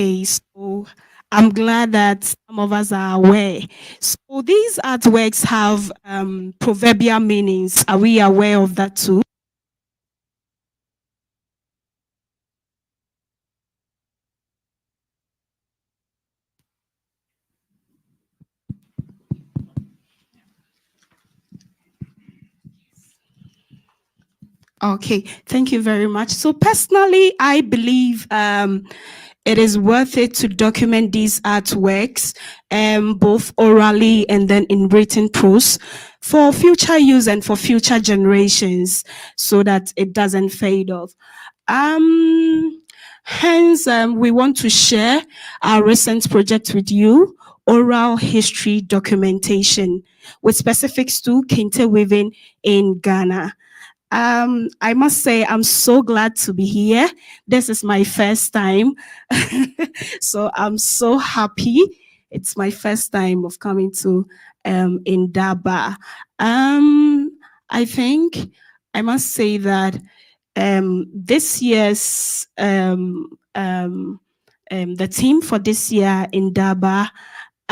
Okay, so I'm glad that some of us are aware. So these artworks have proverbial meanings. Are we aware of that too? Okay, thank you very much. So personally, I believe it is worth it to document these artworks, both orally and then in written prose, for future use and for future generations, so that it doesn't fade off. Hence, we want to share our recent project with you, oral history documentation, with specifics to kente weaving in Ghana. I must say, I'm so glad to be here. This is my first time. So I'm so happy. It's my first time of coming to Indaba. I think I must say that this year's the team for this year in Daba,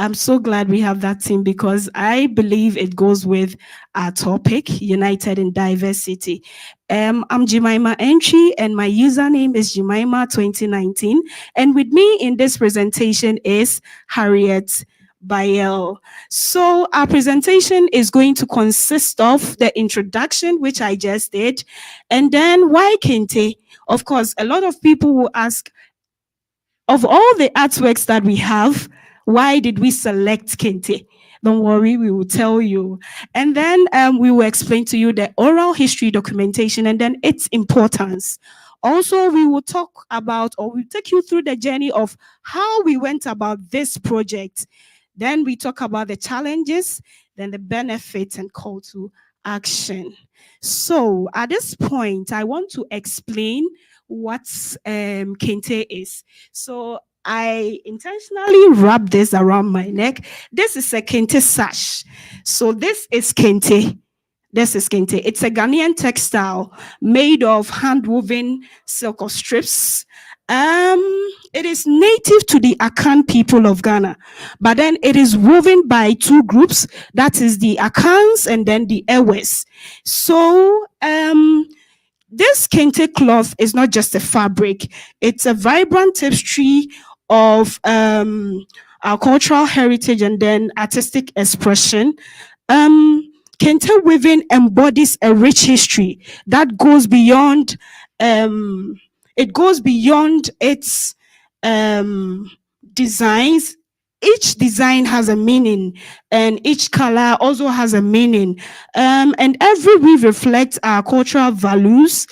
I'm so glad we have that team because I believe it goes with our topic, United in Diversity. I'm Jemima Entry and my username is Jemima2019. And with me in this presentation is Harriet Bayel. So our presentation is going to consist of the introduction, which I just did, and then why Kente? Of course, a lot of people will ask, of all the artworks that we have, why did we select Kente? Don't worry, we will tell you. And then we will explain to you the oral history documentation and then its importance. Also, we will talk about, or we'll take you through the journey of how we went about this project. Then we talk about the challenges, then the benefits and call to action. So at this point, I want to explain what Kente is. So I intentionally wrap this around my neck. This is a Kente sash. So this is Kente. This is Kente. It's a Ghanaian textile made of hand-woven silk or strips. It is native to the Akan people of Ghana, but then it is woven by two groups. That is the Akans and then the Ewes. So this kente cloth is not just a fabric, it's a vibrant tapestry of our cultural heritage and then artistic expression. Kente weaving embodies a rich history that goes beyond its designs. Each design has a meaning and each color also has a meaning. And every weave reflects our cultural values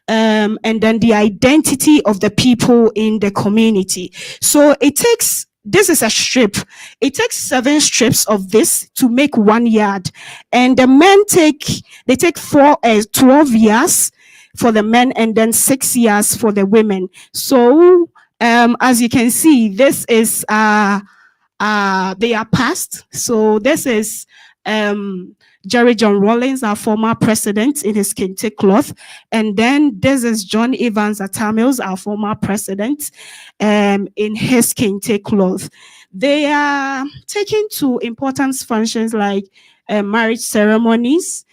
and then the identity of the people in the community. So this is a strip. It takes 7 strips of this to make 1 yard. And the men take 12 years for the men and then 6 years for the women. So as you can see, this is they are past. So this is Jerry John Rawlings, our former president, in his kente cloth. And then this is John Evans Atamils, our former president, in his kente cloth. They are taken to important functions like marriage ceremonies,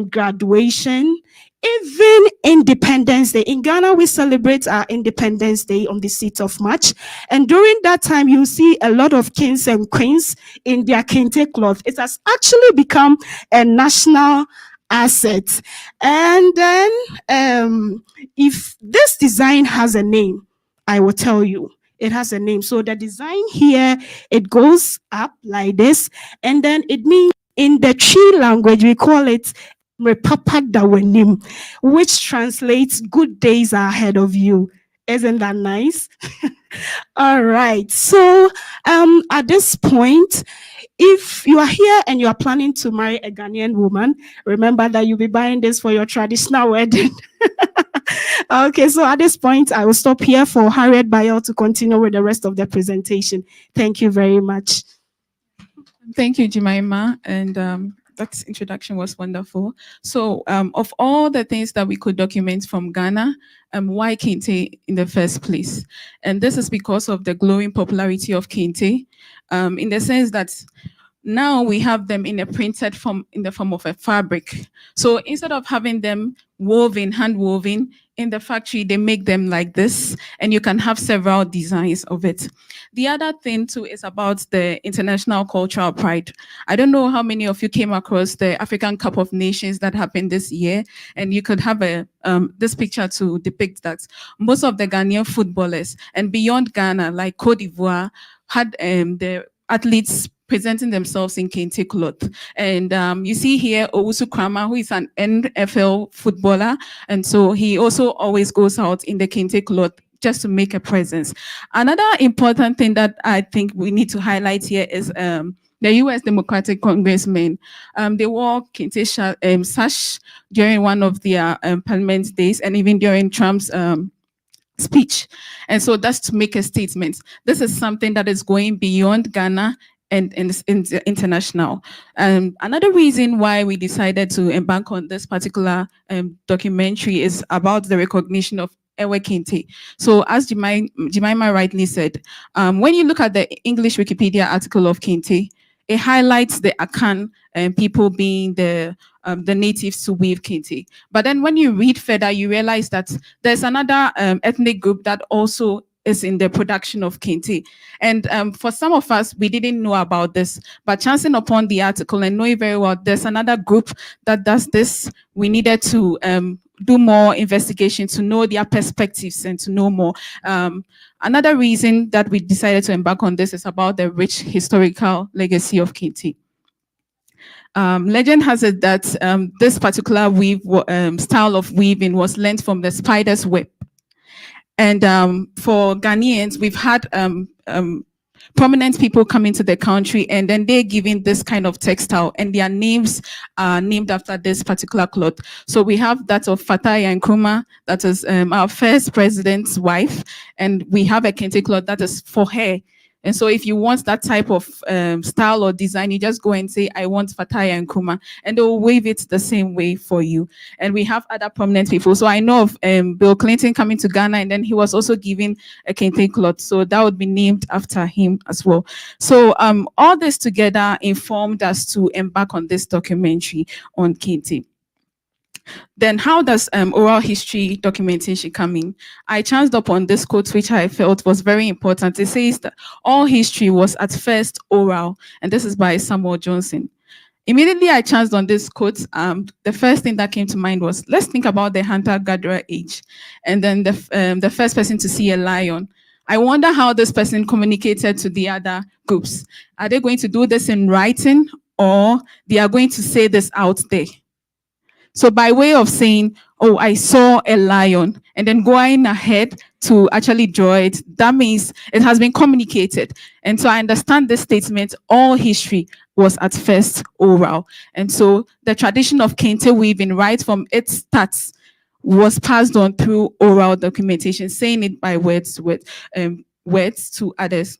graduation, even Independence Day. In Ghana, we celebrate our Independence Day on the 6th of March. And during that time, you see a lot of kings and queens in their kente cloth. It has actually become a national asset. And then if this design has a name, I will tell you. It has a name. So the design here, it goes up like this. And then it means in the Twi language, we call it which translates good days are ahead of you. Isn't that nice? All right. So at this point, if you are here and you are planning to marry a Ghanaian woman, remember that you'll be buying this for your traditional wedding. Okay, so at this point, I will stop here for Harriet Bayel to continue with the rest of the presentation. Thank you very much. Thank you, Jemima. And that introduction was wonderful. So, of all the things that we could document from Ghana, why Kente in the first place? And this is because of the growing popularity of Kente, in the sense that now we have them in a printed form, in the form of a fabric. So instead of having them woven, hand woven in the factory, they make them like this, and you can have several designs of it. The other thing too is about the international cultural pride. I don't know how many of you came across the African Cup of Nations that happened this year, and you could have a this picture to depict that most of the Ghanaian footballers and beyond Ghana, like Cote d'Ivoire, had the athletes presenting themselves in kente cloth. And you see here Owusu Krama, who is an NFL footballer. And so he also always goes out in the kente cloth just to make a presence. Another important thing that I think we need to highlight here is the U.S. Democratic congressmen. They wore kente sash during one of their parliament days, and even during Trump's speech. And so that's to make a statement. This is something that is going beyond Ghana and international. Another reason why we decided to embark on this particular documentary is about the recognition of Ewe Kente. So as Jemima rightly said, when you look at the English Wikipedia article of Kente, it highlights the Akan people being the natives to weave kente. But then when you read further, you realize that there's another ethnic group that also is in the production of kente. And for some of us, we didn't know about this, but chancing upon the article and knowing very well, there's another group that does this. We needed to do more investigation to know their perspectives and to know more. Another reason that we decided to embark on this is about the rich historical legacy of kente. Legend has it that this particular style of weaving was learned from the spider's web. And for Ghanaians, we've had prominent people come into the country, and then they're given this kind of textile, and their names are named after this particular cloth. So we have that of Fataya Nkrumah, that is our first president's wife, and we have a kente cloth that is for her. And so if you want that type of style or design, you just go and say, I want Fataya Nkrumah, and they will wave it the same way for you. And we have other prominent people. So I know of Bill Clinton coming to Ghana, and then he was also given a kente cloth. So that would be named after him as well. So all this together informed us to embark on this documentary on kente. Then how does oral history documentation come in? I chanced upon this quote, which I felt was very important. It says that all history was at first oral, and this is by Samuel Johnson. Immediately I chanced on this quote, the first thing that came to mind was, let's think about the hunter-gatherer age. And then the first person to see a lion. I wonder how this person communicated to the other groups. Are they going to do this in writing, or they are going to say this out there? So by way of saying, oh, I saw a lion, and then going ahead to actually draw it, that means it has been communicated. And so I understand this statement, all history was at first oral. And so the tradition of kente weaving right from its starts was passed on through oral documentation, saying it by words to others.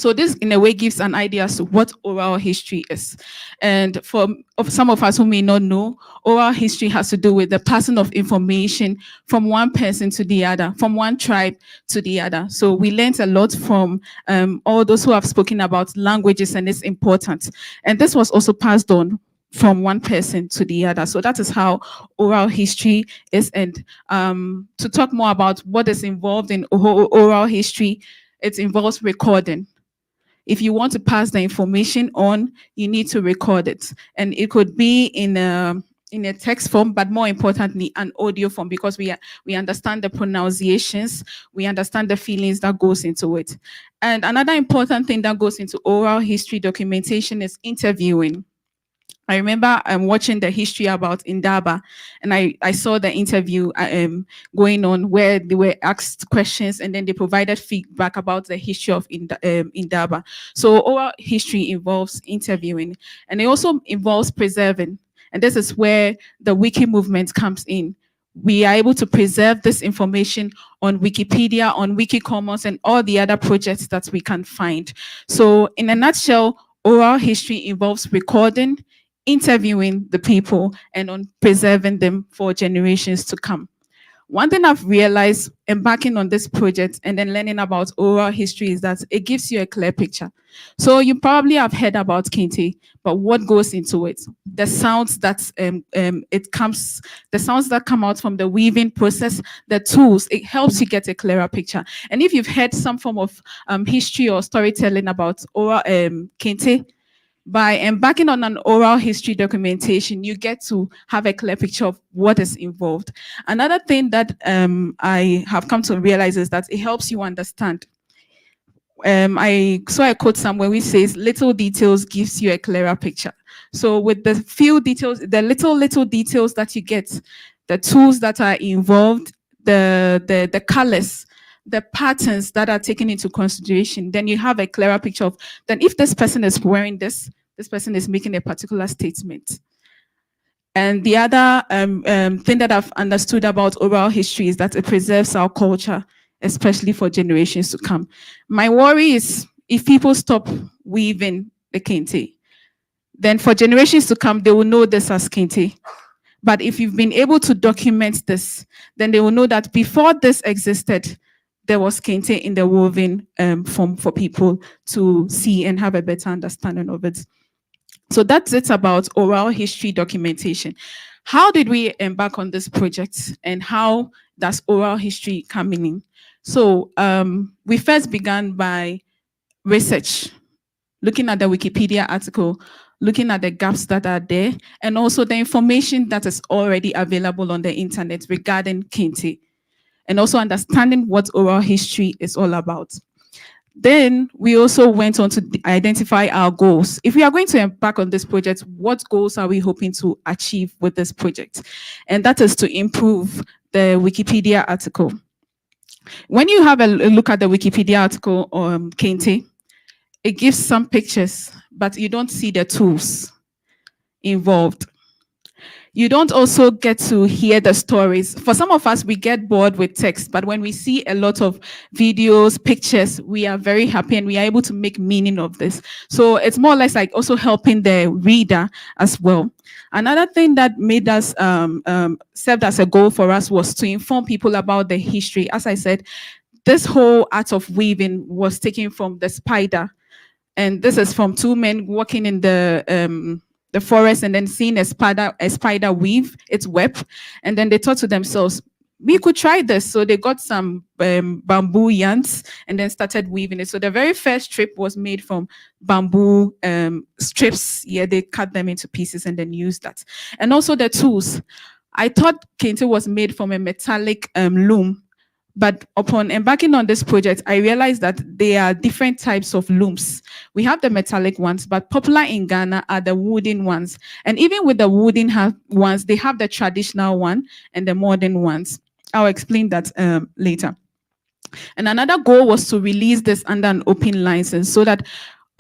So this, in a way, gives an idea as to what oral history is. And for some of us who may not know, oral history has to do with the passing of information from one person to the other, from one tribe to the other. So we learned a lot from all those who have spoken about languages and its importance. And this was also passed on from one person to the other. So that is how oral history is. And to talk more about what is involved in oral history, it involves recording. If you want to pass the information on, you need to record it. And it could be in a text form, but more importantly, an audio form, because we understand the pronunciations, we understand the feelings that goes into it. And another important thing that goes into oral history documentation is interviewing. I remember watching the history about Indaba, and I saw the interview going on where they were asked questions, and then they provided feedback about the history of Indaba. So oral history involves interviewing, and it also involves preserving. And this is where the Wiki movement comes in. We are able to preserve this information on Wikipedia, on Wiki Commons, and all the other projects that we can find. So in a nutshell, oral history involves recording, interviewing the people, and on preserving them for generations to come. One thing I've realized embarking on this project and then learning about oral history is that it gives you a clear picture. So you probably have heard about Kente, but what goes into it? The sounds that it comes, the sounds that come out from the weaving process, the tools, it helps you get a clearer picture. And if you've heard some form of history or storytelling about oral Kente, by embarking on an oral history documentation, you get to have a clear picture of what is involved. Another thing that I have come to realize is that it helps you understand. I saw a quote somewhere which says, "Little details gives you a clearer picture." So with the few details, the little details that you get, the tools that are involved, the colors, the patterns that are taken into consideration, then you have a clearer picture of, then if this person is wearing this person is making a particular statement. And the other thing that I've understood about oral history is that it preserves our culture, especially for generations to come. My worry is if people stop weaving the kente, then for generations to come, they will know this as kente. But if you've been able to document this, then they will know that before this existed, there was kente in the woven form for people to see and have a better understanding of it. So that's it about oral history documentation. How did we embark on this project and how does oral history come in? So we first began by research, looking at the Wikipedia article, looking at the gaps that are there, and also the information that is already available on the internet regarding Kente, and also understanding what oral history is all about. Then we also went on to identify our goals. If we are going to embark on this project, what goals are we hoping to achieve with this project? And that is to improve the Wikipedia article. When you have a look at the Wikipedia article on Kente, it gives some pictures, but you don't see the tools involved. You don't also get to hear the stories. For some of us, we get bored with text, but when we see a lot of videos, pictures, we are very happy and we are able to make meaning of this. So it's more or less like also helping the reader as well. Another thing that made us served as a goal for us was to inform people about the history. As I said, this whole art of weaving was taken from the spider. And this is from two men walking in the forest and then seeing a spider weave its web. And then they thought to themselves, we could try this. So they got some bamboo yarns and then started weaving it. So the very first strip was made from bamboo strips. Yeah, they cut them into pieces and then used that. And also the tools. I thought Kente was made from a metallic loom. But upon embarking on this project, I realized that there are different types of looms. We have the metallic ones, but popular in Ghana are the wooden ones. And even with the wooden ones, they have the traditional one and the modern ones. I'll explain that later. And another goal was to release this under an open license so that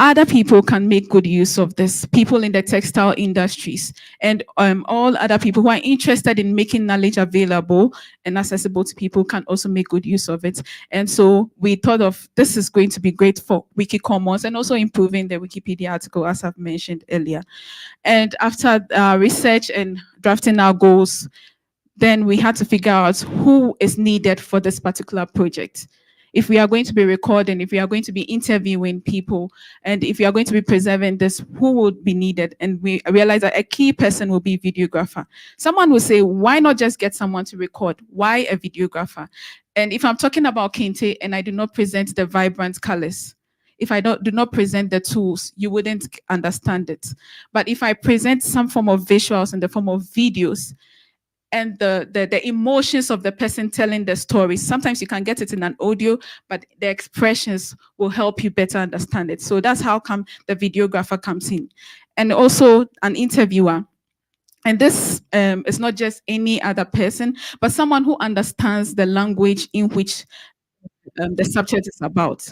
other people can make good use of this, people in the textile industries and all other people who are interested in making knowledge available and accessible to people can also make good use of it. And so we thought of this is going to be great for Wiki Commons and also improving the Wikipedia article, as I've mentioned earlier. And after research and drafting our goals, then we had to figure out who is needed for this particular project. If we are going to be recording, if we are going to be interviewing people, and if we are going to be preserving this, who would be needed? And we realized that a key person will be videographer. Someone will say, why not just get someone to record? Why a videographer? And if I'm talking about Kente and I do not present the vibrant colors, if I do not present the tools, you wouldn't understand it. But if I present some form of visuals in the form of videos, and the emotions of the person telling the story. Sometimes you can get it in an audio, but the expressions will help you better understand it. So that's how come the videographer comes in. And also an interviewer. And this is not just any other person, but someone who understands the language in which the subject is about.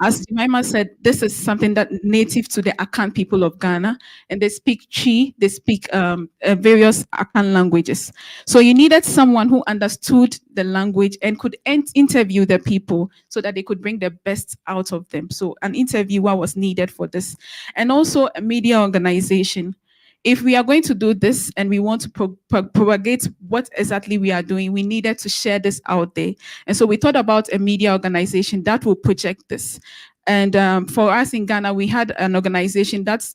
As Jemima said, this is something that native to the Akan people of Ghana, and they speak Chi, they speak various Akan languages. So you needed someone who understood the language and could interview the people so that they could bring the best out of them. So an interviewer was needed for this. And also a media organization. if we are going to do this and we want to propagate what exactly we are doing, we needed to share this out there. And so we thought about a media organization that will project this. And for us in Ghana, we had an organization that's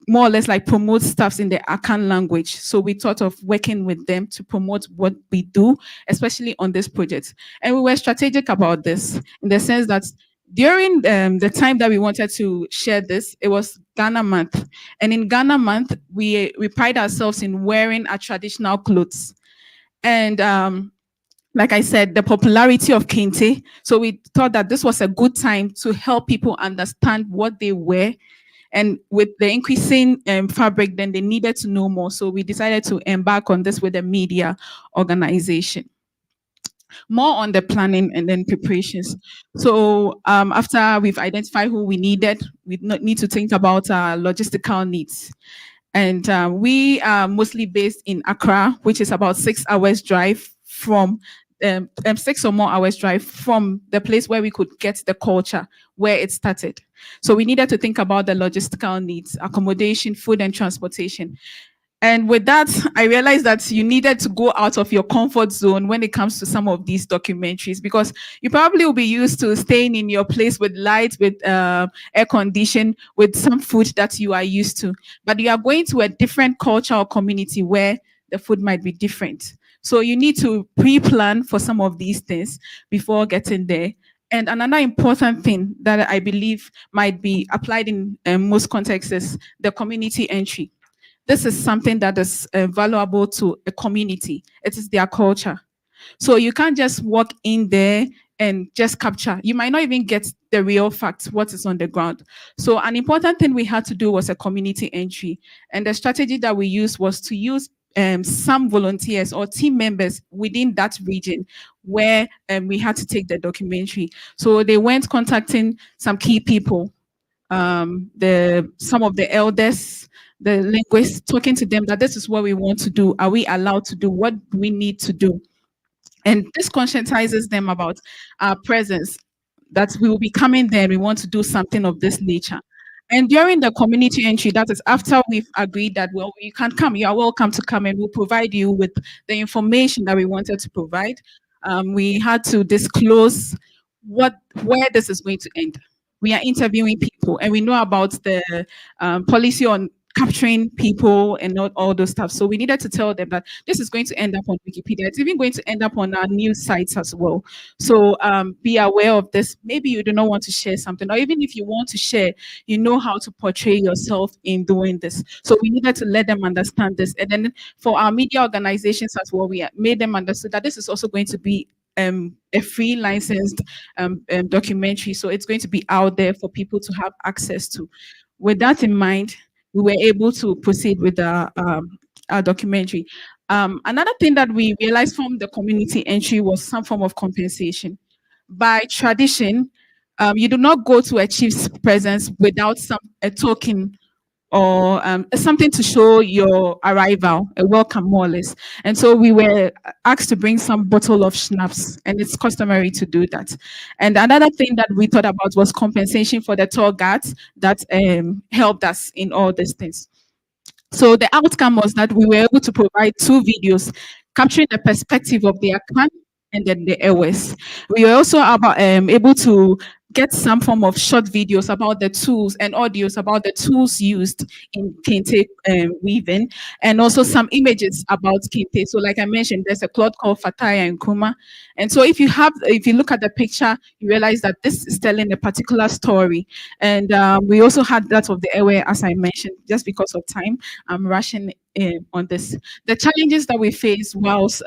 more or less like promote stuffs in the Akan language. So we thought of working with them to promote what we do, especially on this project. And we were strategic about this in the sense that during the time that we wanted to share this, it was Ghana month. And in Ghana month, we pride ourselves in wearing our traditional clothes. And like I said, the popularity of kente. So we thought that this was a good time to help people understand what they wear, and with the increasing fabric, then they needed to know more. So we decided to embark on this with a media organization. More on the planning and then preparations. So after we've identified who we needed, we need to think about our logistical needs. And we are mostly based in Accra, which is about 6 hours drive from 6 or more hours drive from the place where we could get the culture where it started. So we needed to think about the logistical needs, accommodation, food, and transportation. And with that, I realized that you needed to go out of your comfort zone when it comes to some of these documentaries, because you probably will be used to staying in your place with light, with air condition, with some food that you are used to. But you are going to a different culture or community where the food might be different. So you need to pre-plan for some of these things before getting there. And another important thing that I believe might be applied in most contexts is the community entry. This is something that is valuable to a community. It is their culture. So you can't just walk in there and just capture. You might not even get the real facts, what is on the ground. So an important thing we had to do was a community entry. And the strategy that we used was to use some volunteers or team members within that region where we had to take the documentary. So they went contacting some key people, some of the elders, the linguists, talking to them that this is what we want to do. Are we allowed to do? What do we need to do? And this conscientizes them about our presence, that we will be coming there and we want to do something of this nature. And during the community entry, that is after we've agreed that, well, you can come, you are welcome to come, and we'll provide you with the information that we wanted to provide. We had to disclose where this is going to end. We are interviewing people, and we know about the policy on capturing people and not all those stuff. So we needed to tell them that this is going to end up on Wikipedia. It's even going to end up on our news sites as well. So be aware of this. Maybe you do not want to share something, or even if you want to share, you know how to portray yourself in doing this. So we needed to let them understand this. And then for our media organizations as well, we made them understand that this is also going to be a free licensed documentary. So it's going to be out there for people to have access to. With that in mind, we were able to proceed with our documentary. Another thing that we realized from the community entry was some form of compensation. By tradition, you do not go to a chief's presence without a token or something to show your arrival, a welcome more or less. And so we were asked to bring some bottle of schnapps, and it's customary to do that. And another thing that we thought about was compensation for the tour guides that helped us in all these things. So the outcome was that we were able to provide 2 videos capturing the perspective of the Akan and then the airways. We were also able to get some form of short videos about the tools and audios about the tools used in kente weaving, and also some images about kente. So like I mentioned, there's a cloth called Fataya and Kuma. And so if you look at the picture, you realize that this is telling a particular story. And we also had that of the airway, as I mentioned. Just because of time, I'm rushing on this. The challenges that we face whilst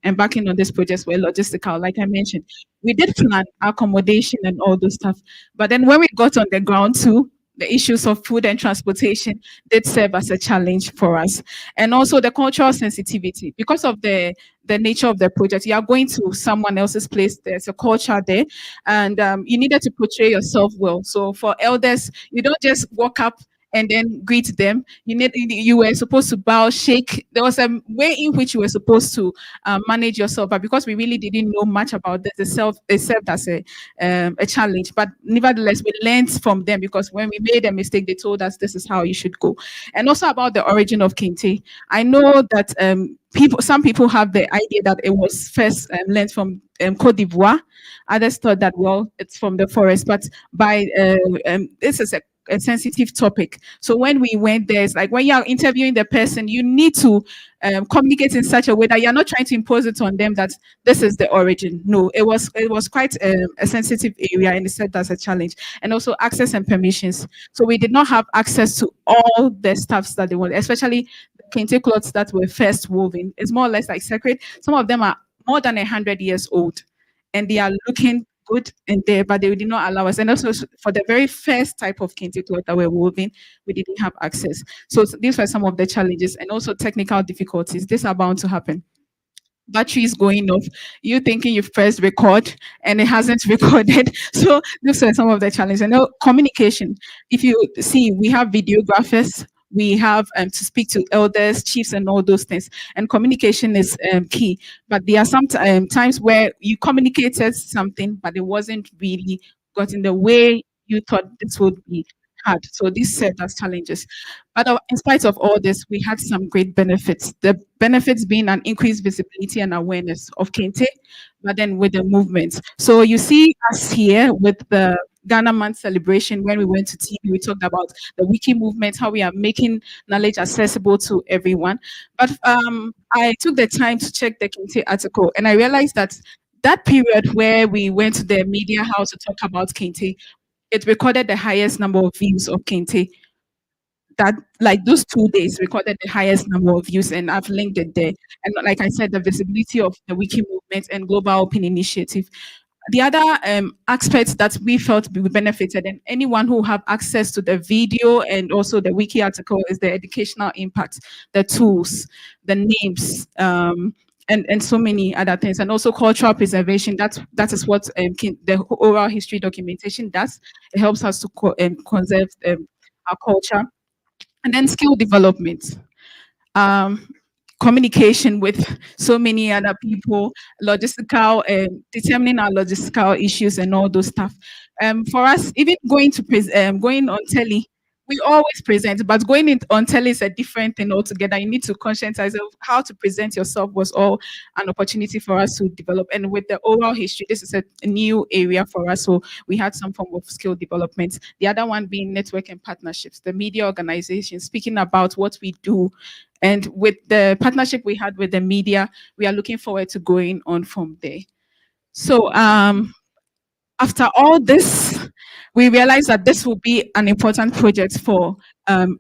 embarking on this project were logistical, like I mentioned. We did plan accommodation and all those stuff, but then when we got on the ground too, the issues of food and transportation did serve as a challenge for us. And also the cultural sensitivity. Because of the nature of the project, you are going to someone else's place, there's a culture there, and you needed to portray yourself well. So for elders, you don't just walk up and then greet them. You were supposed to bow, shake. There was a way in which you were supposed to manage yourself, but because we really didn't know much about this, it served as a challenge. But nevertheless, we learned from them, because when we made a mistake, they told us this is how you should go. And also about the origin of kente, I know that some people have the idea that it was first learned from Cote d'Ivoire. Others thought that, well, it's from the forest. But this is a sensitive topic. So when we went there, it's like when you're interviewing the person, you need to communicate in such a way that you're not trying to impose it on them that this is the origin. No, it was quite a sensitive area, and it said that's a challenge. And also access and permissions. So we did not have access to all the stuffs that they wanted, especially the kente cloths that were first woven. It's more or less like sacred. Some of them are more than 100 years old, and they are looking good in there, but they did not allow us. And also for the very first type of kente cloth that we're woven, we didn't have access. So these were some of the challenges, and also technical difficulties. These are bound to happen. Batteries going off, you thinking you've pressed record and it hasn't recorded. So these are some of the challenges. And now communication. If you see, we have videographers, we have to speak to elders, chiefs, and all those things. And communication is key. But there are some times where you communicated something, but it wasn't really got in the way you thought this would be had. So these set as challenges. But in spite of all this, we had some great benefits. The benefits being an increased visibility and awareness of Kente, but then with the movements. So you see us here with the Ghana Month celebration. When we went to TV, we talked about the Wiki movement, how we are making knowledge accessible to everyone. But I took the time to check the Kente article, and I realized that that period where we went to the media house to talk about Kente, it recorded the highest number of views of Kente. That, like, those 2 days recorded the highest number of views, and I've linked it there. And like I said, the visibility of the Wiki movement and Global Open Initiative. The other aspects that we felt we benefited, and anyone who have access to the video and also the Wiki article, is the educational impact, the tools, the names, and so many other things, and also cultural preservation. That is what the oral history documentation does. It helps us to conserve our culture. And then skill development, um, communication with so many other people, logistical, determining our logistical issues and all those stuff. For us, even going on telly, we always present, but going on telly is a different thing altogether. You need to conscientize of how to present yourself was all an opportunity for us to develop. And with the oral history, this is a new area for us. So we had some form of skill development. The other one being network and partnerships, the media organization, speaking about what we do. And with the partnership we had with the media, we are looking forward to going on from there. So after all this, we realized that this will be an important project for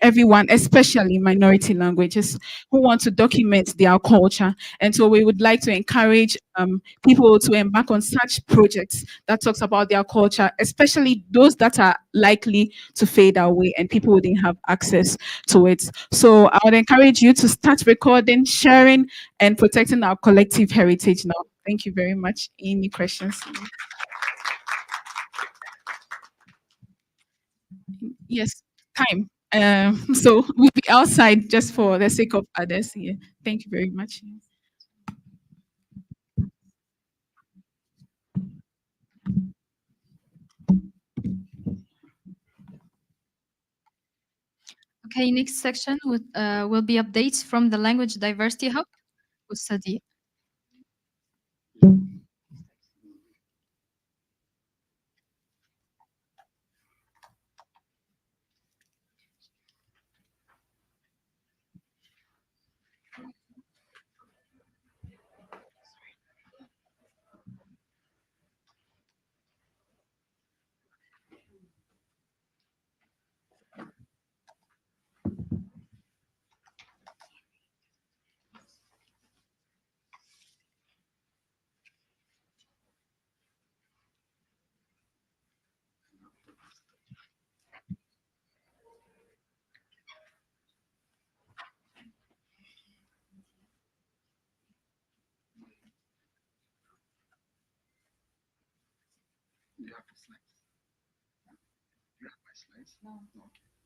everyone, especially minority languages who want to document their culture. And so we would like to encourage people to embark on such projects that talks about their culture, especially those that are likely to fade away and people wouldn't have access to it. So I would encourage you to start recording, sharing, and protecting our collective heritage now. Thank you very much. Any questions? Yes, time. So we'll be outside just for the sake of others here. Thank you very much. Okay, next section will be updates from the Language Diversity Hub with Sadi.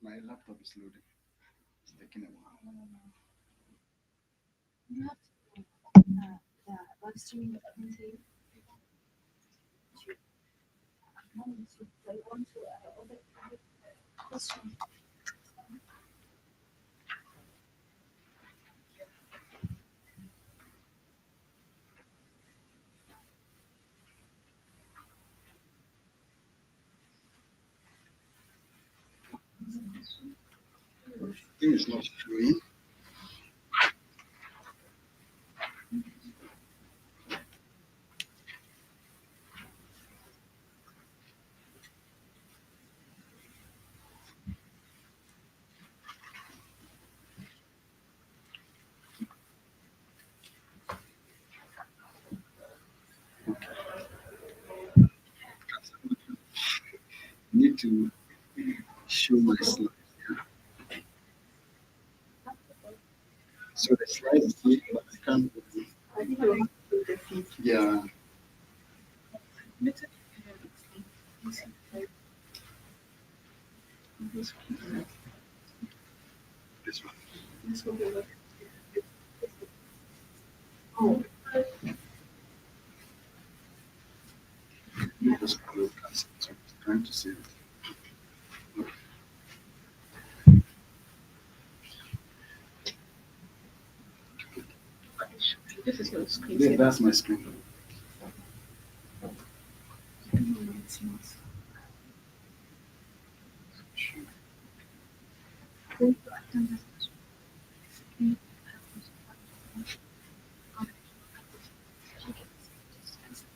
My laptop is loading. It's taking a while. You have the live streaming content. Thing is not showing. I need to show my slides. So the slide is here, but I can't. Yeah. This one. Oh. You just close that. So I'm trying to see it. This is your screen. Yeah, that's my screen.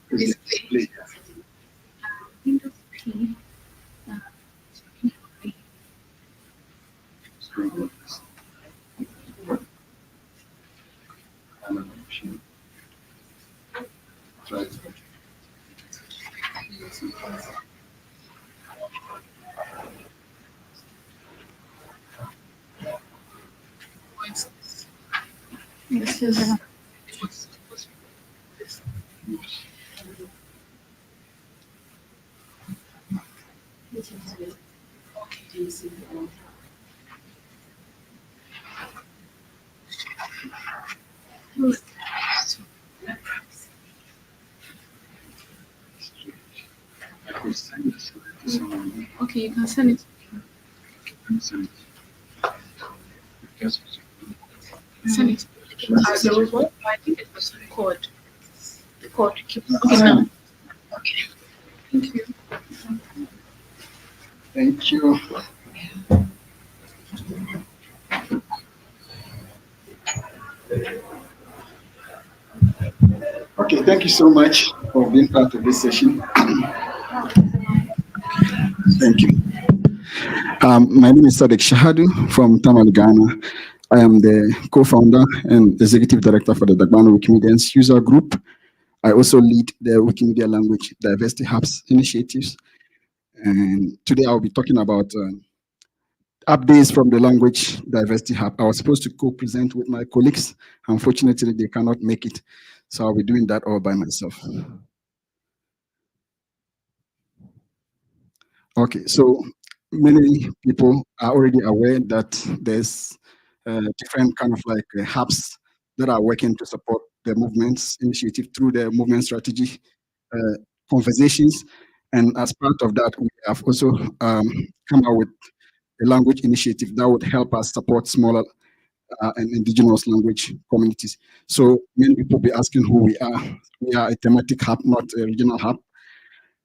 Display. Windows P. Screen. Try it. This is I could send this to someone. okay. You can send it. Send it. Just Send it. As a result, I think it was record. Record. Keep okay now. Okay. Thank you. thank you. Okay, thank you so much for being part of this session. Thank you. My name is Sadek Shahadu from Tamale, Ghana. I am the co-founder and executive director for the Dagbano Wikimedians user group. I also lead the Wikimedia Language Diversity Hubs initiatives. And today I'll be talking about updates from the Language Diversity Hub. I was supposed to co-present with my colleagues. Unfortunately, they cannot make it. So I'll be doing that all by myself. Okay, so many people are already aware that there's different kind of like hubs that are working to support the movement's initiative through the movement strategy conversations. And as part of that, we have also come out with a language initiative that would help us support smaller and indigenous language communities. So many people be asking who we are. We are a thematic hub, not a regional hub.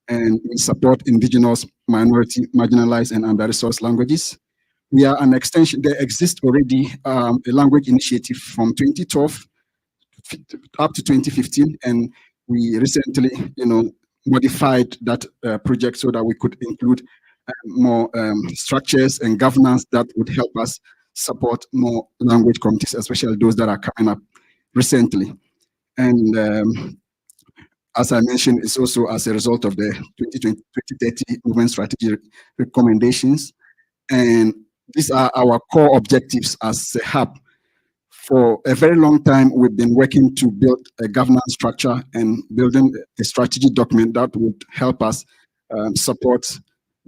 And we support indigenous, minority, marginalized, and under-resourced languages. We are an extension. There exists already a language initiative from 2012 up to 2015, and we recently, modified that project so that we could include more structures and governance that would help us support more language communities, especially those that are coming up recently. And as I mentioned, it's also as a result of the 2030 movement strategy recommendations. And these are our core objectives as a hub. For a very long time, we've been working to build a governance structure and building a strategy document that would help us support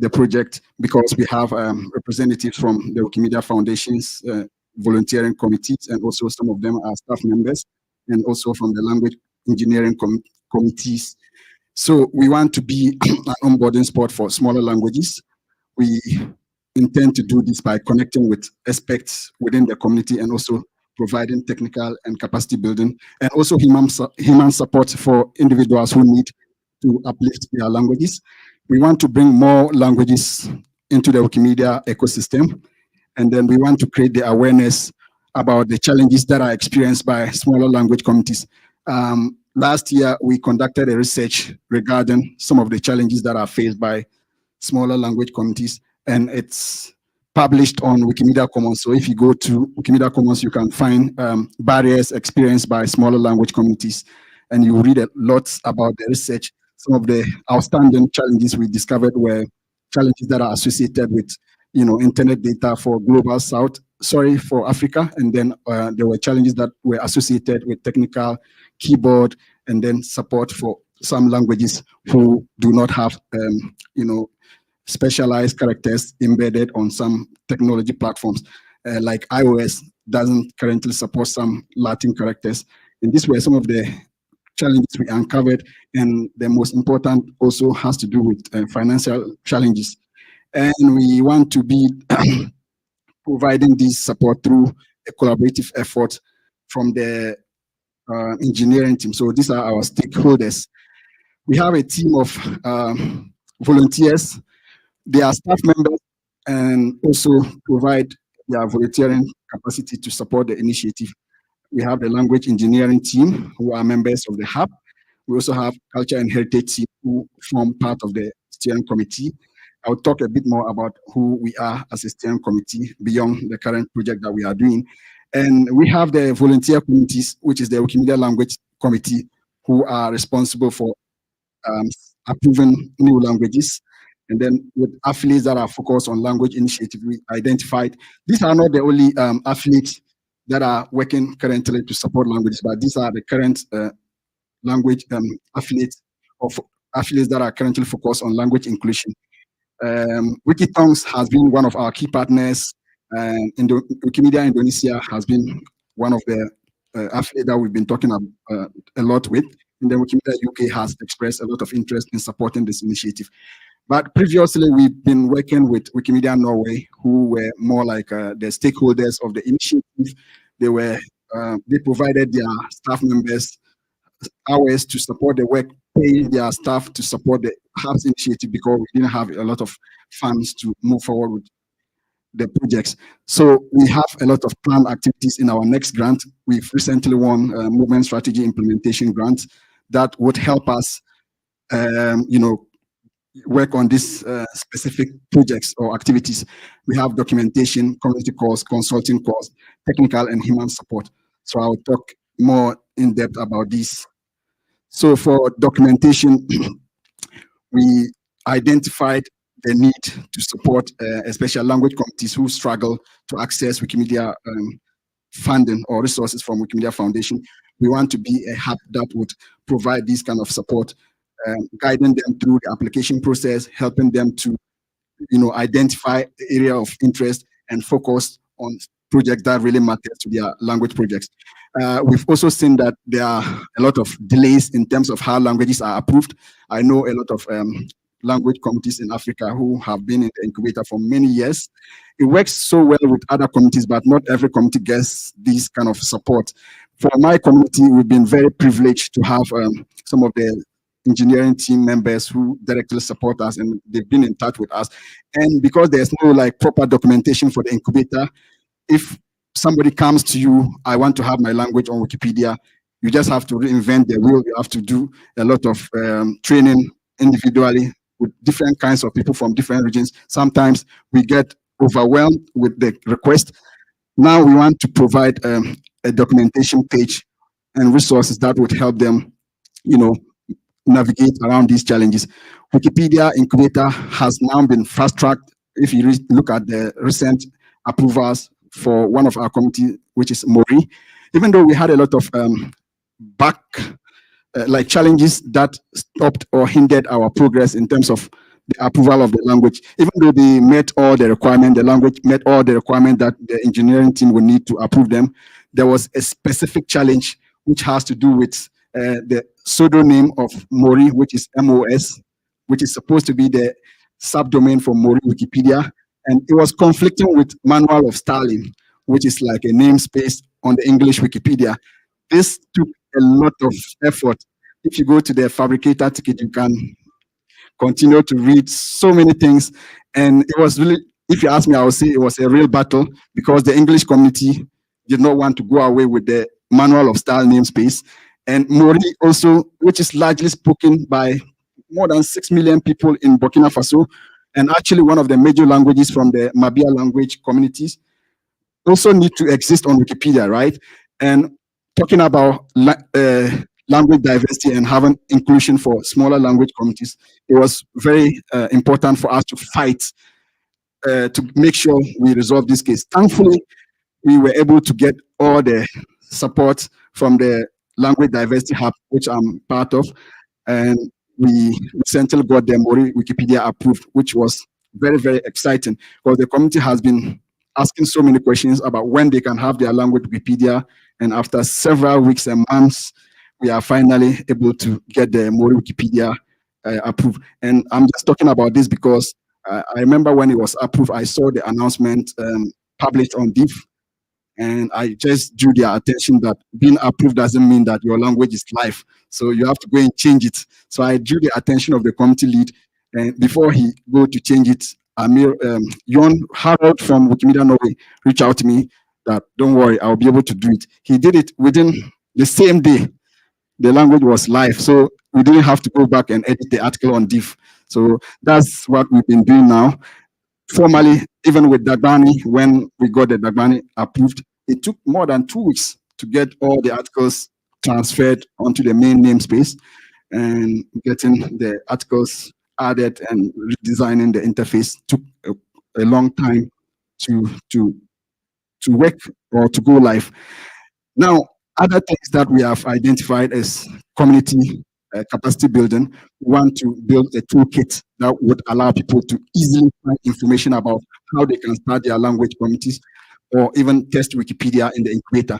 the project because we have representatives from the Wikimedia Foundation's volunteering committees, and also some of them are staff members, and also from the language engineering committees. So we want to be an onboarding spot for smaller languages. We intend to do this by connecting with experts within the community and also providing technical and capacity building, and also human support for individuals who need to uplift their languages. We want to bring more languages into the Wikimedia ecosystem, and then we want to create the awareness about the challenges that are experienced by smaller language communities. Last year, we conducted a research regarding some of the challenges that are faced by smaller language communities, and it's published on Wikimedia Commons. So if you go to Wikimedia Commons, you can find barriers experienced by smaller language communities, and you read a lot about the research. Some of the outstanding challenges we discovered were challenges that are associated with, internet data for for Africa, and then there were challenges that were associated with technical keyboard and then support for some languages who do not have, specialized characters embedded on some technology platforms, like iOS doesn't currently support some Latin characters. And these were some of the challenges we uncovered, and the most important also has to do with financial challenges. And we want to be providing this support through a collaborative effort from the engineering team. So these are our stakeholders. We have a team of volunteers. They are staff members and also provide their volunteering capacity to support the initiative. We have the language engineering team who are members of the hub. We also have culture and heritage team who form part of the steering committee. I'll talk a bit more about who we are as a steering committee beyond the current project that we are doing. And we have the volunteer committees, which is the Wikimedia Language Committee, who are responsible for approving new languages. And then with affiliates that are focused on language initiative, we identified these are not the only affiliates that are working currently to support languages, but these are the current language affiliates that are currently focused on language inclusion. Wikitongues has been one of our key partners, and Wikimedia Indonesia has been one of the affiliates that we've been talking a lot with. And then Wikimedia UK has expressed a lot of interest in supporting this initiative. But previously, we've been working with Wikimedia Norway, who were more like the stakeholders of the initiative. They provided their staff members hours to support the work, paying their staff to support the Hub's initiative because we didn't have a lot of funds to move forward with the projects. So we have a lot of planned activities in our next grant. We've recently won a movement strategy implementation grant that would help us, work on these specific projects or activities. We have documentation, community calls, consulting calls, technical and human support. So I'll talk more in depth about this. So for documentation, we identified the need to support especially language communities who struggle to access Wikimedia funding or resources from Wikimedia Foundation. We want to be a hub that would provide this kind of support, guiding them through the application process, helping them to, identify the area of interest and focus on projects that really matter to their language projects. We've also seen that there are a lot of delays in terms of how languages are approved. I know a lot of language communities in Africa who have been in the incubator for many years. It works so well with other communities, but not every community gets this kind of support. For my community, we've been very privileged to have some of the engineering team members who directly support us, and they've been in touch with us. And because there's no proper documentation for the incubator, if somebody comes to you, I want to have my language on Wikipedia, you just have to reinvent the wheel. You have to do a lot of training individually with different kinds of people from different regions. Sometimes we get overwhelmed with the request. Now we want to provide a documentation page and resources that would help them, navigate around these challenges. Wikipedia Incubator has now been fast-tracked. If you look at the recent approvals for one of our community, which is Mori, even though we had a lot of challenges that stopped or hindered our progress in terms of the approval of the language. Even though they met all the requirements, the language met all the requirements that the engineering team would need to approve them, there was a specific challenge which has to do with the pseudonym of Mori, which is MOS, which is supposed to be the subdomain for Mori Wikipedia. And it was conflicting with Manual of Styling, which is like a namespace on the English Wikipedia. This took a lot of effort. If you go to the fabricator ticket, you can continue to read so many things. And it was really, if you ask me, I would say it was a real battle because the English community did not want to go away with the Manual of Style namespace. And Mori also, which is largely spoken by more than 6 million people in Burkina Faso, and actually one of the major languages from the Mabia language communities, also need to exist on Wikipedia, right? And talking about language diversity and having inclusion for smaller language communities, it was very important for us to fight to make sure we resolve this case. Thankfully, we were able to get all the support from the Language Diversity Hub, which I'm part of, and we recently got the Mori Wikipedia approved, which was very, very exciting because the community has been asking so many questions about when they can have their language Wikipedia, and after several weeks and months, we are finally able to get the Mori Wikipedia approved. And I'm just talking about this because I remember when it was approved, I saw the announcement published on DIF, and I just drew their attention that being approved doesn't mean that your language is live. So you have to go and change it. So I drew the attention of the community lead, and before he go to change it, Amir, Jon Harold from Wikimedia Norway reached out to me that don't worry, I'll be able to do it. He did it within the same day. The language was live, so we didn't have to go back and edit the article on DIF. So that's what we've been doing now. Formally, even with Dagbani, when we got the Dagbani approved, it took more than 2 weeks to get all the articles transferred onto the main namespace, and getting the articles added and redesigning the interface took a long time to work or to go live. Now, other things that we have identified as community capacity building, we want to build a toolkit that would allow people to easily find information about how they can start their language communities or even test Wikipedia in the incubator.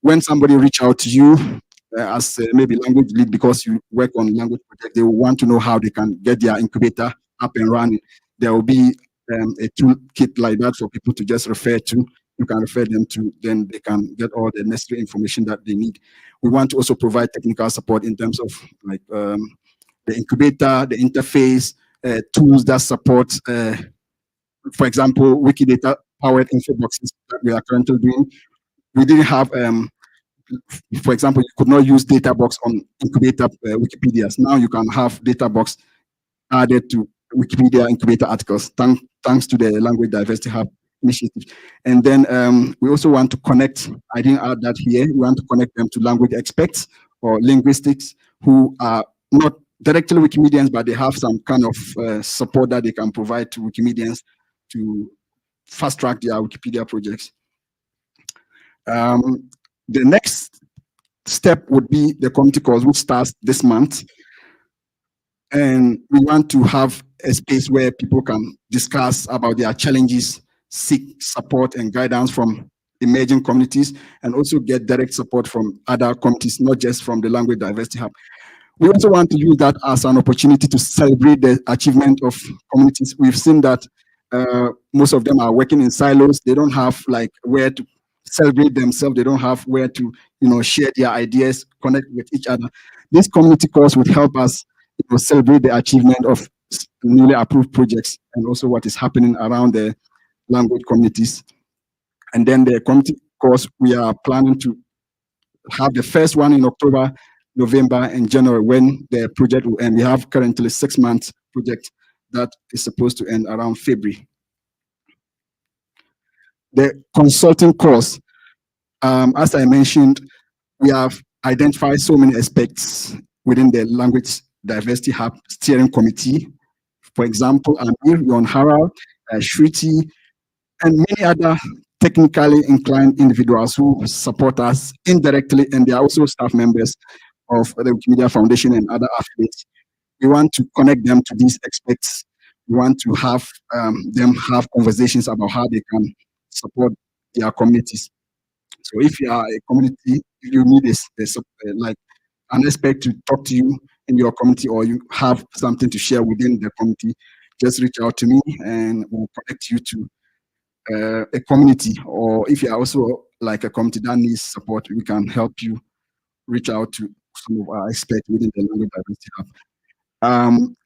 When somebody reach out to you as maybe language lead because you work on language project, they will want to know how they can get their incubator up and running. There will be a toolkit like that for people to just refer to. You can refer them to, then they can get all the necessary information that they need. We want to also provide technical support in terms of like the incubator, the interface, tools that support, for example, Wikidata powered info boxes that we are currently doing. We didn't have, for example, you could not use data box on incubator Wikipedias. Now you can have data box added to Wikipedia incubator articles, thanks to the Language Diversity Hub initiative. And then we also want to connect, I didn't add that here, we want to connect them to language experts or linguistics who are not directly Wikimedians, but they have some kind of support that they can provide to Wikimedians to fast track their Wikipedia projects. The next step would be the community course, which starts this month. And we want to have a space where people can discuss about their challenges, seek support and guidance from emerging communities, and also get direct support from other communities, not just from the Language Diversity Hub. We also want to use that as an opportunity to celebrate the achievement of communities. We've seen that most of them are working in silos. They don't have like where to celebrate themselves. They don't have where to, share their ideas, connect with each other. This community course would help us celebrate the achievement of newly approved projects and also what is happening around the language communities. And then the community course, we are planning to have the first one in October, November, and January when the project will end. We have currently 6 months project that is supposed to end around February. The consulting course, as I mentioned, we have identified so many aspects within the Language Diversity Hub Steering Committee. For example, Amir, Jon Harald, Shriti, and many other technically inclined individuals who support us indirectly, and they are also staff members of the Wikimedia Foundation and other affiliates. We want to connect them to these experts we want to have them have conversations about how they can support their communities. So if you are a community, if you need like an expert to talk to you in your community, or you have something to share within the community, just reach out to me and we'll connect you to a community. Or if you are also like a community that needs support, we can help you reach out to some of our experts within the Language Diversity Hub.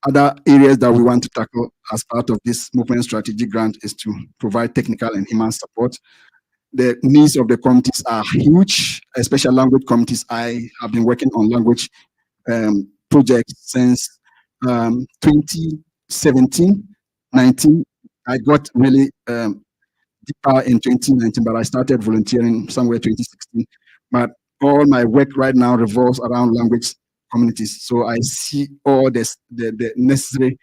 Other areas that we want to tackle as part of this movement strategy grant is to provide technical and human support. The needs of the communities are huge, especially language communities. I have been working on language projects since 2017, 19. I got really deeper in 2019, but I started volunteering somewhere 2016. But all my work right now revolves around language communities. So I see all this, the necessary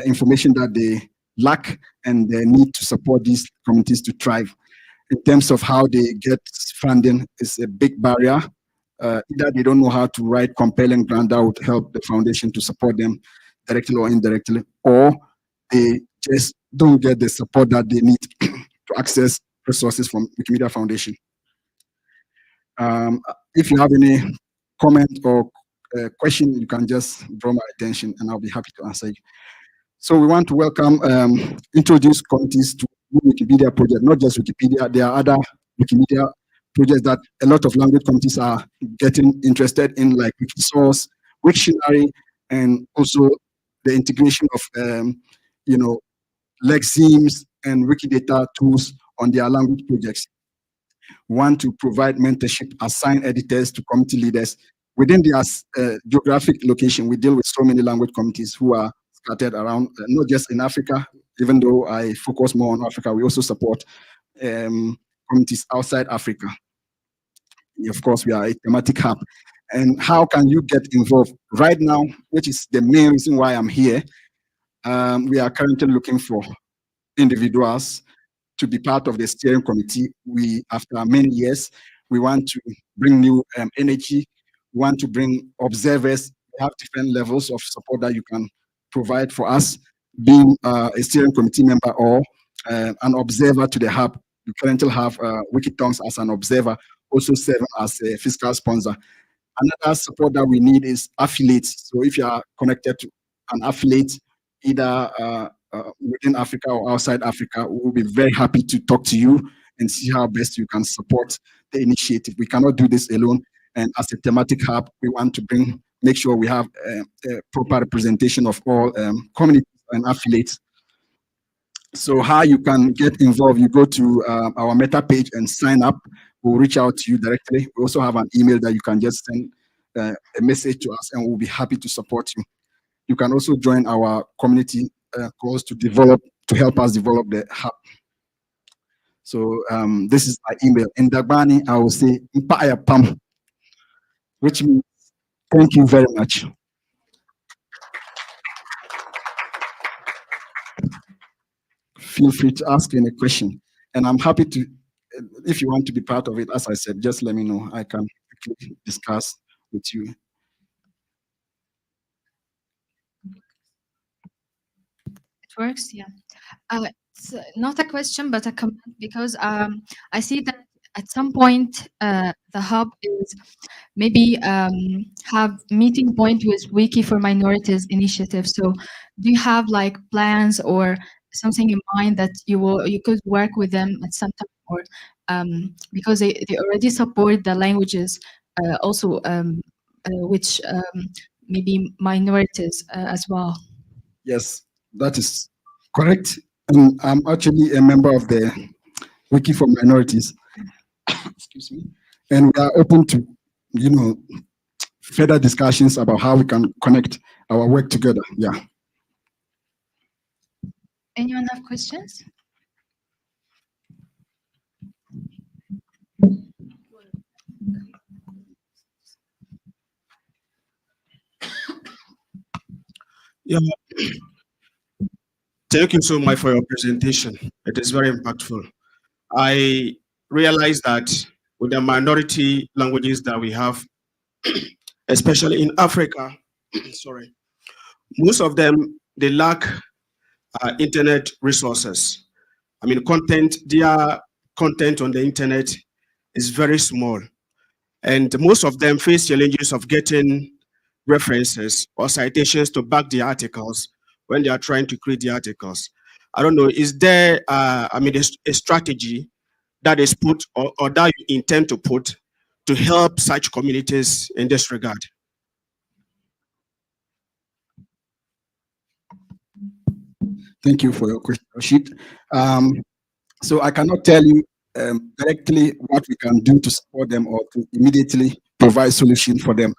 information that they lack, and they need to support these communities to thrive. In terms of how they get funding, is a big barrier. Either they don't know how to write compelling grant that would help the foundation to support them directly or indirectly, or they just don't get the support that they need to access resources from Wikimedia Foundation. If you have any comment or question, you can just draw my attention and I'll be happy to answer you. So we want to welcome, introduce communities to Wikipedia project, not just Wikipedia. There are other Wikimedia projects that a lot of language communities are getting interested in, like Wikisource, Wiktionary, and also the integration of, Lexemes and Wikidata tools on their language projects. We want to provide mentorship, assign editors to community leaders within their geographic location. We deal with so many language communities who are scattered around, not just in Africa. Even though I focus more on Africa, we also support communities outside Africa. Of course, we are a thematic hub. And how can you get involved? Right now, which is the main reason why I'm here, we are currently looking for individuals to be part of the steering committee. After many years, we want to bring new energy. We want to bring observers. We have different levels of support that you can provide for us, being a steering committee member or an observer to the hub. We currently have Wikitongues as an observer, also serving as a fiscal sponsor. Another support that we need is affiliates. So if you are connected to an affiliate, either within Africa or outside Africa, we will be very happy to talk to you and see how best you can support the initiative. We cannot do this alone. And as a thematic hub, we want to make sure we have a proper representation of all communities and affiliates. So how you can get involved, you go to our meta page and sign up. We'll reach out to you directly. We also have an email that you can just send a message to us and we'll be happy to support you. You can also join our community calls to help us develop the hub. So this is my email. In Dagbani, I will say Mpaya Pam, which means thank you very much. Feel free to ask any question. And I'm happy to, if you want to be part of it, as I said, just let me know. I can quickly discuss with you. It works, yeah. It's not a question, but a comment, because I see that at some point the hub is maybe have meeting point with Wiki for Minorities initiative. So do you have like plans or something in mind that you could work with them at some time, or because they already support the languages also which maybe minorities as well? Yes, that is correct. And I'm actually a member of the Wiki for Minorities. Excuse me. And we are open to, further discussions about how we can connect our work together. Yeah. Anyone have questions? Yeah. Thank you so much for your presentation. It is very impactful. I realize that with the minority languages that we have, especially in Africa, sorry, most of them, they lack internet resources. I mean, their content on the internet is very small. And most of them face challenges of getting references or citations to back the articles when they are trying to create the articles. I don't know, is there, a strategy that is put or that you intend to put to help such communities in this regard? Thank you for your question, Rashid. So I cannot tell you directly what we can do to support them or to immediately provide solution for them.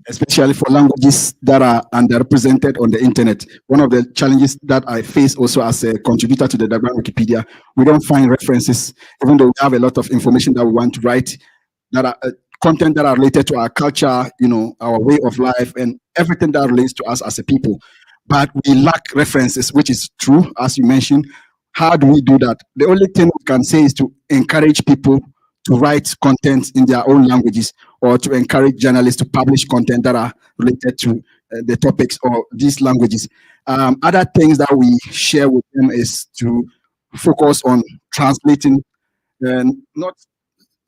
Especially for languages that are underrepresented on the internet. One of the challenges that I face also as a contributor to the Dagban Wikipedia, we don't find references, even though we have a lot of information that we want to write, that are content that are related to our culture, our way of life, and everything that relates to us as a people. But we lack references, which is true, as you mentioned. How do we do that? The only thing we can say is to encourage people to write content in their own languages, or to encourage journalists to publish content that are related to the topics or these languages. Other things that we share with them is to focus on translating, and not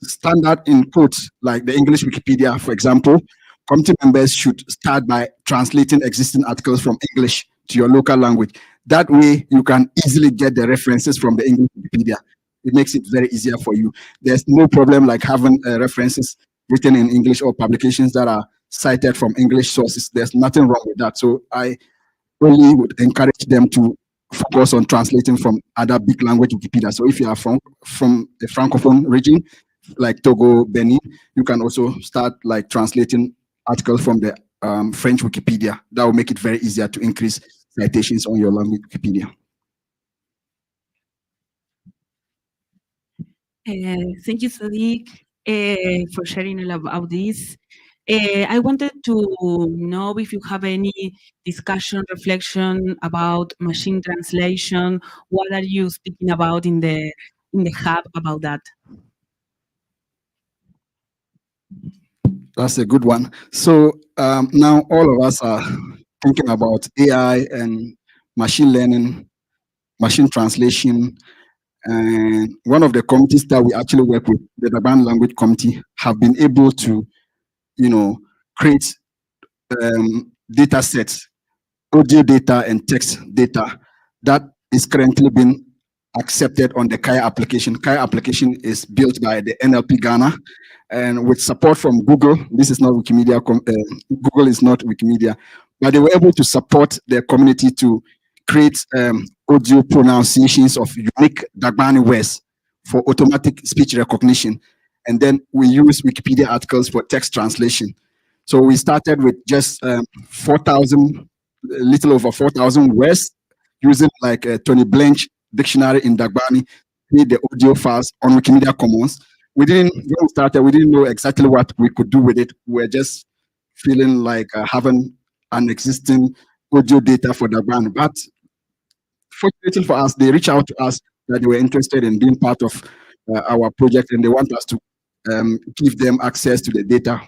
standard in quotes like the English Wikipedia, for example. Committee members should start by translating existing articles from English to your local language. That way, you can easily get the references from the English Wikipedia. It makes it very easier for you. There's no problem like having references written in English or publications that are cited from English sources. There's nothing wrong with that. So I really would encourage them to focus on translating from other big language Wikipedia. So if you are from a Francophone region, like Togo, Benin, you can also start like translating articles from the French Wikipedia. That will make it very easier to increase citations on your language Wikipedia. Thank you, Sadiq, for sharing all about this. I wanted to know if you have any discussion, reflection about machine translation. What are you speaking about in the hub about that? That's a good one. So now all of us are thinking about AI and machine learning, machine translation. And one of the committees that we actually work with, the Daban Language Committee, have been able to, create data sets, audio data and text data that is currently being accepted on the Kaya application. Kaya application is built by the NLP Ghana, and with support from Google. This is not Wikimedia. Google is not Wikimedia, but they were able to support their community to create audio pronunciations of unique Dagbani words for automatic speech recognition. And then we use Wikipedia articles for text translation. So we started with just 4,000, a little over 4,000 words, using like a Tony Blanche dictionary in Dagbani, made the audio files on Wikimedia Commons. When we started, we didn't know exactly what we could do with it. We were just feeling like having an existing audio data for Dagbani. But fortunately for us, they reached out to us that they were interested in being part of our project, and they want us to give them access to the data.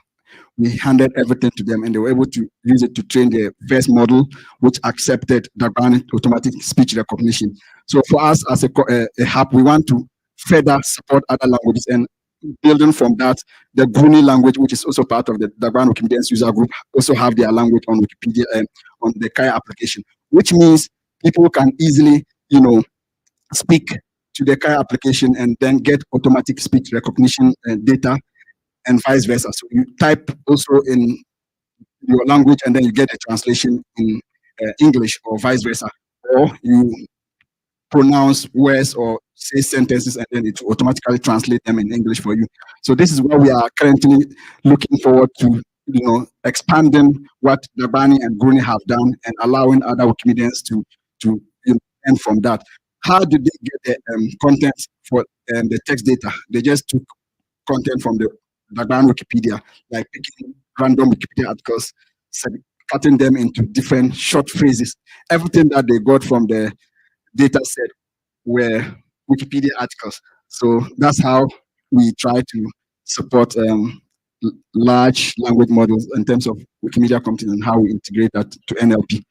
We handed everything to them, and they were able to use it to train the first model, which accepted Dagbani automatic speech recognition. So for us as a hub, we want to further support other languages, and building from that, the Guni language, which is also part of the Dagbani Wikimedians user group, also have their language on Wikipedia and on the Kaya application, which means people can easily, speak to the Kaya application and then get automatic speech recognition data, and vice versa. So you type also in your language, and then you get a translation in English, or vice versa. Or you pronounce words or say sentences, and then it will automatically translate them in English for you. So this is what we are currently looking forward to, expanding what Dagbani and Gruni have done, and allowing other Wikimedians to learn from that. How did they get the content for the text data? They just took content from the Dagbani Wikipedia, like picking random Wikipedia articles, cutting them into different short phrases. Everything that they got from the data set were Wikipedia articles. So that's how we try to support large language models in terms of Wikimedia content and how we integrate that to NLP.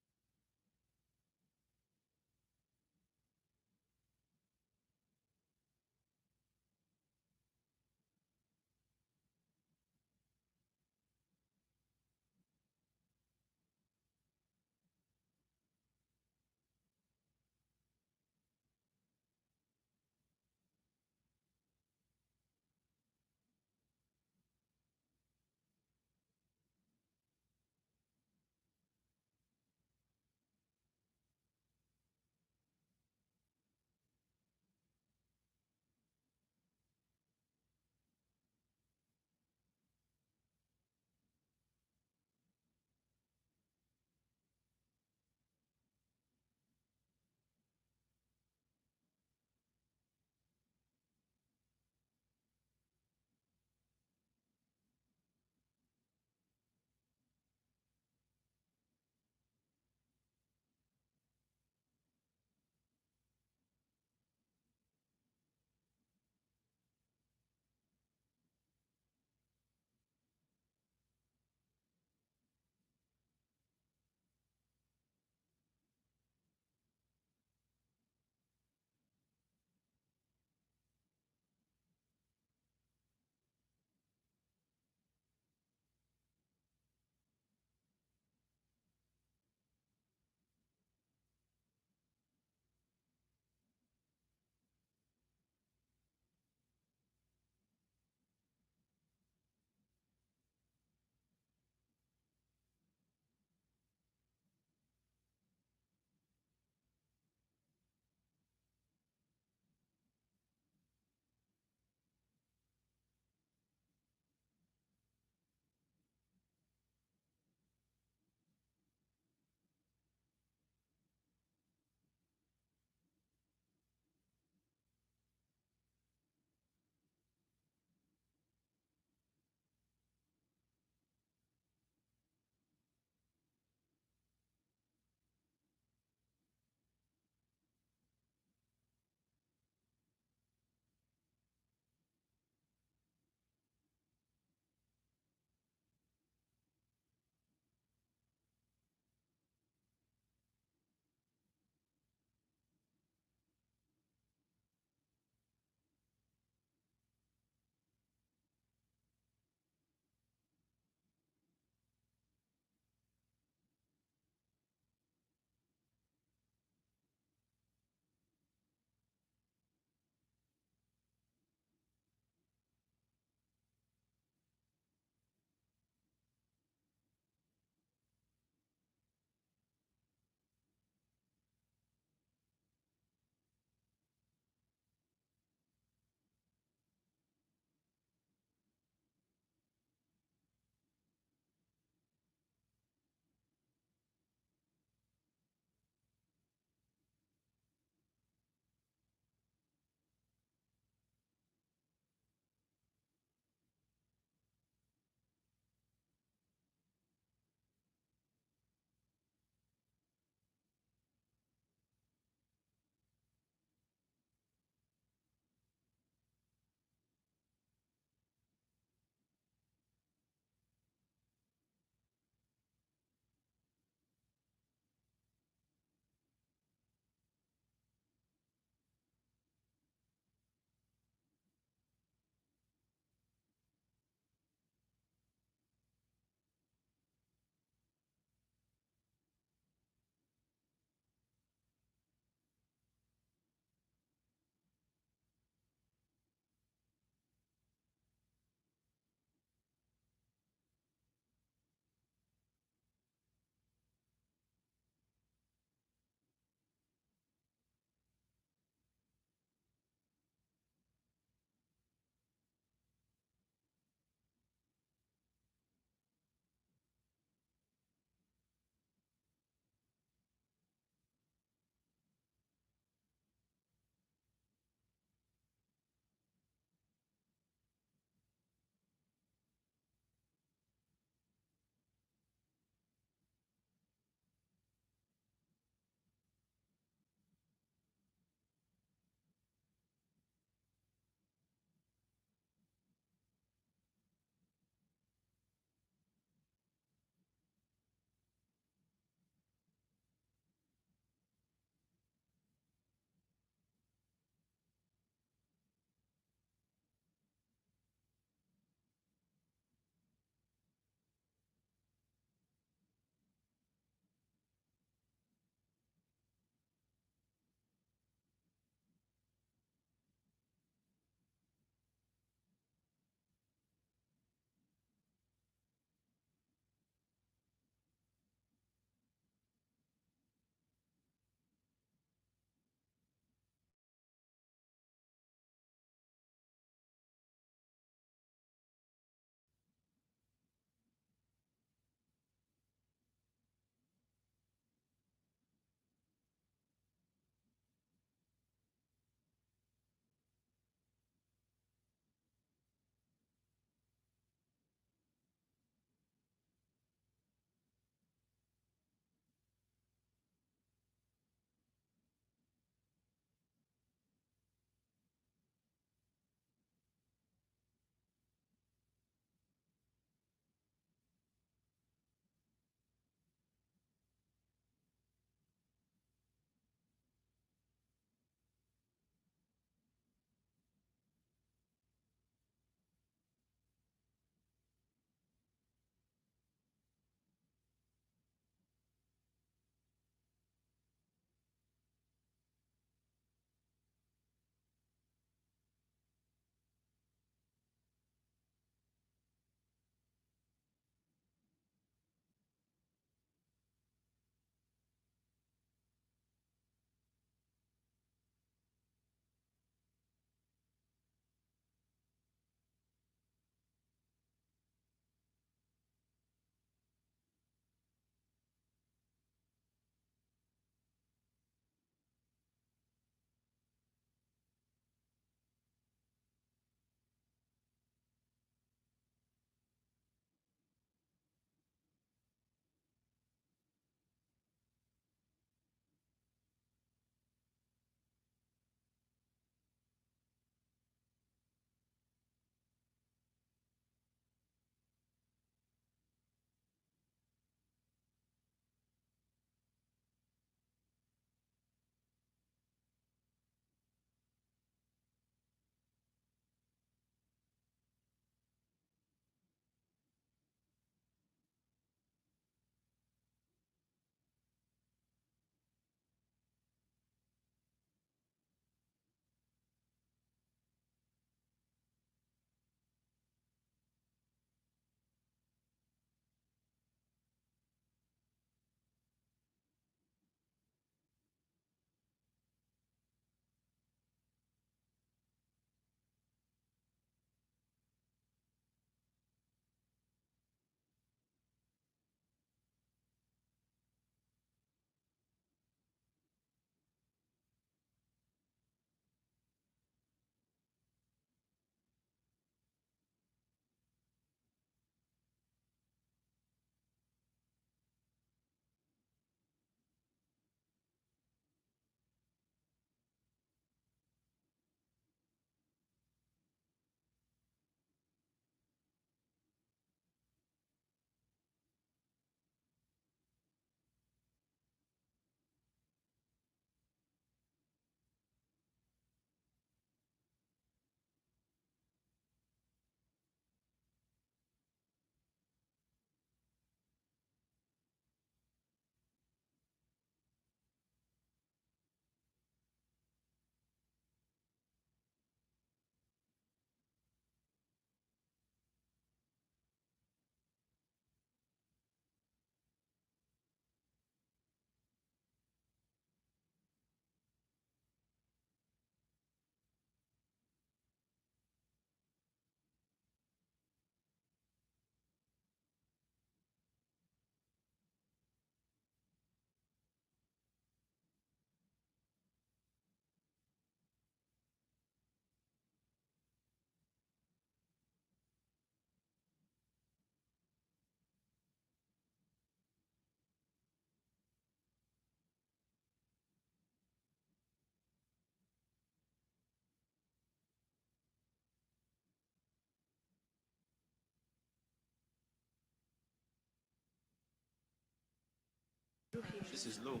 This is low.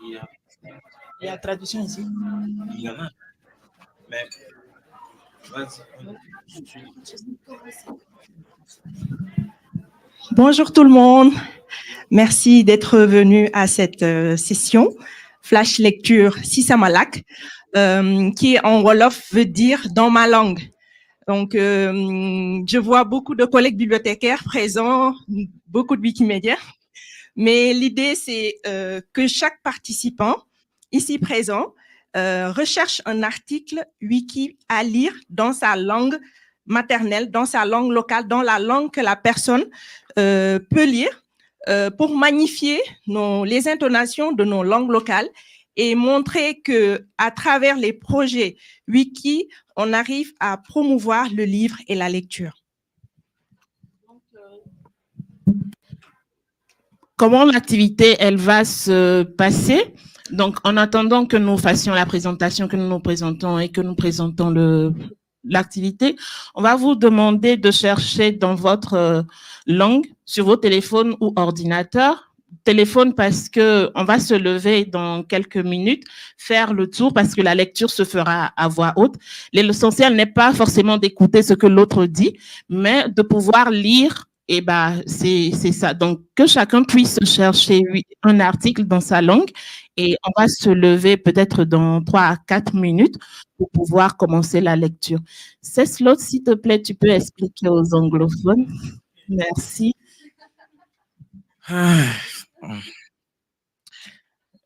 Il y a la traduction ici. Il y en a. Mais Bonjour tout le monde. Merci d'être venu à cette session Flash Lecture Sisamalak, qui en Wolof veut dire dans ma langue. Donc, je vois beaucoup de collègues bibliothécaires présents, beaucoup de Wikimedia. Mais l'idée, c'est que chaque participant ici présent recherche un article wiki à lire dans sa langue maternelle, dans sa langue locale, dans la langue que la personne peut lire pour magnifier les intonations de nos langues locales et montrer que à travers les projets wiki, on arrive à promouvoir le livre et la lecture. Comment l'activité, elle va se passer? Donc, en attendant que nous fassions la présentation, que nous nous présentons et que nous présentons l'activité, on va vous demander de chercher dans votre langue, sur vos téléphones ou ordinateurs. Téléphone parce que on va se lever dans quelques minutes, faire le tour parce que la lecture se fera à voix haute. L'essentiel n'est pas forcément d'écouter ce que l'autre dit, mais de pouvoir lire. Et c'est ça. Donc, que chacun puisse chercher un article dans sa langue et on va se lever peut-être dans 3 à 4 minutes pour pouvoir commencer la lecture. Cécile, s'il te plaît, tu peux expliquer aux anglophones. Merci.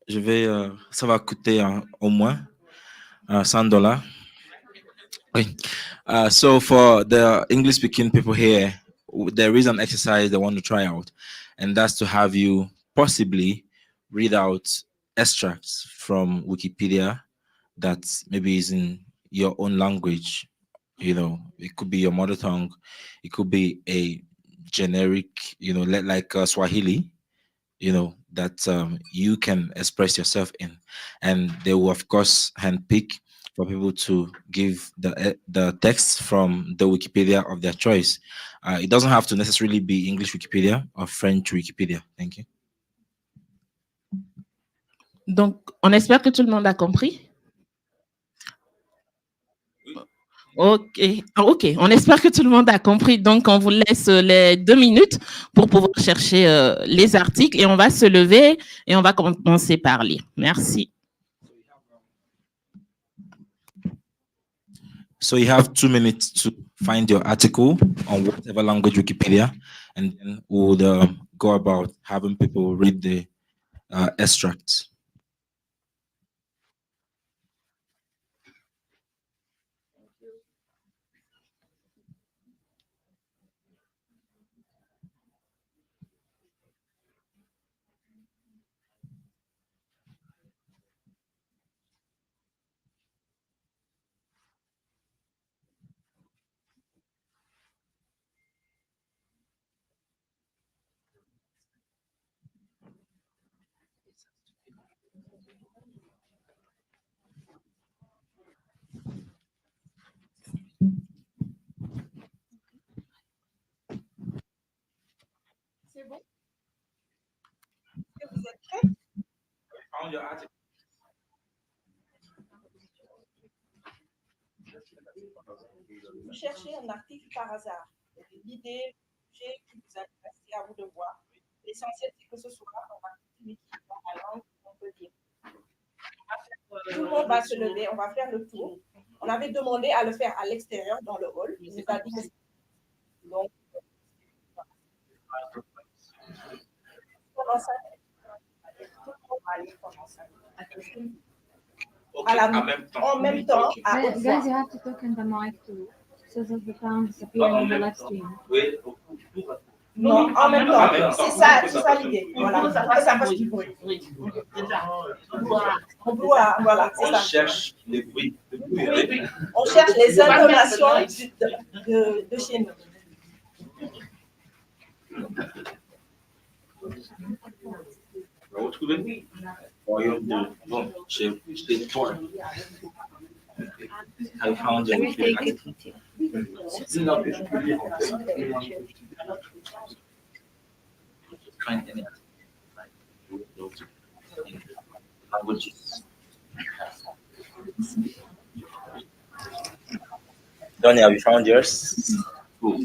Je vais, ça va coûter au moins $100. Oui. So for the English-speaking people here, there is an exercise they want to try out, and that's to have you possibly read out extracts from Wikipedia that maybe is in your own language. You know, it could be your mother tongue, it could be a generic, you know, like Swahili, you know, that you can express yourself in, and they will of course handpick for people to give the text from the Wikipedia of their choice. It doesn't have to necessarily be English Wikipedia or French Wikipedia. Thank you. Donc, on espère que tout le monde a compris. Ok, on espère que tout le monde a compris. Donc, on vous laisse les 2 minutes pour pouvoir chercher les articles et on va se lever et on va commencer par lire. Merci. So you have 2 minutes to find your article on whatever language Wikipedia, and then we'll go about having people read the extracts. C'est bon? Est-ce que vous êtes prêts? Vous cherchez un article par hasard. L'idée, j'ai qui vous intéresse, c'est à vous de voir. L'essentiel, c'est que ce soit un article qui est dans la langue qu'on peut dire. Tout le monde va se lever, on va faire le tour. On avait demandé à le faire à l'extérieur, dans le hall. Il nous a dit que donc, en même temps, à haute voix. Guys, you have to talk in the mic too, so that the sound disappear in the live stream. Non, en même temps. C'est ça l'idée. Voilà. Ça fasse du bruit. Voilà, c'est ça. On cherche les bruits. On cherche les intonations de chez nous. I found it. Languages. Donnie, have you found yours? Cool.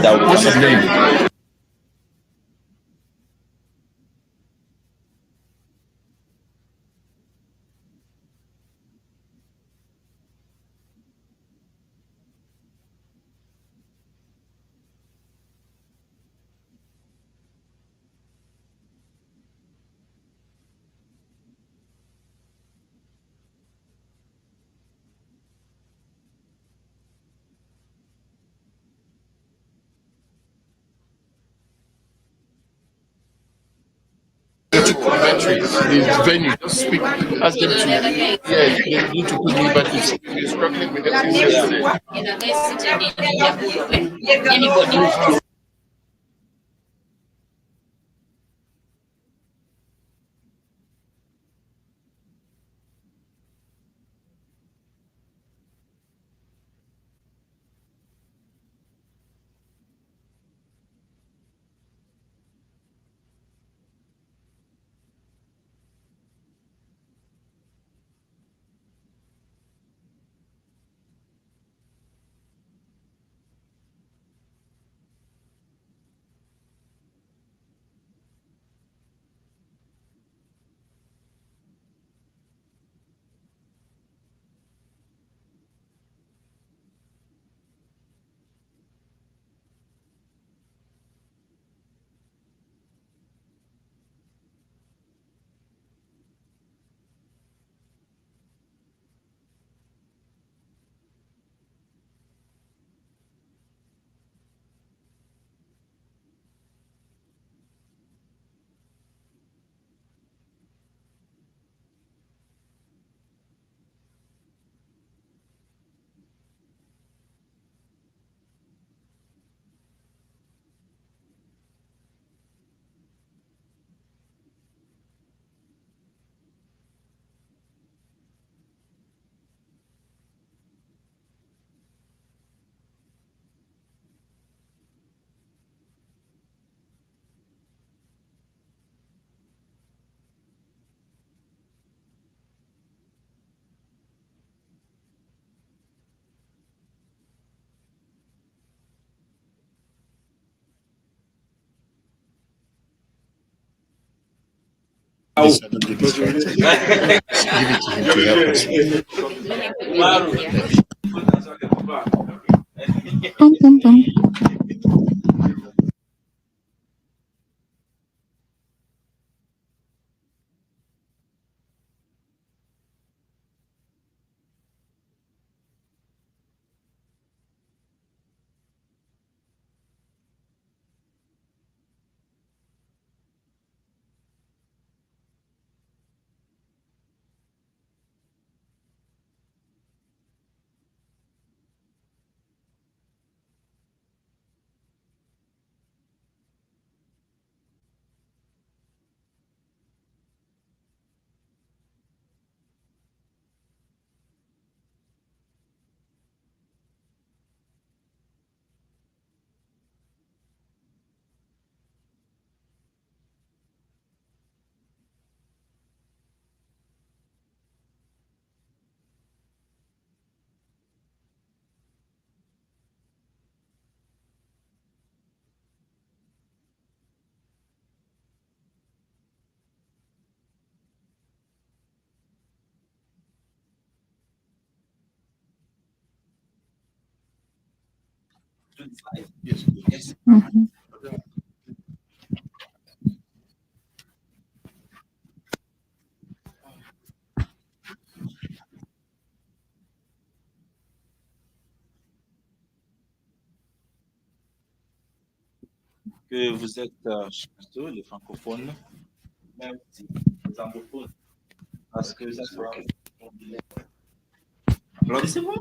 What's his name? democratic inventory, the venue. Just speak, ask them to, yeah, they need to put me back to see. We're struggling with the anybody. Give it to him to help us. Que vous êtes chanceux, les francophones, même si les anglophones, parce que ça sera. Applaudissez-moi.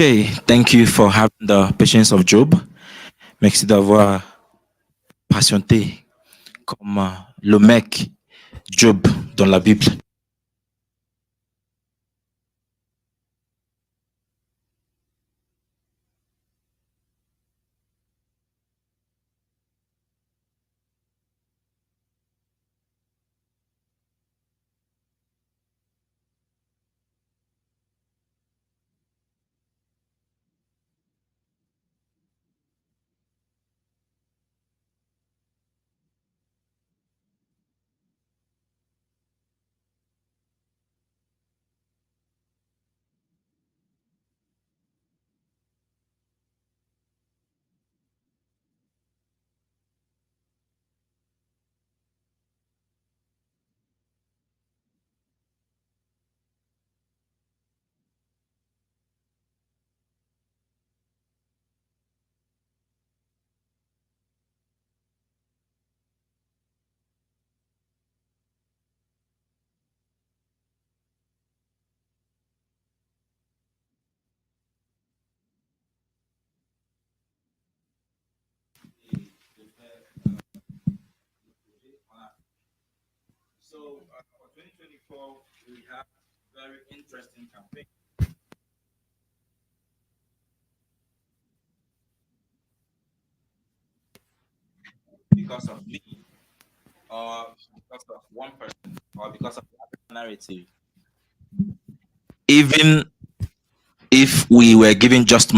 Okay, thank you for having the patience of Job. Merci d'avoir patienté comme le mec Job dans la Bible. So for 2024, we have very interesting campaign. Because of me, or because of one person, or because of the narrative. Even if we were given just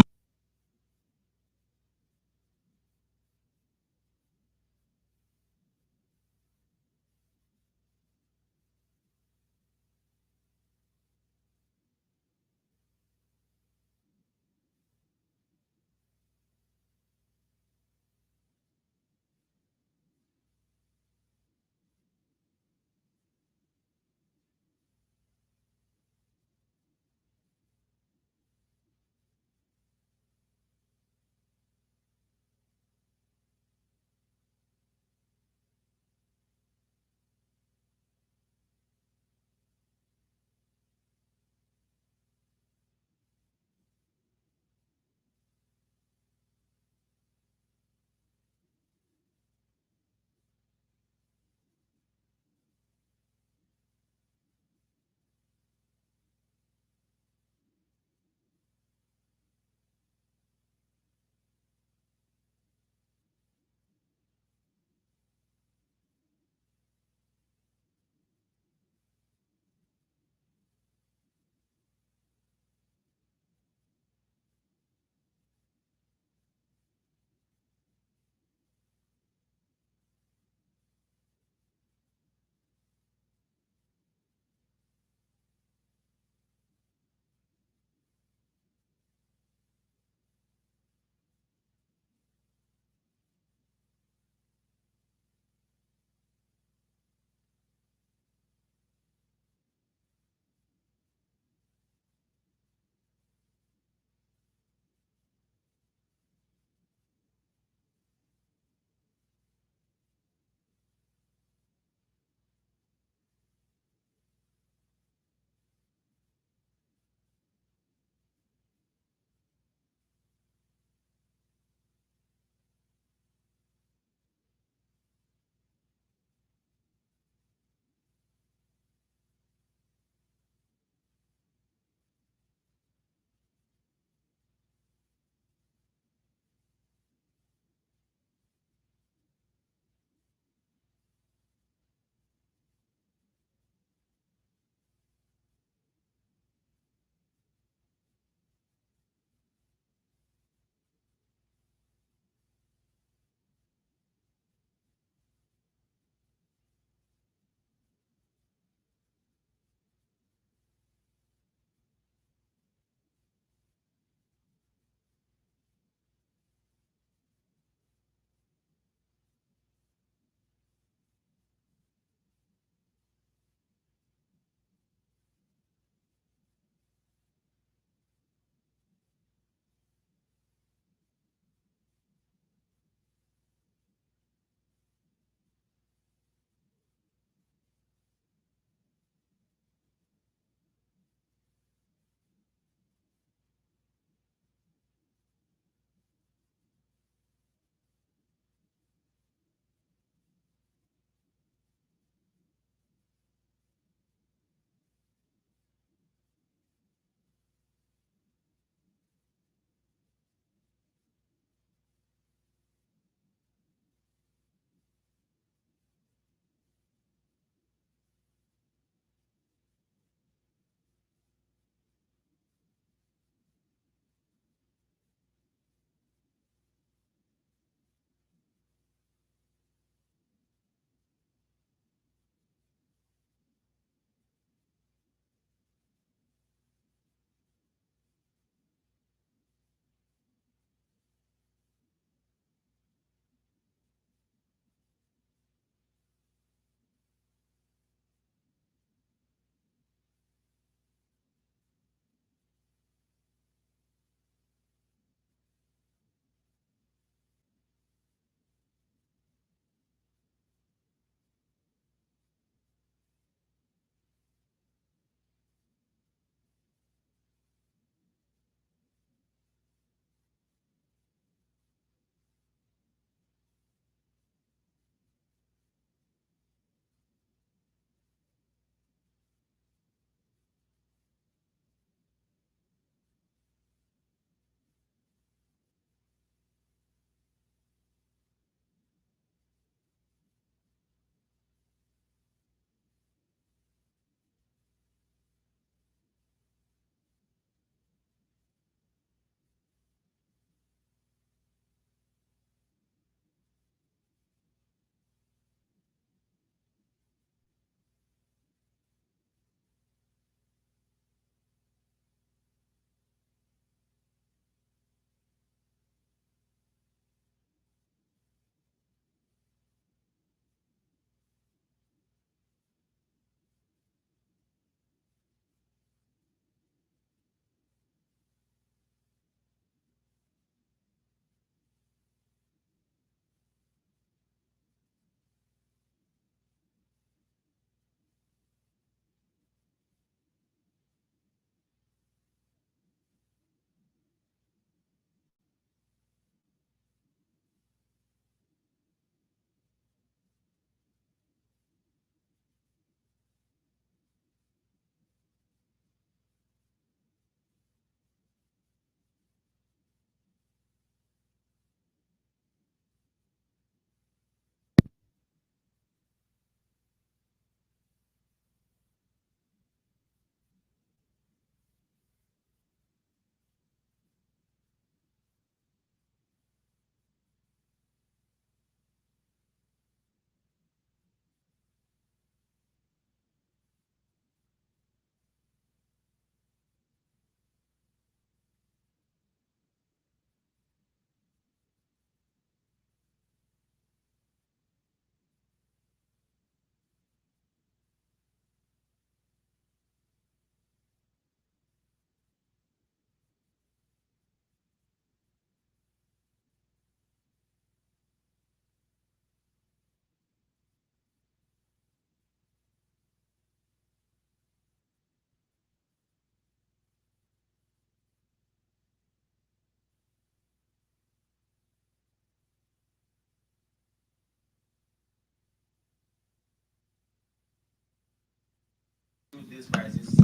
these prices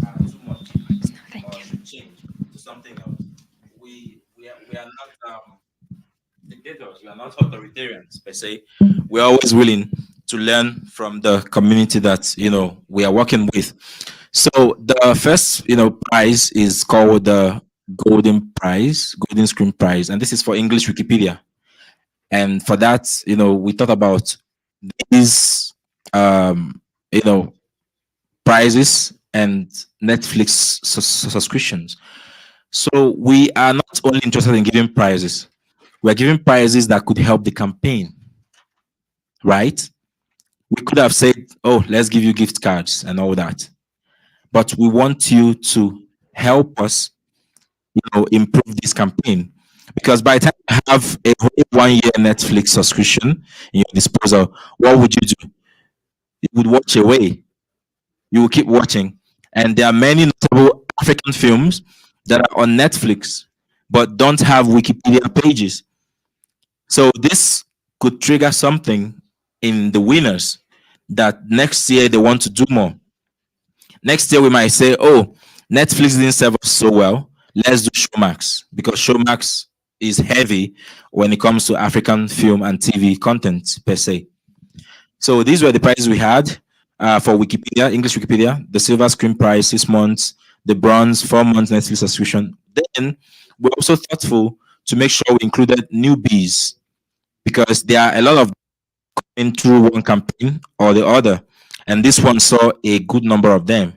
are too much or should change to something else. We are not dictators. We are not authoritarians per se. We're always willing to learn from the community that we are working with. So the first prize is called the Golden Screen Prize, and this is for English Wikipedia. And for that, we thought about these you know prizes and Netflix subscriptions. So we are not only interested in giving prizes, we're giving prizes that could help the campaign, right? We could have said, oh, let's give you gift cards and all that. But we want you to help us, improve this campaign. Because by the time you have a whole 1 year Netflix subscription in your disposal, what would you do? You would watch away. You will keep watching. And there are many notable African films that are on Netflix but don't have Wikipedia pages. So this could trigger something in the winners that next year they want to do more. Next year we might say, oh, Netflix didn't serve us so well. Let's do Showmax, because Showmax is heavy when it comes to African film and TV content per se. So these were the prizes we had for Wikipedia, English Wikipedia. The silver screen prize, 6 months. The bronze, 4 months Netflix subscription. Then we're also thoughtful to make sure we included newbies, because there are a lot of coming through one campaign or the other, and this one saw a good number of them.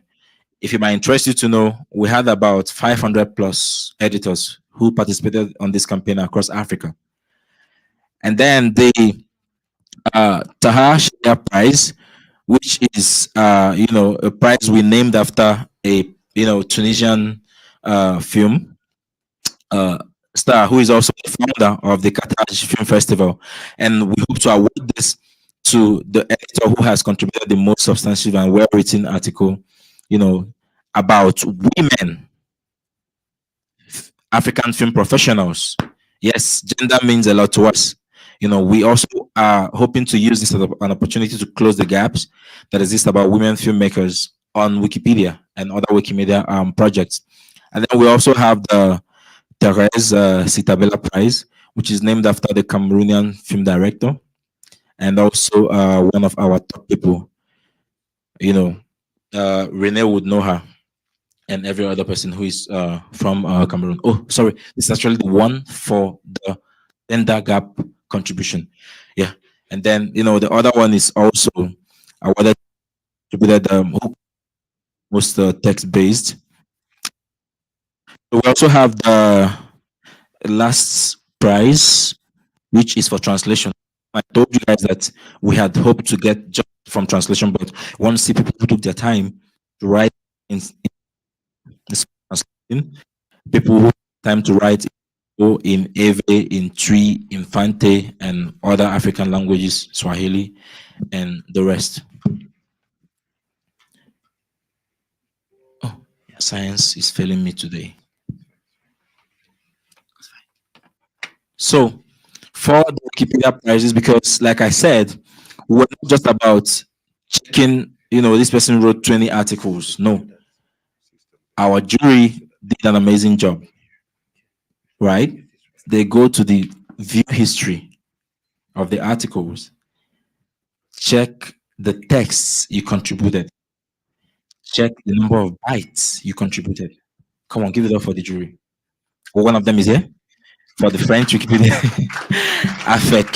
If it might interest you to know, we had about 500 plus editors who participated on this campaign across Africa. And then the Taha Shia Prize, which is a prize we named after a Tunisian film star who is also the founder of the Carthage Film Festival, and we hope to award this to the editor who has contributed the most substantive and well-written article, about women, African film professionals. Yes, gender means a lot to us. We also are hoping to use this as an opportunity to close the gaps that exist about women filmmakers on Wikipedia and other Wikimedia projects. And then we also have the Therese Sitabella Prize, which is named after the Cameroonian film director, and also one of our top people. Renee would know her, and every other person who is from Cameroon. Oh, sorry, it's actually the one for the gender gap contribution. Yeah, and then the other one is also awarded most text based. We also have the last prize, which is for translation. I told you guys that we had hoped to get just from translation, but once see people who took their time to write in this translation, people who time to write in Ewe, in Twi, in Fante, and other African languages, Swahili, and the rest. Oh, science is failing me today. So, for the Wikipedia prizes, because like I said, we're not just about checking, this person wrote 20 articles. No. Our jury did an amazing job, right? They go to the view history of the articles, check the texts you contributed, check the number of bytes you contributed. Come on, give it up for the jury. Well, one of them is here for the French Wikipedia. Afek.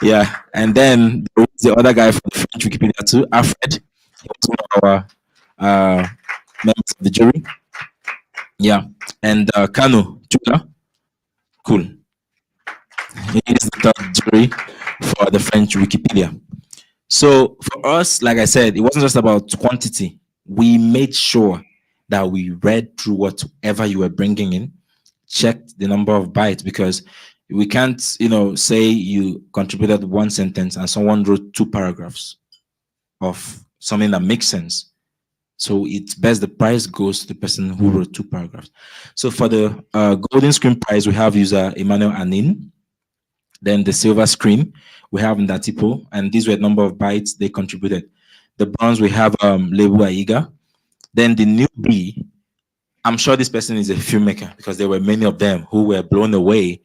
Yeah, and then the other guy for the French Wikipedia too, Alfred. He was one of our members of the jury. Yeah, and Kanu Chula. Cool. He is the third jury for the French Wikipedia. So for us, like I said, it wasn't just about quantity. We made sure that we read through whatever you were bringing in, checked the number of bytes, because we can't, say you contributed one sentence and someone wrote 2 paragraphs of something that makes sense. So it's best the prize goes to the person who wrote 2 paragraphs. So for the golden screen prize, we have user Emmanuel Anin. Then the silver screen, we have Ndatipo, and these were the number of bytes they contributed. the bronze we have Lebu Aiga. Then the new B, I'm sure this person is a filmmaker because there were many of them who were blown away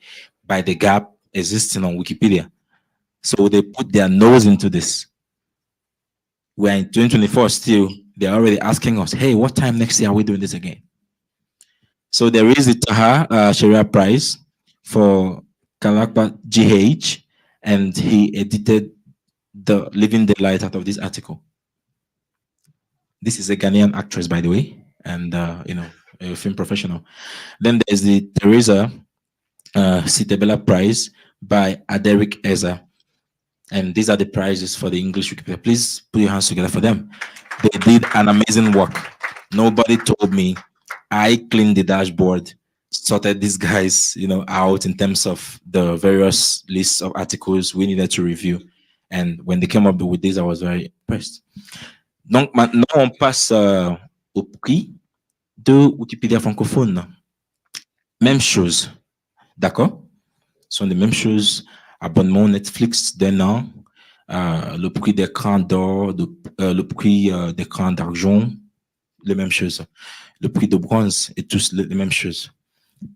by the gap existing on Wikipedia. So they put their nose into this. We're in 2024 still. They're already asking us, hey, what time next year are we doing this again? So there is the Taha Sharia Prize for Kalakpa GH, and he edited the living the light out of this article. This is a Ghanaian actress, by the way, and a film professional. Then there's the Teresa Sitebela Prize by Aderic Eza. And these are the prizes for the English Wikipedia. Please put your hands together for them. They did an amazing work. Nobody told me. I cleaned the dashboard, sorted these guys, out in terms of the various lists of articles we needed to review. And when they came up with this, I was very impressed. Donc maintenant, on passe au prix de Wikipédia francophone. Même chose, d'accord? Ce sont les mêmes choses. Abonnement Netflix d'un an, le prix d'écran d'or, le prix d'écran d'argent, les mêmes choses. Le prix de bronze et tous les mêmes choses.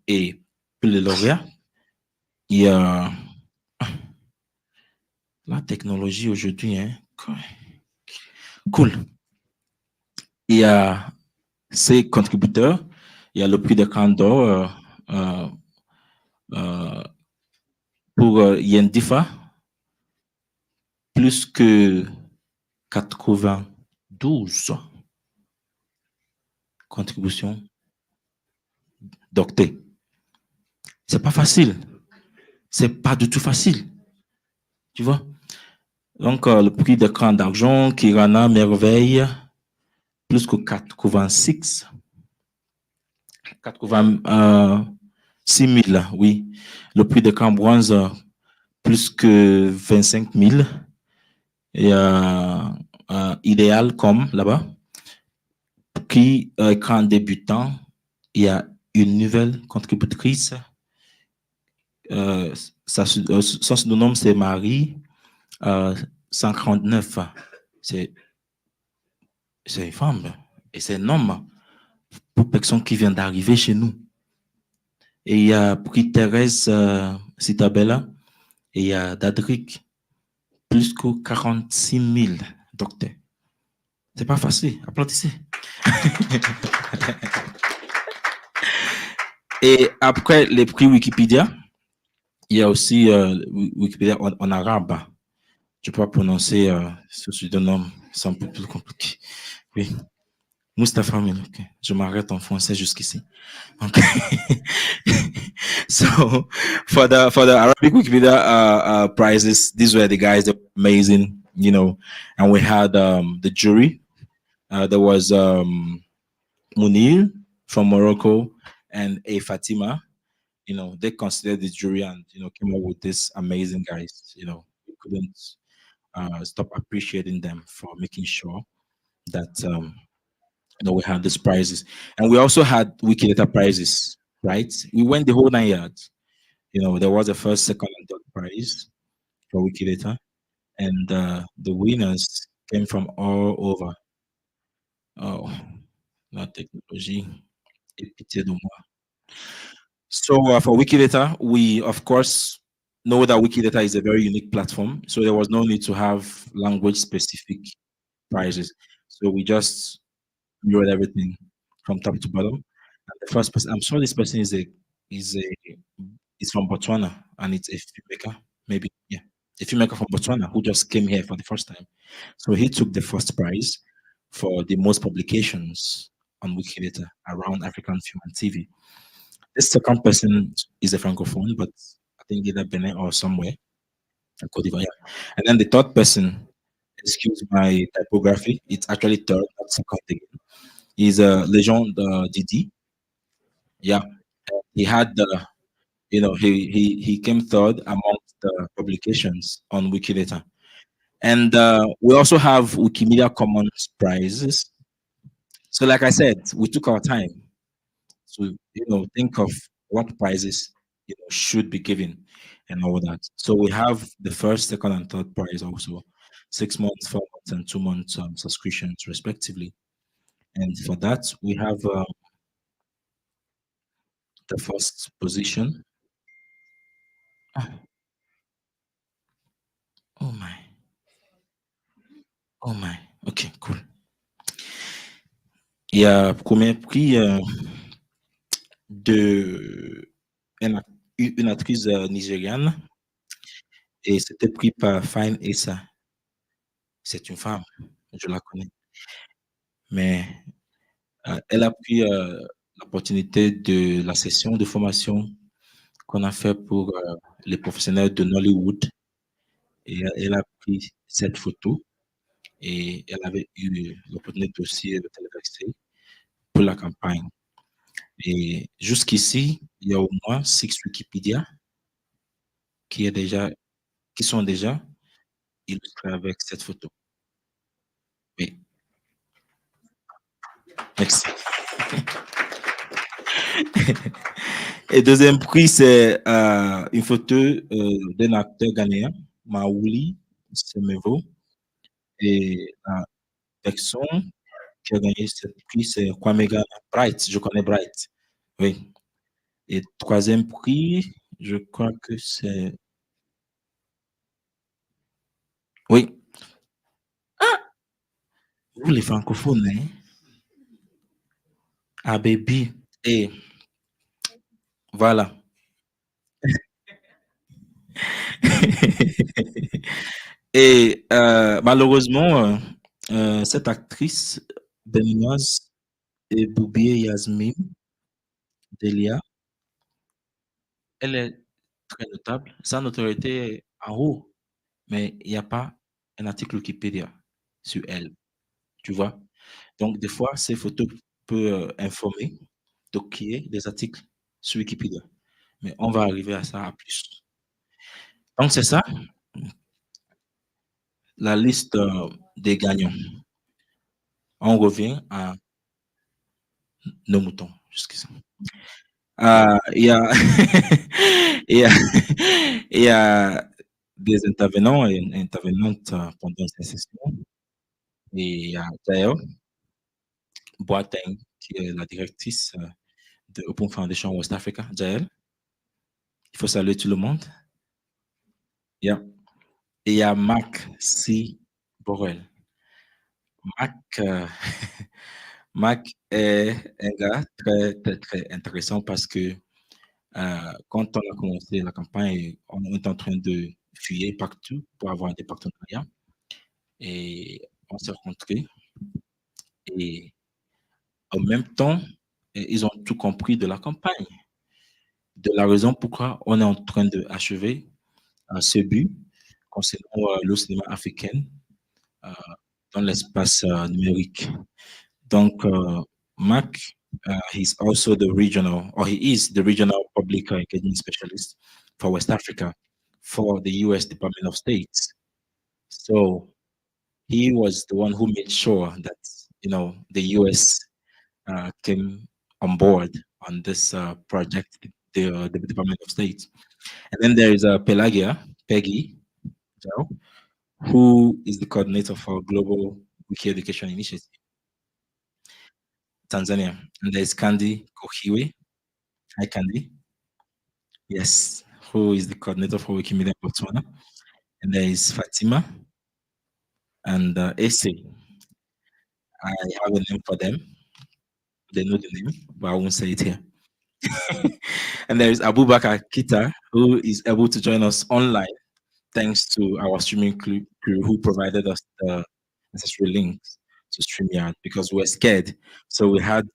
Et pour les lauréats, il y a la technologie aujourd'hui, hein. Cool. Il y a ces contributeurs, il y a le prix d'écran d'or pour Yendifa, plus que 92 contributions d'octets. C'est pas facile. C'est pas du tout facile. Tu vois? Donc, le prix d'écran d'argent, Kirana Merveille, plus que 86. 86 000, oui. Le prix d'écran bronze, plus que 25 000. Et idéal comme là-bas. Prix écran débutant, il y a une nouvelle contributrice. Son nom, c'est Marie. 149. C'est une femme. Et c'est un homme pour personne qui vient d'arriver chez nous. Et il y a prix Thérèse Citabella. Et il y a Dadric. Plus que 46 000 docteurs. C'est pas facile. Applaudissez. Et après les prix Wikipédia, il y a aussi Wikipédia en arabe. Je peux pas prononcer ce pseudonyme, c'est un peu plus compliqué. Oui. Mustafa Amin, okay. Je m'arrête en français jusqu'ici. Okay. So for the Arabic Wikipedia prizes, these were the guys that were amazing, and we had the jury. There was Munir from Morocco and A Fatima. They considered the jury and came up with these amazing guys. We couldn't stop appreciating them for making sure that we had these prizes. And we also had Wikidata prizes, right? We went the whole 9 yards. There was a first, second, and third prize for Wikidata, and the winners came from all over. Oh, la technologie est pitié de moi. So for Wikidata, we of course know that Wikidata is a very unique platform. So there was no need to have language-specific prizes. So we just wrote everything from top to bottom. And the first person, I'm sure this person is from Botswana, and it's a filmmaker, maybe, yeah, a filmmaker from Botswana who just came here for the first time. So he took the first prize for the most publications on Wikidata around African film and TV. This second person is a francophone, but I think either Benin or somewhere, Cote d'Ivoire. And then the third person, excuse my typography, it's actually third, not second again, is Legend Didi. Yeah, he had the, he came third amongst the publications on Wikidata. And we also have Wikimedia Commons prizes. So like I said, we took our time to think of what prizes should be given and all that. So we have the first, second, and third prize also. 6 months, 4 months, and 2 months subscriptions, respectively. And for that, we have the first position. Oh my. Oh my. Okay, cool. Il y a premier prix de une actrice nigériane et c'était pris par Fine Essa. C'est une femme, je la connais. Mais elle a pris l'opportunité de la session de formation qu'on a fait pour les professionnels de Nollywood. Et elle a pris cette photo et elle avait eu l'opportunité aussi de téléverser pour la campagne. Et jusqu'ici, il y a au moins 6 Wikipédia qui sont déjà illustrés avec cette photo. Oui. Merci. Et deuxième prix, c'est une photo d'un acteur ghanéen, Maouli Semevo. Et la personne qui a gagné ce prix, c'est Kwame Ghana. Bright, je connais Bright. Oui. Et troisième prix, je crois que c'est... Oui. Ah! Vous, les francophones, hein? Ah, baby. Et voilà. Et malheureusement, cette actrice béninoise est Boubier Yasmine Delia. Elle est très notable. Sa notoriété est en haut, mais il n'y a pas un article Wikipédia sur elle. Tu vois? Donc, des fois, ces photos peuvent informer, donc qu'il y ait des articles sur Wikipédia. Mais on va arriver à ça à plus. Donc, c'est ça, la liste des gagnants. On revient à nos moutons jusqu'ici. Il y a, il y a des intervenants et intervenantes pendant cette session. Et il y a Jael Boateng, qui est la directrice de Open Foundation West Africa. Jael, il faut saluer tout le monde. Yeah. Et il y a Marc C. Borrell. Marc est un gars très, très, très intéressant parce que quand on a commencé la campagne, on est en train de fuyer partout pour avoir des partenariats. Et on s'est rencontrés. Et en même temps, ils ont tout compris de la campagne, de la raison pourquoi on est en train d'achever ce but concernant le cinéma africain dans l'espace numérique. Donc, Mark, he's also the regional, or he is the regional public engagement specialist for West Africa for the US Department of State. So he was the one who made sure that, the US came on board on this project, the Department of State. And then there is Peggy, who is the coordinator for Global Wiki Education Initiative, Tanzania. And there's Candy Kohiwe. Hi, Candy. Yes, who is the coordinator for Wikimedia Botswana. And there is Fatima and Ese. I have a name for them. They know the name, but I won't say it here. And there is Abubakar Kita, who is able to join us online thanks to our streaming crew who provided us the necessary links to StreamYard because we were scared. So we had,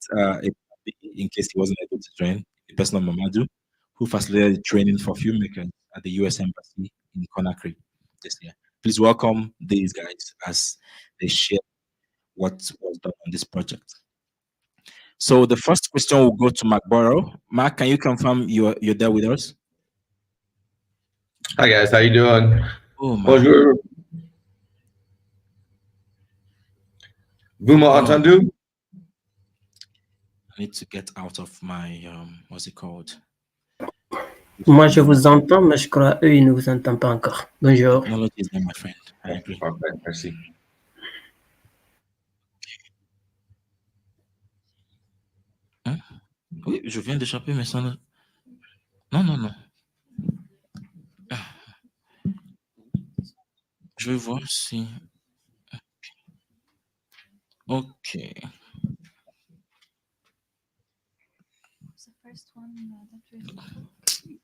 in case he wasn't able to join, the person of Mamadou, who facilitated training for filmmakers at the US Embassy in Conakry this year. Please welcome these guys as they share what was done on this project. So the first question will go to Mark Borrow. Mark, can you confirm you're there with us? Hi guys, how you doing? Oh, bonjour. Vous m'entendez? I need to get out of my what's it called? Moi, je vous entends, mais je crois eux, ils ne vous entendent pas encore. Bonjour. Technology is not my friend. I agree. Parfait, merci. Hein? Oui, je viens d'échapper, mais ça ne... Non, non, non. Je vais voir si... Ok.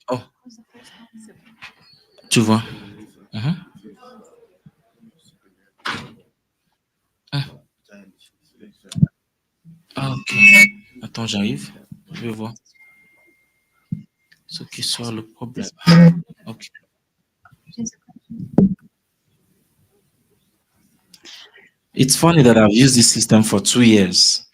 Oh, tu vois. Mhm. Ah, ok. Attends, j'arrive. Je vais voir. Ce qui soit le problème. Ok. It's funny that I've used this system for 2 years.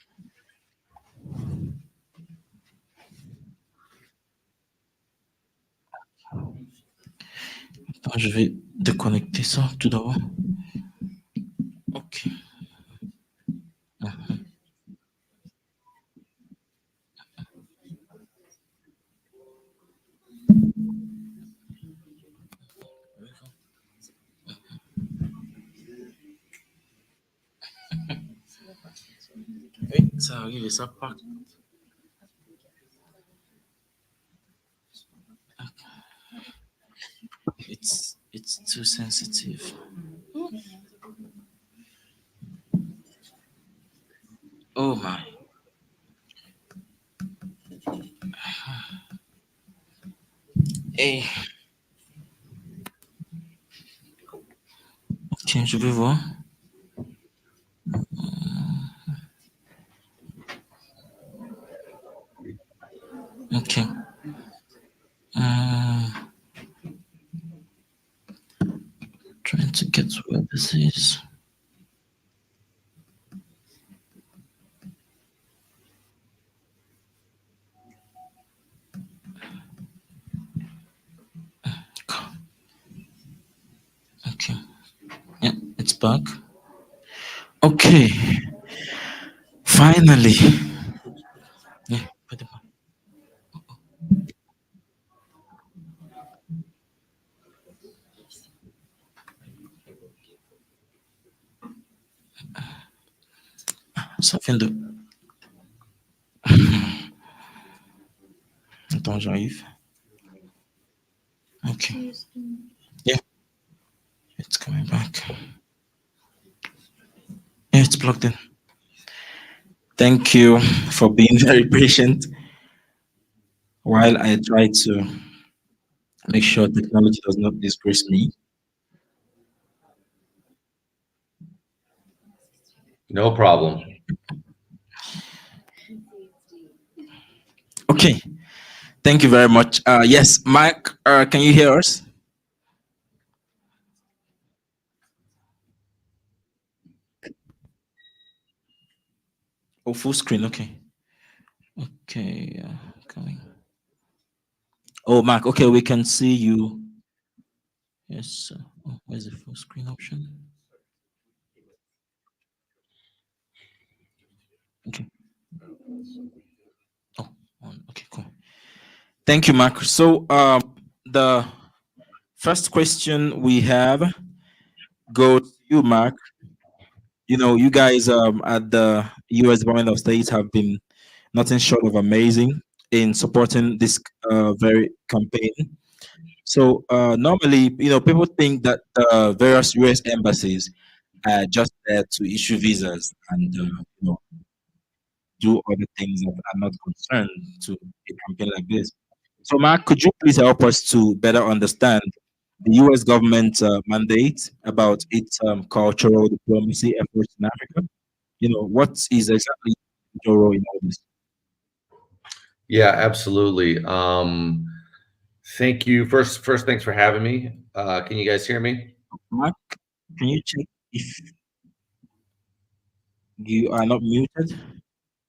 Attends, je vais déconnecter ça tout d'abord. Ok. Mhm. Oui, ça arrive et ça part. It's too sensitive. Oh my. Hey. Ok, je vais voir. Ok. Trying to get where this is. Okay. Yeah, it's back. Okay. Finally. Yeah, put it back. Something de... Attends, j'arrive. Okay. Yeah. It's coming back. Yeah, it's plugged in. Thank you for being very patient while I try to make sure technology does not disgrace me. No problem. Okay. Thank you very much. Yes, Mike, can you hear us? Oh, full screen. Okay. Okay. Coming. Oh, Mark. Okay, we can see you. Yes. Oh, where's the full screen option? Okay. Oh, okay, cool. Thank you, Mark. So, the first question we have goes to you, Mark. You know, you guys at the U.S. Department of State have been nothing short of amazing in supporting this very campaign. So normally, you know, people think that the various U.S. embassies are just there to issue visas and you know, do other things that are not concerned to a campaign like this. So, Mark, could you please help us to better understand the U.S. government's mandate about its cultural diplomacy efforts in Africa? You know, what is exactly your role in all this? Yeah, absolutely. Thank you. First, thanks for having me. Can you guys hear me? Mark, can you check if you are not muted?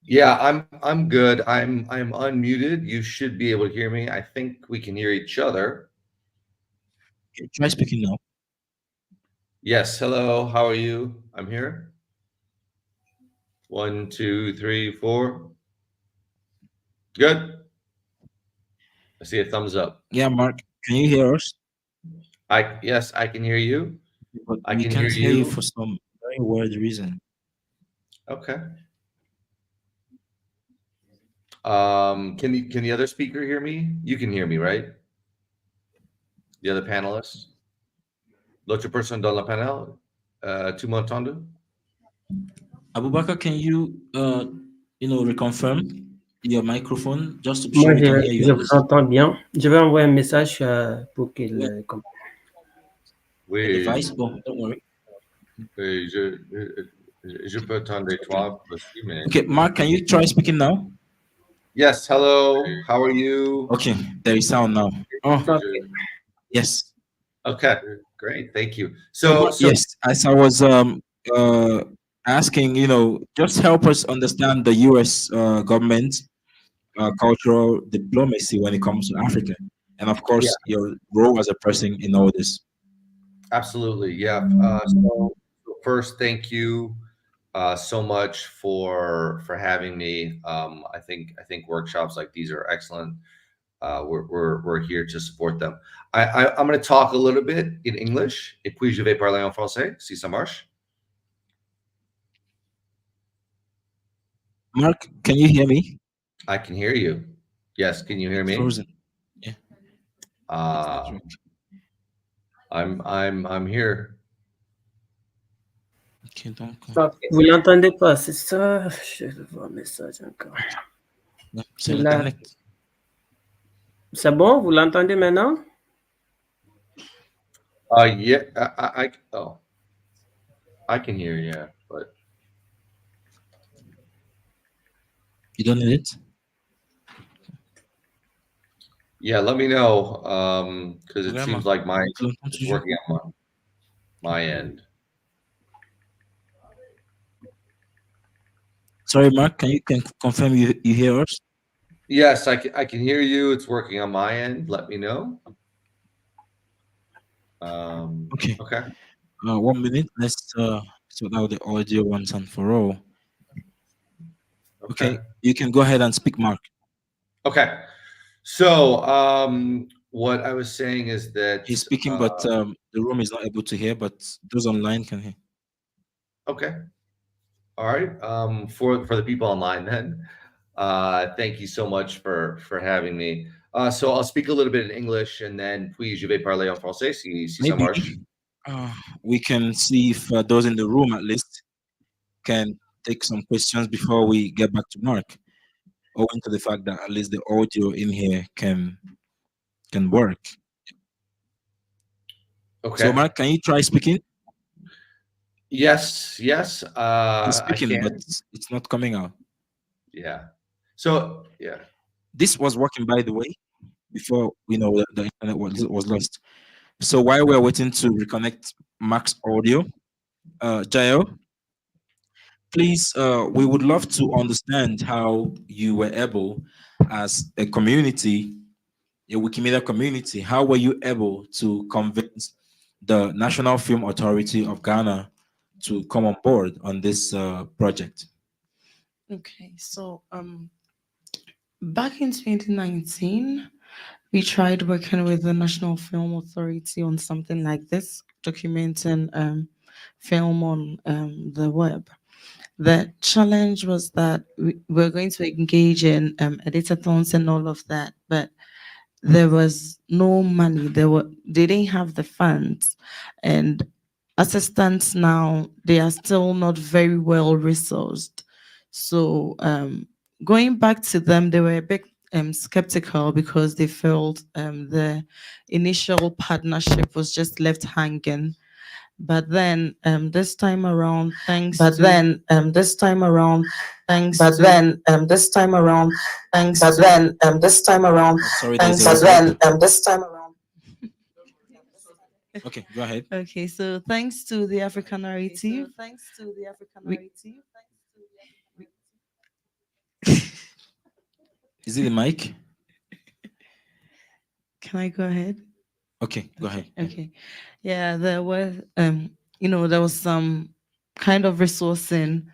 Yeah, I'm good. I'm unmuted. You should be able to hear me. I think we can hear each other. Okay, try speaking now. Yes. Hello. How are you? I'm here. 1, 2, 3, 4. Good. I see a thumbs up. Yeah, Mark, can you hear us? Yes, I can hear you. But I we can hear can't hear you you. for some very weird reason. Okay. Can the other speaker hear me? You can hear me, right? The other panelists? L'autre personne dans le panel? Tu m'entends? Abubakar, can you reconfirm your microphone just to be sure Moi, we can hear you je at vous least? entends bien. Je vais envoyer un message pour qu'il Ouais. comprenne. The Oui, device? Oh, don't worry. oui, je peux attendre toi aussi, mais... Okay, Mark, can you try speaking now? Yes, hello, how are you? Okay, there is sound now. Oh, Okay. yes. Okay, great, thank you. So yes, as I was asking, just help us understand the U.S. Government cultural diplomacy when it comes to Africa, and of course your role as a person in all this. Absolutely, yeah. So first, thank you so much for having me. I think workshops like these are excellent. We're here to support them. I'm going to talk a little bit in English, et puis je vais parler en français, si ça marche. Mark, can you hear me? I can hear you. Yes, can you hear me? Frozen. Yeah. I'm here. Okay, donc. Vous l'entendez pas, c'est ça? Je vais voir un message encore. Non, c'est l'internet. C'est bon? Vous l'entendez maintenant? Yeah, I can hear you, but you don't need it. Yeah, let me know, because it seems like it's working on my end. Sorry, Mark, can you confirm you hear us? Yes, I can hear you. It's working on my end. Let me know. Okay. Okay. 1 minute. Let's sort out the audio once and for all. Okay. You can go ahead and speak, Mark. Okay. So, what I was saying is that he's speaking, but the room is not able to hear, but those online can hear. Okay. All right. For the people online, then, thank you so much for having me. So I'll speak a little bit in English, and then puis je vais parler en français si ça marche. We can see if those in the room at least can take some questions before we get back to Mark, owing to the fact that at least the audio in here can work. Okay. So Mark, can you try speaking? Yes. He's speaking, I can. but it's not coming out. Yeah. So yeah. This was working, by the way, before the internet was lost. So while we're waiting to reconnect Mark's audio, Jael, please, we would love to understand how you were able, as a community, a Wikimedia community, how were you able to convince the National Film Authority of Ghana to come on board on this project? Okay, so back in 2019, we tried working with the National Film Authority on something like this, documenting film on the web. The challenge was that we're going to engage in editathons and all of that, but there was no money. They didn't have the funds, and as it stands now, they are still not very well resourced. So going back to them, they were a bit skeptical because they felt the initial partnership was just left hanging. But then this time around, thanks. But to, then this time around, thanks. But to, then this time around, thanks. But to, then this time around, sorry, thanks. But then this time around. Okay, go ahead. Okay, so thanks to the African narrative. Thanks to the African narrative. Is it the mic? Can I go ahead? Okay, go ahead. Okay. Yeah, there was there was some kind of resourcing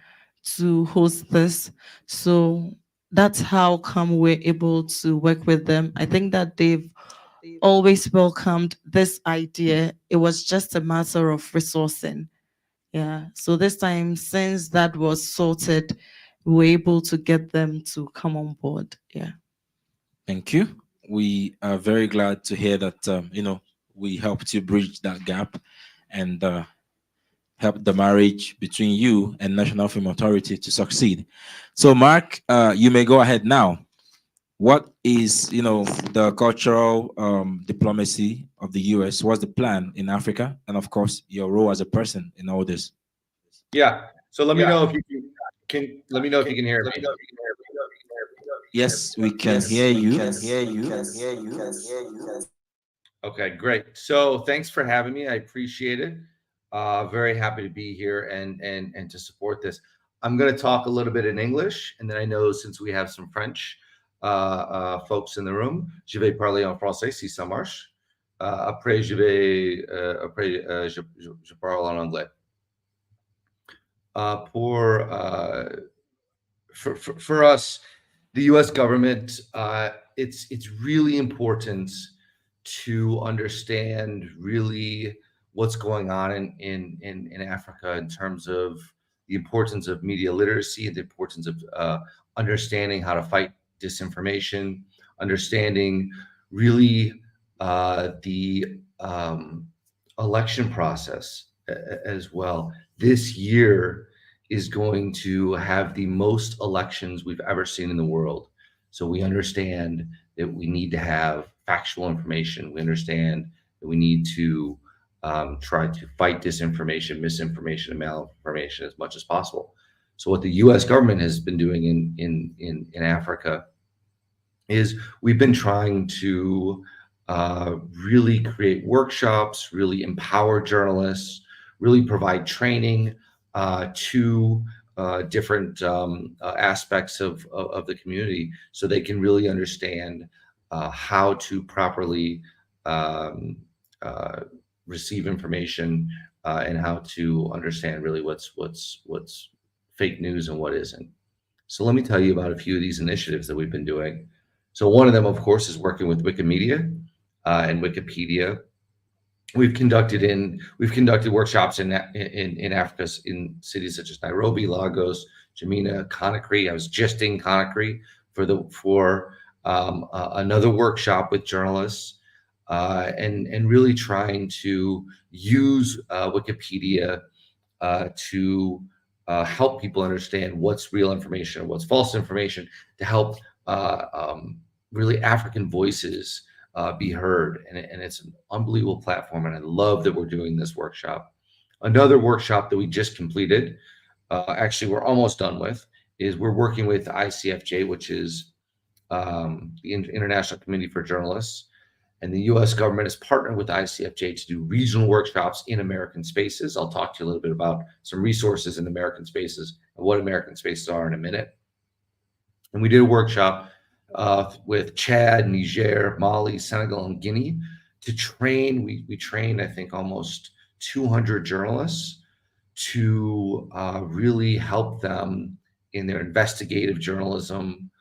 to host this. So that's how come we're able to work with them. I think that they've always welcomed this idea. It was just a matter of resourcing. Yeah. So this time, since that was sorted, we were able to get them to come on board. Yeah. Thank you. We are very glad to hear that, we helped you bridge that gap and help the marriage between you and National Film Authority to succeed. So, Mark, you may go ahead now. What is, the cultural diplomacy of the US? What's the plan in Africa? And of course, your role as a person in all this. Yeah. So let me know if you can let me know if you can hear me. Yes, we can hear you. Okay, great. So thanks for having me. I appreciate it. Very happy to be here and to support this. I'm going to talk a little bit in English, and then I know since we have some French folks in the room, je vais parler en français si ça marche. Après, je parle en anglais. For us, the U.S. government, it's really important to understand really what's going on in Africa in terms of the importance of media literacy, the importance of understanding how to fight disinformation, understanding really the election process as well. This year is going to have the most elections we've ever seen in the world. So we understand that we need to have factual information. We understand that we need to try to fight disinformation, misinformation, and malinformation as much as possible. So what the U.S. government has been doing in Africa is we've been trying to really create workshops, really empower journalists, really provide training to different aspects of the community so they can really understand how to properly receive information and how to understand really what's fake news and what isn't. So let me tell you about a few of these initiatives that we've been doing. So one of them, of course, is working with Wikimedia and Wikipedia. We've conducted workshops in Africa in cities such as Nairobi, Lagos, Jamina, Conakry. I was just in Conakry for another workshop with journalists and really trying to use Wikipedia to help people understand what's real information and what's false information, to help really African voices be heard. And it's an unbelievable platform, and I love that we're doing this workshop. Another workshop that we just completed, actually we're almost done with, is we're working with ICFJ, which is the International Committee for Journalists. And the U.S. government has partnered with ICFJ to do regional workshops in American spaces. I'll talk to you a little bit about some resources in American spaces and what American spaces are in a minute. And we did a workshop with Chad, Niger, Mali, Senegal, and Guinea to train. We trained, I think, almost 200 journalists to really help them in their investigative journalism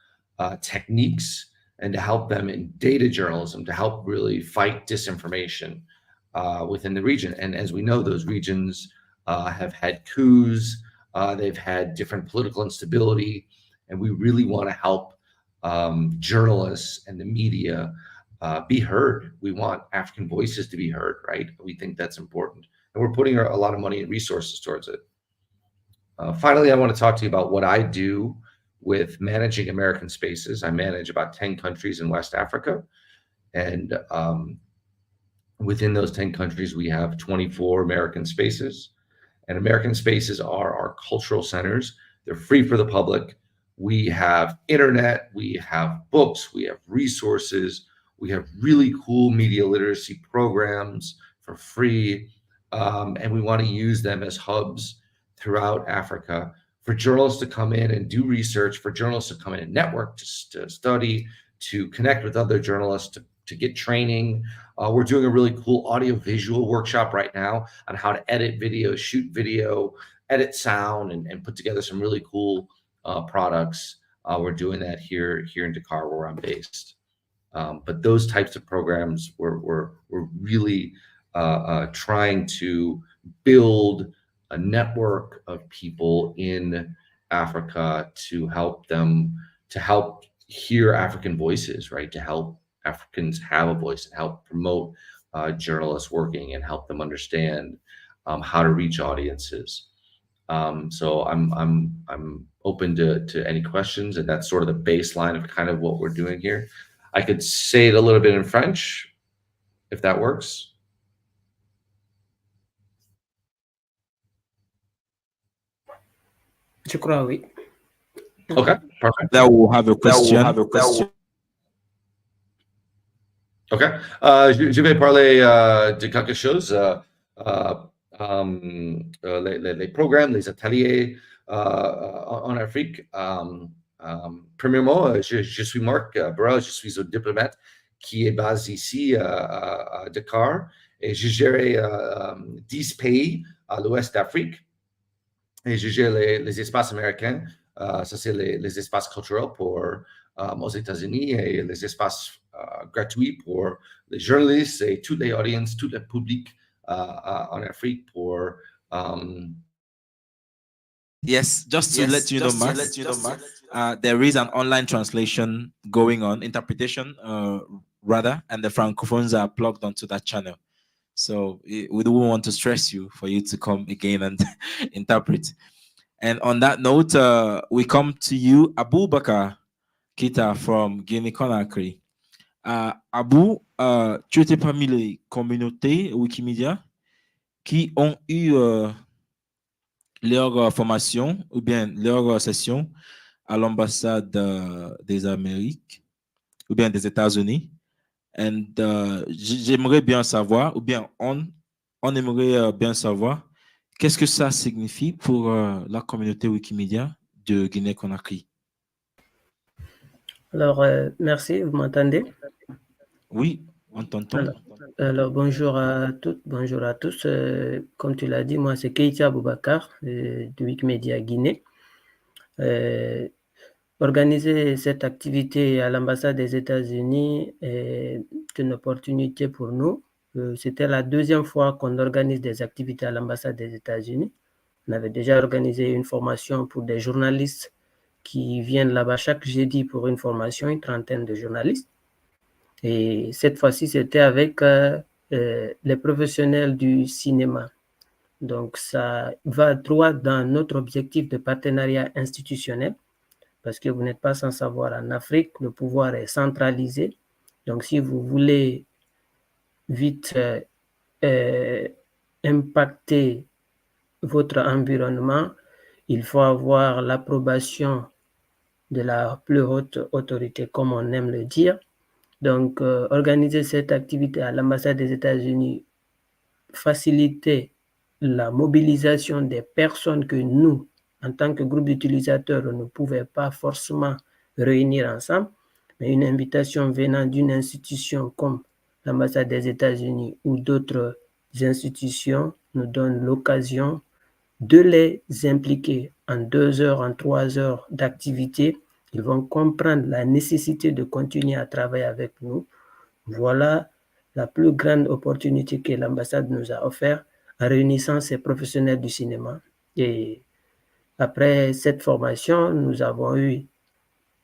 techniques, and to help them in data journalism to help really fight disinformation within the region. And as we know, those regions have had coups, they've had different political instability, and we really want to help journalists and the media be heard. We want African voices to be heard, right? We think that's important. And we're putting a lot of money and resources towards it. Finally, I want to talk to you about what I do with managing American spaces. I manage about 10 countries in West Africa. And within those 10 countries, we have 24 American spaces. And American spaces are our cultural centers. They're free for the public. We have internet, we have books, we have resources, we have really cool media literacy programs for free. And we want to use them as hubs throughout Africa for journalists to come in and do research, for journalists to come in and network, to study, to connect with other journalists, to get training. We're doing a really cool audio-visual workshop right now on how to edit video, shoot video, edit sound, and put together some really cool products. We're doing that here in Dakar, where I'm based. But those types of programs we're really trying to build a network of people in Africa to help hear African voices, right? To help Africans have a voice and help promote journalists working and help them understand how to reach audiences. So I'm open to any questions, and that's sort of the baseline of kind of what we're doing here. I could say it a little bit in French, if that works. Je crois, oui. Okay, perfect. That will have a question. Okay. Je vais parler de quelque chose. Les programmes, les ateliers en Afrique. Premièrement, je suis Marc Burrell, je suis un diplomate qui est basé ici à Dakar et je gère 10 pays à l'ouest d'Afrique et je gère les espaces américains. Ça, c'est les espaces culturels aux États-Unis et les espaces gratuits pour les journalistes et toutes les audiences, tout le public en Afrique pour Yes, just to let you know, Max, there is an online translation going on, interpretation rather, and the francophones are plugged onto that channel. So we don't want to stress you for you to come again and interpret. And on that note, we come to you, Abu Bakar Kita from Guinea-Conakry. Abu, tu étais parmi les communautés Wikimedia qui ont eu leur formation ou bien leur session à l'ambassade des Amériques ou bien des États-Unis. And j'aimerais bien savoir, ou bien on aimerait bien savoir, qu'est-ce que ça signifie pour la communauté Wikimedia de Guinée-Conakry? Alors, merci, vous m'entendez? Oui, on t'entend. Alors, bonjour à toutes, bonjour à tous. Comme tu l'as dit, moi, c'est Keita Boubacar de Wikimedia Guinée. Organiser cette activité à l'ambassade des États-Unis est une opportunité pour nous. C'était la deuxième fois qu'on organise des activités à l'ambassade des États-Unis. On avait déjà organisé une formation pour des journalistes qui viennent là-bas chaque jeudi pour une formation, une trentaine de journalistes. Et cette fois-ci, c'était avec les professionnels du cinéma. Donc, ça va droit dans notre objectif de partenariat institutionnel, parce que vous n'êtes pas sans savoir, en Afrique, le pouvoir est centralisé. Donc, si vous voulez vite impacter votre environnement, il faut avoir l'approbation de la plus haute autorité, comme on aime le dire. Donc, organiser cette activité à l'ambassade des États-Unis, faciliter la mobilisation des personnes que nous, en tant que groupe d'utilisateurs, on ne pouvait pas forcément réunir ensemble, mais une invitation venant d'une institution comme l'ambassade des États-Unis ou d'autres institutions nous donne l'occasion de les impliquer en 2 heures, en 3 heures d'activité. Ils vont comprendre la nécessité de continuer à travailler avec nous. Voilà la plus grande opportunité que l'ambassade nous a offerte en réunissant ces professionnels du cinéma. Et après cette formation, nous avons eu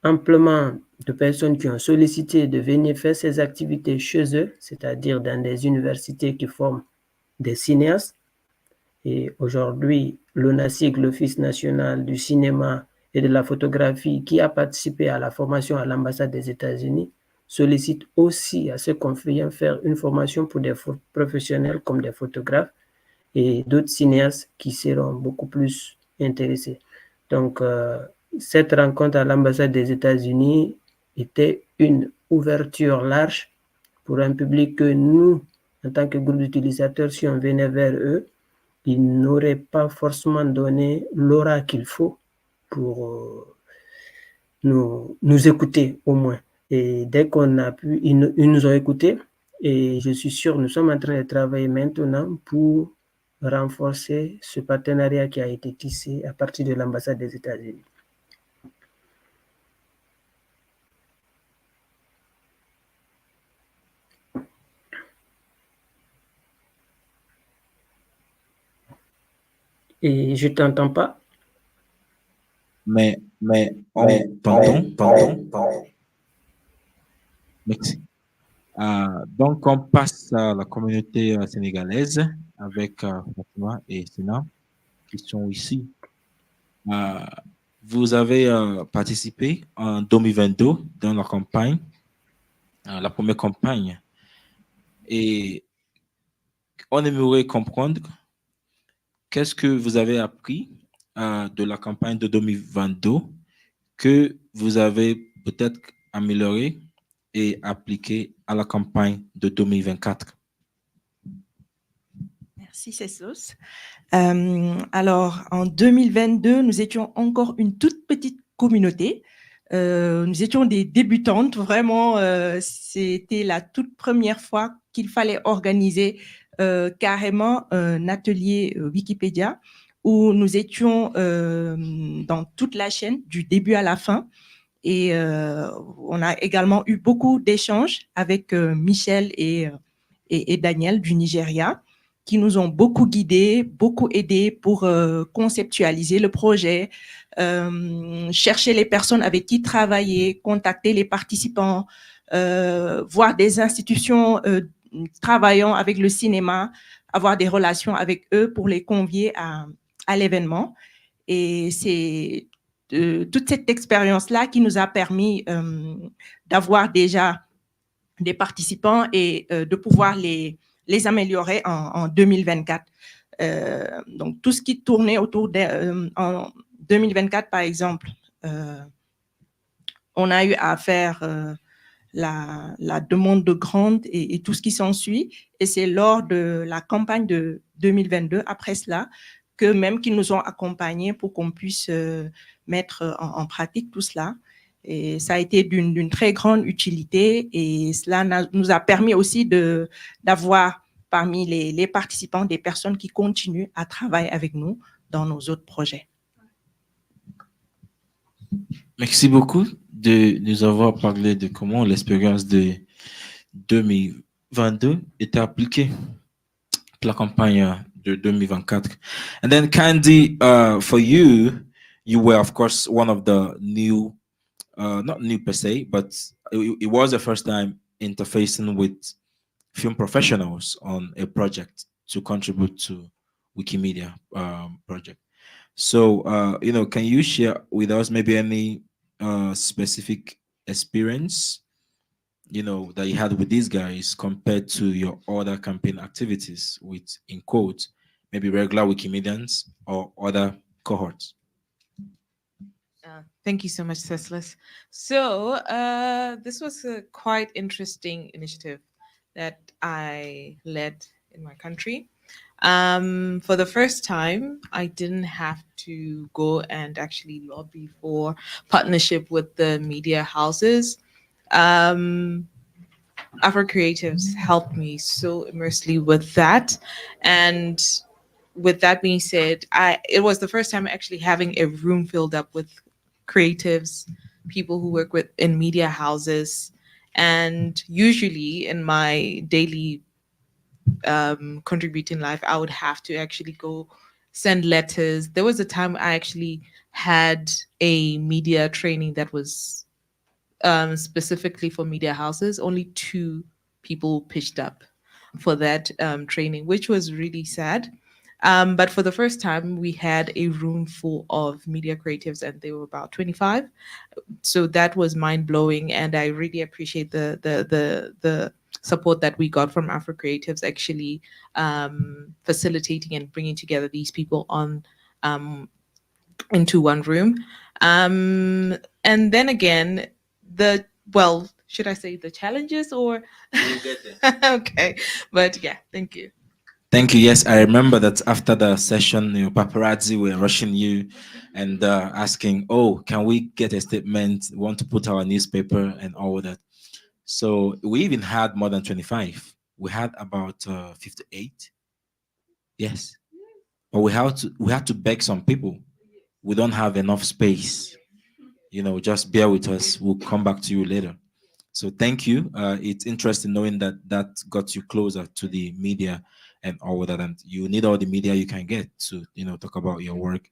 amplement de personnes qui ont sollicité de venir faire ces activités chez eux, c'est-à-dire dans des universités qui forment des cinéastes. Et aujourd'hui, l'ONACIC, l'Office national du cinéma et de la photographie, qui a participé à la formation à l'ambassade des États-Unis, sollicite aussi à ce qu'on vienne faire une formation pour des professionnels comme des photographes et d'autres cinéastes qui seront beaucoup plus intéressés. Donc, cette rencontre à l'ambassade des États-Unis était une ouverture large pour un public que nous, en tant que groupe d'utilisateurs, si on venait vers eux, ils n'auraient pas forcément donné l'aura qu'il faut pour nous écouter au moins. Et dès qu'on a pu, ils nous ont écoutés et je suis sûr, nous sommes en train de travailler maintenant pour renforcer ce partenariat qui a été tissé à partir de l'ambassade des États-Unis. Et je t'entends pas. Mais on t'entend. Merci. Donc, on passe à la communauté sénégalaise avec Fatima et Sina qui sont ici. Vous avez participé en 2022 dans la campagne, la première campagne, et on aimerait comprendre qu'est-ce que vous avez appris de la campagne de 2022 que vous avez peut-être amélioré et appliqué à la campagne de 2024. Merci, Cessos. Alors, en 2022, nous étions encore une toute petite communauté. Nous étions des débutantes, vraiment, c'était la toute première fois qu'il fallait organiser carrément un atelier Wikipédia où nous étions dans toute la chaîne, du début à la fin. Et on a également eu beaucoup d'échanges avec Michel et Daniel du Nigeria, qui nous ont beaucoup guidés, beaucoup aidés pour conceptualiser le projet, chercher les personnes avec qui travailler, contacter les participants, voir des institutions travaillant avec le cinéma, avoir des relations avec eux pour les convier à l'événement. Et c'est toute cette expérience-là qui nous a permis d'avoir déjà des participants et de pouvoir les améliorer en 2024. Donc, tout ce qui tournait autour en 2024, par exemple, on a eu à faire la demande de grant et tout ce qui s'ensuit. Et c'est lors de la campagne de 2022, après cela, que même qu'ils nous ont accompagnés pour qu'on puisse mettre en pratique tout cela. Et ça a été d'une très grande utilité et cela nous a permis aussi d'avoir parmi les participants des personnes qui continuent à travailler avec nous dans nos autres projets. Merci beaucoup de nous avoir parlé de comment l'expérience de 2022 était appliquée pour la campagne de 2024. And then Candy, for you, you were of course one of the new, not new per se, but it was the first time interfacing with film professionals on a project to contribute to Wikimedia project. So, can you share with us maybe any specific experience, that you had with these guys compared to your other campaign activities with, in quotes, maybe regular Wikimedians or other cohorts? Thank you so much, Cecilus. So this was a quite interesting initiative that I led in my country. For the first time, I didn't have to go and actually lobby for partnership with the media houses. Afro Creatives helped me so immensely with that. And with that being said, it was the first time actually having a room filled up with creatives, people who work in media houses. And usually in my daily contributing life, I would have to actually go send letters. There was a time I actually had a media training that was specifically for media houses. Only 2 people pitched up for that training, which was really sad. But for the first time, we had a room full of media creatives, and they were about 25. So that was mind blowing, and I really appreciate the support that we got from Afro Creatives, actually facilitating and bringing together these people on into one room. And then again, should I say the challenges or? We'll get there. Okay, but yeah, thank you. Thank you. Yes, I remember that after the session, paparazzi were rushing you and asking, "Oh, can we get a statement? We want to put our newspaper and all that." So we even had more than 25. We had about 58. Yes, but we had to beg some people. We don't have enough space. Just bear with us. We'll come back to you later. So thank you. It's interesting knowing that got you closer to the media and all that, and you need all the media you can get to talk about your work.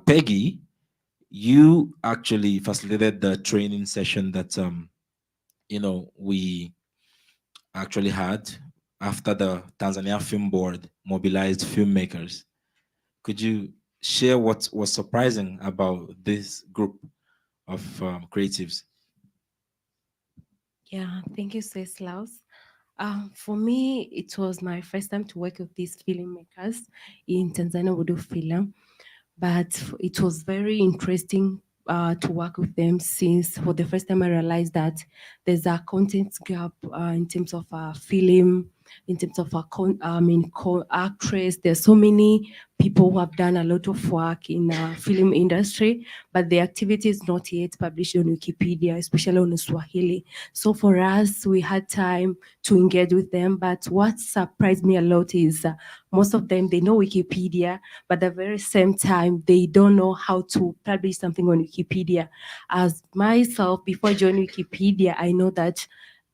Peggy, you actually facilitated the training session that we actually had after the Tanzania Film Board mobilized filmmakers. Could you share what was surprising about this group of creatives? Yeah, thank you, Ceslaus. For me, it was my first time to work with these filmmakers in Tanzania Wodo Film, but it was very interesting to work with them, since for the first time I realized that there's a content gap in terms of film, in terms of actress. There's so many people who have done a lot of work in film industry, but the activity is not yet published on Wikipedia, especially on Swahili. So for us, we had time to engage with them. But what surprised me a lot is most of them, they know Wikipedia, but at the very same time, they don't know how to publish something on Wikipedia. As myself, before I joined Wikipedia, I know that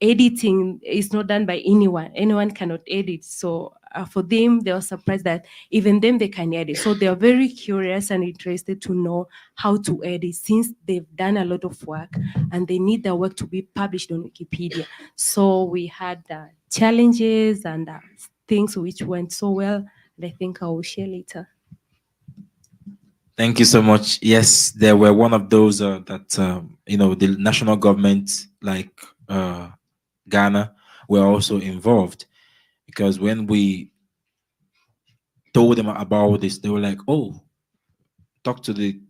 editing is not done by anyone. Anyone cannot edit. So for them, they were surprised that even them, they can edit. So they are very curious and interested to know how to edit, since they've done a lot of work and they need their work to be published on Wikipedia. So we had challenges and things which went so well. And I think I will share later. Thank you so much. Yes, there were one of those that the national government, like Ghana, were also involved, because when we told them about this, they were like, "Oh, talk to the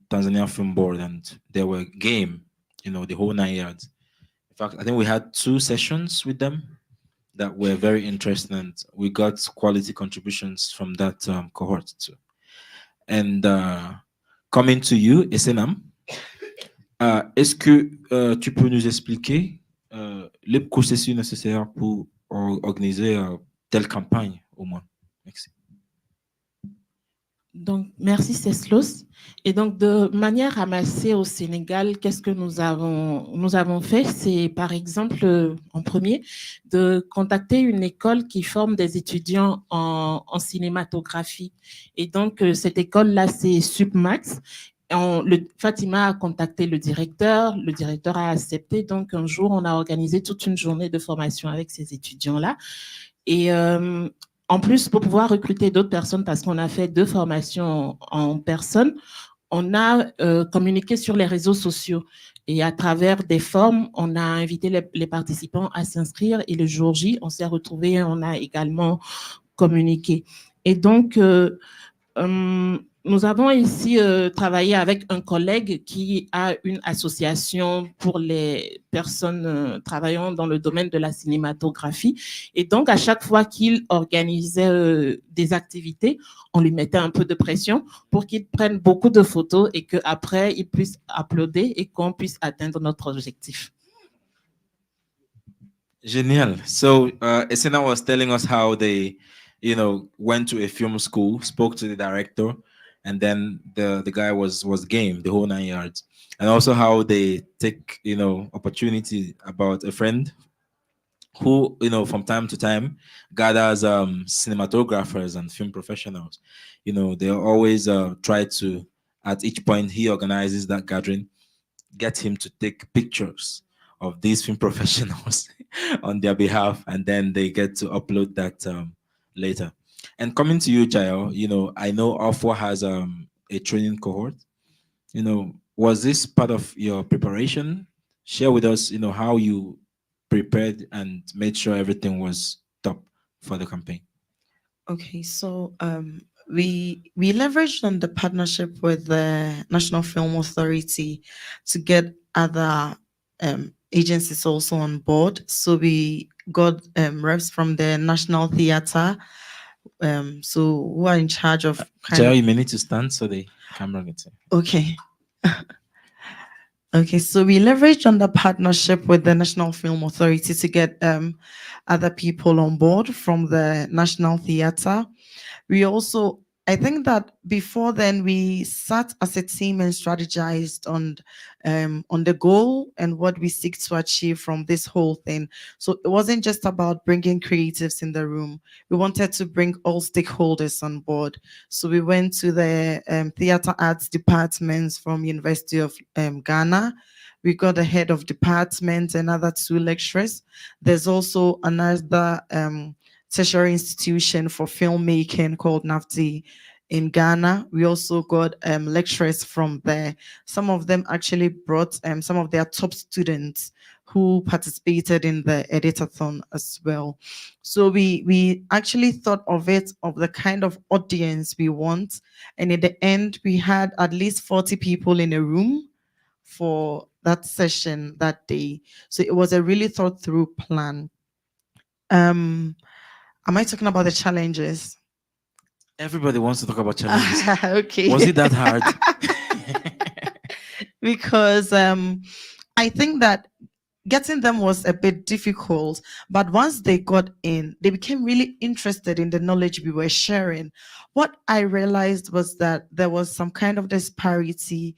Tanzania Film Board," and they were game, the whole 9 yards. In fact, I think we had 2 sessions with them that were very interesting, and we got quality contributions from that cohort too. And coming to you, Esenam, est-ce que tu peux nous expliquer les processus nécessaires pour organiser telle campagne au moins? Merci. Donc, merci Ceslos. Et donc, de manière ramassée au Sénégal, qu'est-ce que nous avons fait? C'est, par exemple, en premier, de contacter une école qui forme des étudiants en cinématographie. Et donc, cette école-là, c'est Submax. Fatima a contacté le directeur a accepté. Donc, un jour, on a organisé toute une journée de formation avec ces étudiants-là. Et en plus, pour pouvoir recruter d'autres personnes, parce qu'on a fait 2 formations en personne, on a communiqué sur les réseaux sociaux. Et à travers des formes, on a invité les participants à s'inscrire. Et le jour J, on s'est retrouvés, on a également communiqué. Et donc, nous avons ici travaillé avec un collègue qui a une association pour les personnes travaillant dans le domaine de la cinématographie. Et donc, à chaque fois qu'il organisait des activités, on lui mettait un peu de pression pour qu'il prenne beaucoup de photos et qu'après, il puisse uploader et qu'on puisse atteindre notre objectif. Genial. So, Esena was telling us how they, went to a film school, spoke to the director, and then the guy was game the whole 9 yards. And also how they take, opportunity about a friend who, from time to time gathers cinematographers and film professionals. They always try to, at each point he organizes that gathering, get him to take pictures of these film professionals on their behalf, and then they get to upload that later. And coming to you, Jael, I know Alpha has a training cohort. Was this part of your preparation? Share with us, how you prepared and made sure everything was top for the campaign. Okay, so we leveraged on the partnership with the National Film Authority to get other agencies also on board. So we got reps from the National Theatre, so who are in charge of Jael, you may need to stand so the camera gets it. Okay. Okay, so we leveraged on the partnership with the National Film Authority to get other people on board from the National Theatre. We also I think that before then we sat as a team and strategized on the goal and what we seek to achieve from this whole thing. So it wasn't just about bringing creatives in the room. We wanted to bring all stakeholders on board. So we went to the theater arts departments from University of Ghana. We got the head of department, another 2 lecturers. There's also another tertiary institution for filmmaking called NAFTI in Ghana. We also got lecturers from there. Some of them actually brought some of their top students who participated in the editathon as well. So we actually thought of it, of the kind of audience we want. And in the end, we had at least 40 people in a room for that session that day. So it was a really thought through plan. Am I talking about the challenges? Everybody wants to talk about challenges. Okay. Was it that hard? Because I think that getting them was a bit difficult, but once they got in, they became really interested in the knowledge we were sharing. What I realized was that there was some kind of disparity.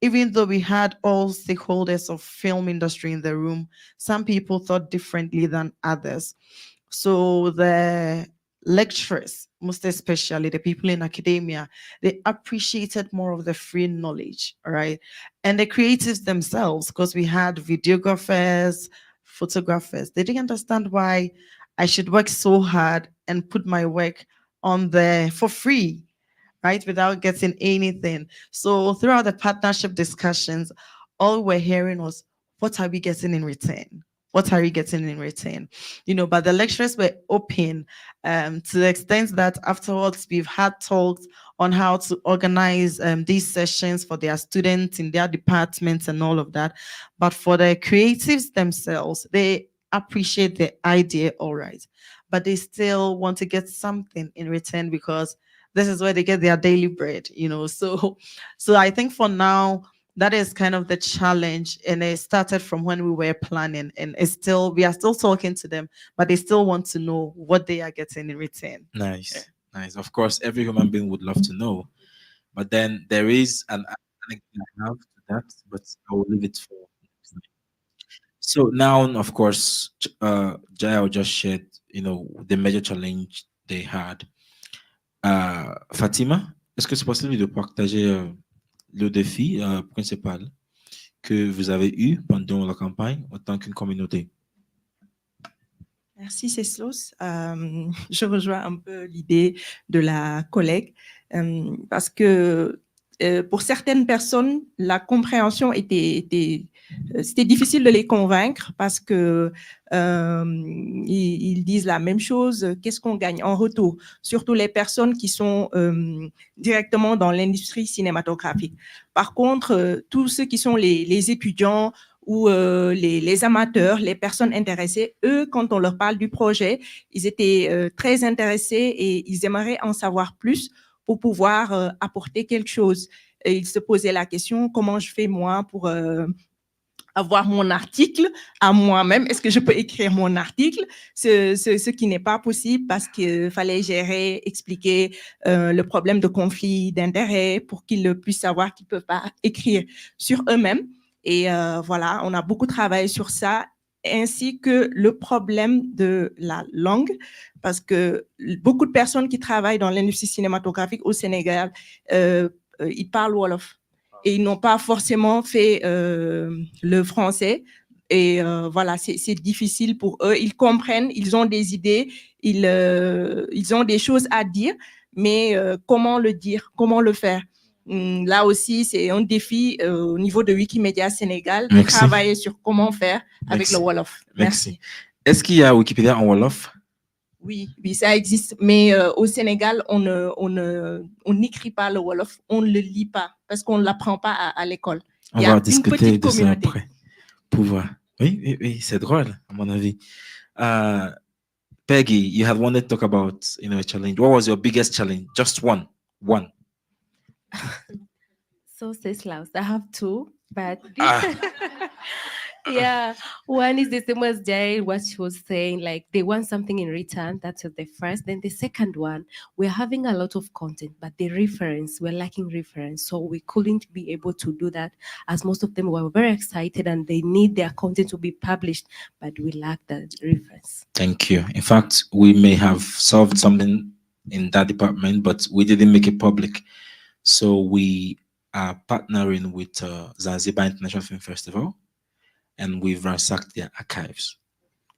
Even though we had all stakeholders of film industry in the room, some people thought differently than others. So the lecturers, most especially the people in academia, they appreciated more of the free knowledge, all right? And the creatives themselves, because we had videographers, photographers, they didn't understand why I should work so hard and put my work on there for free, right? Without getting anything. So throughout the partnership discussions, all we're hearing was, what are we getting in return? What are we getting in return? You know, but the lecturers were open to the extent that afterwards we've had talks on how to organize these sessions for their students in their departments and all of that. But for the creatives themselves, they appreciate the idea, all right, but they still want to get something in return because this is where they get their daily bread, you know. So I think for now, that is kind of the challenge. And it started from when we were planning, and we are still talking to them, but they still want to know what they are getting in return. Nice, nice. Of course, every human being would love to know, but then there is an anecdote I have to that, but I will leave it for next time. So now, of course, Jael just shared, the major challenge they had. Fatima, est-ce que c'est possible de partager le défi principal que vous avez eu pendant la campagne en tant qu'une communauté? Merci, Ceslos. Je rejoins un peu l'idée de la collègue parce que pour certaines personnes, la compréhension c'était difficile de les convaincre parce que ils disent la même chose. Qu'est-ce qu'on gagne en retour? Surtout les personnes qui sont directement dans l'industrie cinématographique. Par contre, tous ceux qui sont les étudiants ou les amateurs, les personnes intéressées, eux, quand on leur parle du projet, ils étaient très intéressés et ils aimeraient en savoir plus pour pouvoir apporter quelque chose. Et ils se posaient la question, comment je fais moi pour avoir mon article à moi-même? Est-ce que je peux écrire mon article? Ce qui n'est pas possible parce qu'il fallait gérer, expliquer le problème de conflit d'intérêts pour qu'ils puissent savoir qu'ils ne peuvent pas écrire sur eux-mêmes. Et voilà, on a beaucoup travaillé sur ça, ainsi que le problème de la langue, parce que beaucoup de personnes qui travaillent dans l'industrie cinématographique au Sénégal, ils parlent Wolof et ils n'ont pas forcément fait le français. Et voilà, c'est difficile pour eux. Ils comprennent, ils ont des idées, ils ont des choses à dire, mais comment le dire, comment le faire? Là aussi, c'est un défi au niveau de Wikimedia Sénégal de travailler sur comment faire avec le Wolof. Merci. Est-ce qu'il y a Wikipédia en Wolof? Oui, ça existe, mais au Sénégal, on n'écrit pas le Wolof, on ne le lit pas parce qu'on ne l'apprend pas à l'école. On va discuter de ça après. Oui, c'est drôle, à mon avis. Peggy, you had wanted to talk about, a challenge. What was your biggest challenge? Just one. So, Slaus, I have two, but Yeah, one is the same as Jay, what she was saying, like they want something in return. That's the first. Then the second one, we're having a lot of content, but the reference, we're lacking reference. So we couldn't be able to do that, as most of them were very excited and they need their content to be published, but we lack the reference. Thank you. In fact, we may have solved something in that department, but we didn't make it public. So we are partnering with Zanzibar International Film Festival, and we've ransacked their archives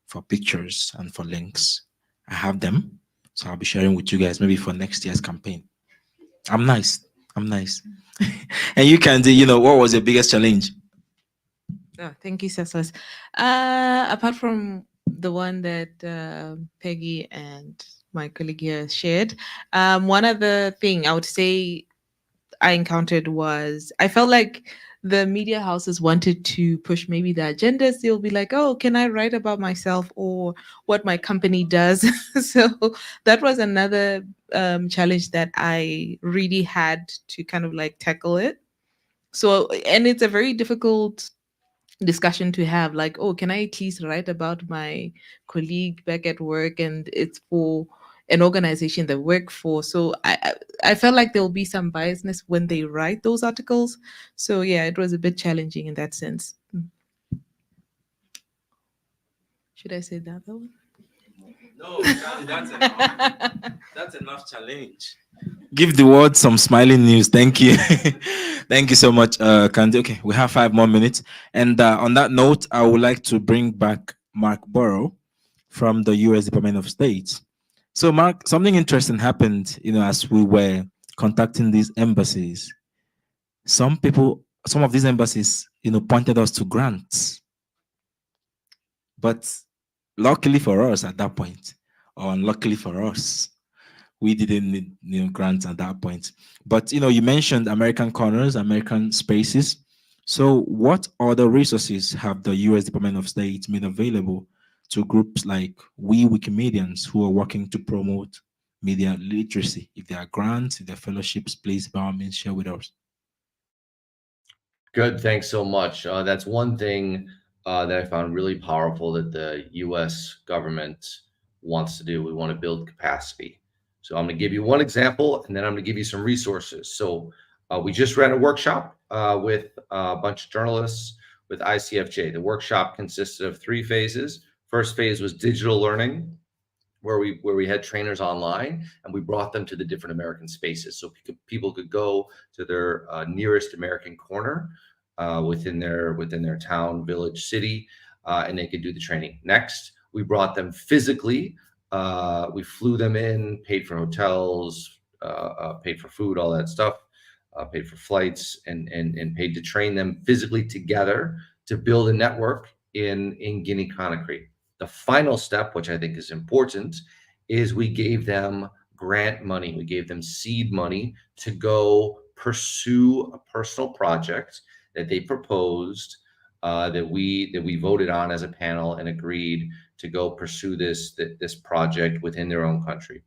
for pictures and for links. I have them, so I'll be sharing with you guys maybe for next year's campaign. I'm nice. I'm nice. And you can do, what was your biggest challenge? Oh, thank you, Cecilus. Apart from the one that Peggy and my colleague here shared, one other thing I would say I encountered was I felt like the media houses wanted to push maybe the agendas. They'll be like, oh, can I write about myself or what my company does? So that was another challenge that I really had to kind of like tackle it. So, and it's a very difficult discussion to have, like, oh, can I at least write about my colleague back at work, and it's for an organization they work for. So I felt like there will be some biasness when they write those articles. So yeah, it was a bit challenging in that sense. Should I say that one? No, that's enough. That's enough challenge. Give the world some smiling news. Thank you. Thank you so much, Candy. Okay, we have 5 more minutes. And on that note, I would like to bring back Mark Burrow from the US Department of State. So, Mark, something interesting happened, as we were contacting these embassies. Some of these embassies, pointed us to grants. But luckily for us at that point, or unluckily for us, we didn't need grants at that point. But you mentioned American Corners, American Spaces. So what other resources have the US Department of State made available to groups like we Wikimedians who are working to promote media literacy? If there are grants, if there are fellowships, please by all means share with us. Good, thanks so much. That's one thing that I found really powerful that the U.S. government wants to do. We want to build capacity. So I'm going to give you one example, and then I'm going to give you some resources. So we just ran a workshop with a bunch of journalists with ICFJ. The workshop consisted of 3 phases. First phase was digital learning, where we had trainers online, and we brought them to the different American spaces, so people could go to their nearest American corner within their town, village, city, and they could do the training. Next, we brought them physically. We flew them in, paid for hotels, paid for food, all that stuff, paid for flights, and paid to train them physically together to build a network in Guinea-Conakry. The final step, which I think is important, is we gave them grant money. We gave them seed money to go pursue a personal project that they proposed, that we voted on as a panel and agreed to go pursue this project within their own country.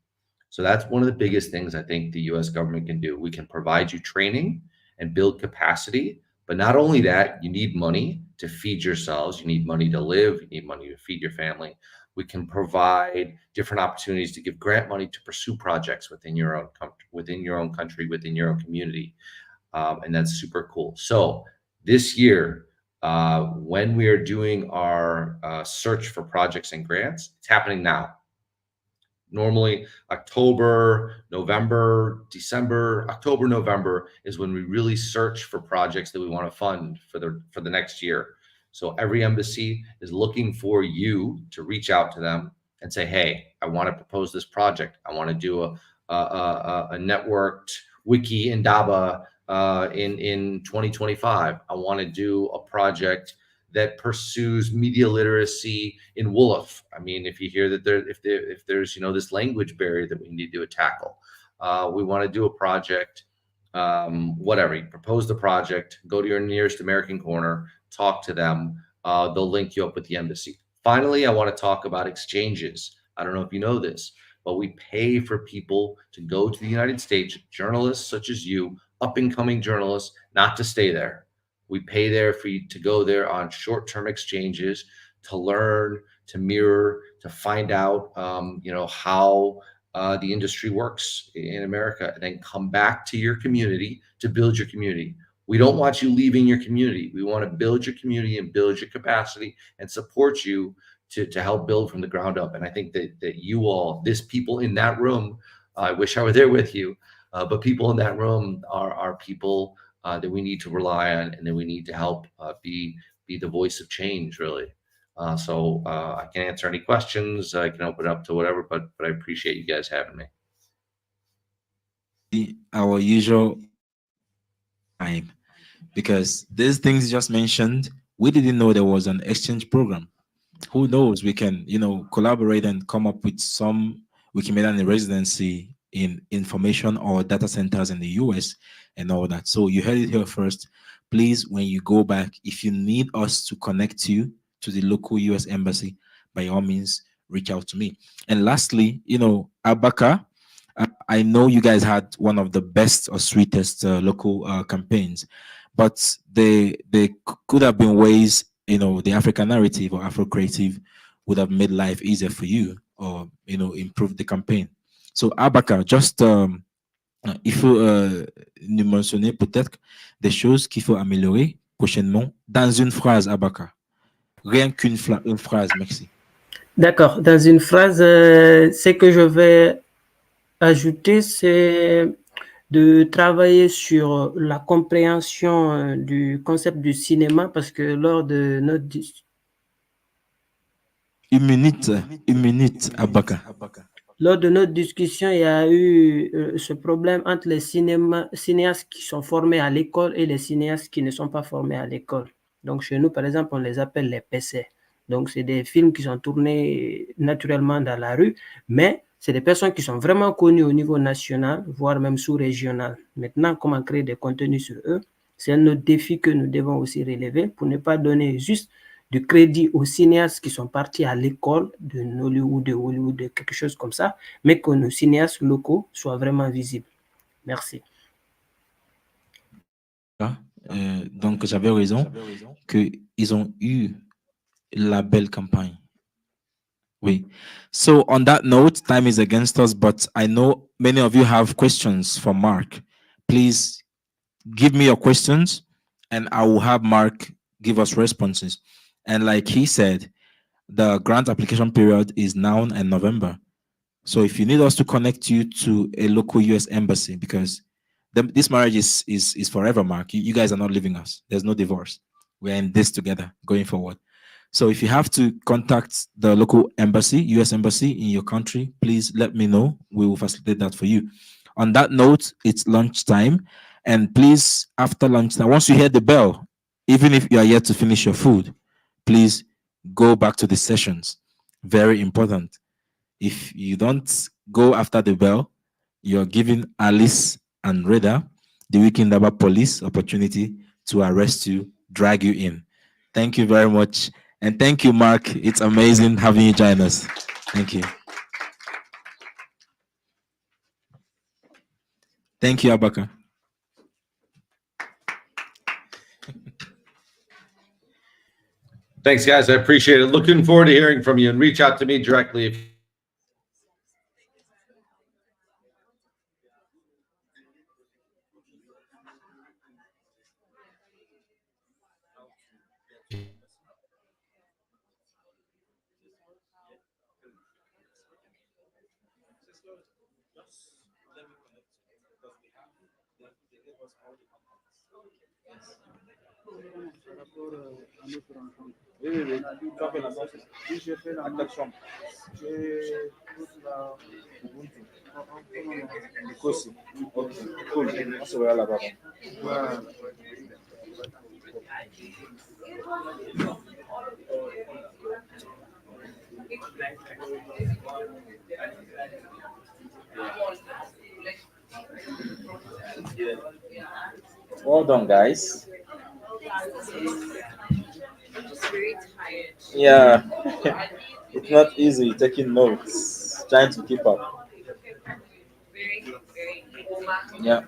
So that's one of the biggest things I think the US government can do. We can provide you training and build capacity, but not only that, you need money to feed yourselves, you need money to live, you need money to feed your family. We can provide different opportunities to give grant money to pursue projects within your own country, within your own community. And that's super cool. So this year, when we are doing our search for projects and grants, it's happening now. Normally October, November, December, October, November is when we really search for projects that we want to fund for the next year. So every embassy is looking for you to reach out to them and say, hey, I want to propose this project. I want to do a networked Wiki Indaba in 2025. I want to do a project that pursues media literacy in Wolof. I mean, if you hear that if there's this language barrier that we need to tackle, we want to do a project, whatever. You propose the project, go to your nearest American corner, talk to them. They'll link you up with the embassy. Finally, I want to talk about exchanges. I don't know if you know this, but we pay for people to go to the United States, journalists such as you, up and coming journalists, not to stay there. We pay there for you to go there on short-term exchanges, to learn, to mirror, to find out, how the industry works in America, and then come back to your community to build your community. We don't want you leaving your community. We want to build your community and build your capacity and support you to help build from the ground up. And I think that you all, people in that room, I wish I were there with you, but people in that room are people that we need to rely on, and that we need to help be the voice of change, really. So I can answer any questions. I can open it up to whatever, but I appreciate you guys having me. Our usual time, because these things you just mentioned, we didn't know there was an exchange program. Who knows? We can, collaborate and come up with some Wikimedia in residency in information or data centers in the US and all that. So you heard it here first. Please, when you go back, if you need us to connect you to the local US embassy, by all means, reach out to me. And lastly, Abaka, I know you guys had one of the best or sweetest local campaigns, but they could have been ways, the African narrative or Afro creative would have made life easier for you, or improve the campaign. So Abaka, just il faut nous mentionner peut-être des choses qu'il faut améliorer prochainement dans une phrase, Abaka. Rien qu'une une phrase, merci. D'accord. Dans une phrase, ce que je vais ajouter, c'est de travailler sur la compréhension du concept du cinéma, parce que lors de notre... Une minute, Abaka. Lors de notre discussion, il y a eu ce problème entre les cinéastes qui sont formés à l'école et les cinéastes qui ne sont pas formés à l'école. Donc, chez nous, par exemple, on les appelle les PC. Donc, c'est des films qui sont tournés naturellement dans la rue, mais c'est des personnes qui sont vraiment connues au niveau national, voire même sous-régional. Maintenant, comment créer des contenus sur eux? C'est un autre défi que nous devons aussi relever pour ne pas donner juste du crédit aux cinéastes qui sont partis à l'école de Nollywood, de Hollywood, de quelque chose comme ça, mais que nos cinéastes locaux soient vraiment visibles. Merci. Donc, j'avais raison qu'ils ont eu la belle campagne. Oui. So, on that note, time is against us, but I know many of you have questions for Mark. Please give me your questions, and I will have Mark give us responses. And like he said, the grant application period is now in November. So if you need us to connect you to a local US embassy, because this marriage is forever, Mark. You guys are not leaving us. There's no divorce. We're in this together going forward. So if you have to contact the local embassy, US embassy in your country, please let me know. We will facilitate that for you. On that note, it's lunchtime. And please, after lunchtime, once you hear the bell, even if you are yet to finish your food, please go back to the sessions. Very important. If you don't go after the bell, you're giving Alice and Reda, the Wiki Indaba police, opportunity to arrest you, drag you in. Thank you very much. And thank you, Mark. It's amazing having you join us. Thank you. Thank you, Abaka. Thanks, guys. I appreciate it. Looking forward to hearing from you, and reach out to me directly if Well done, guys. Yeah, it's not easy taking notes, trying to keep up. Yeah.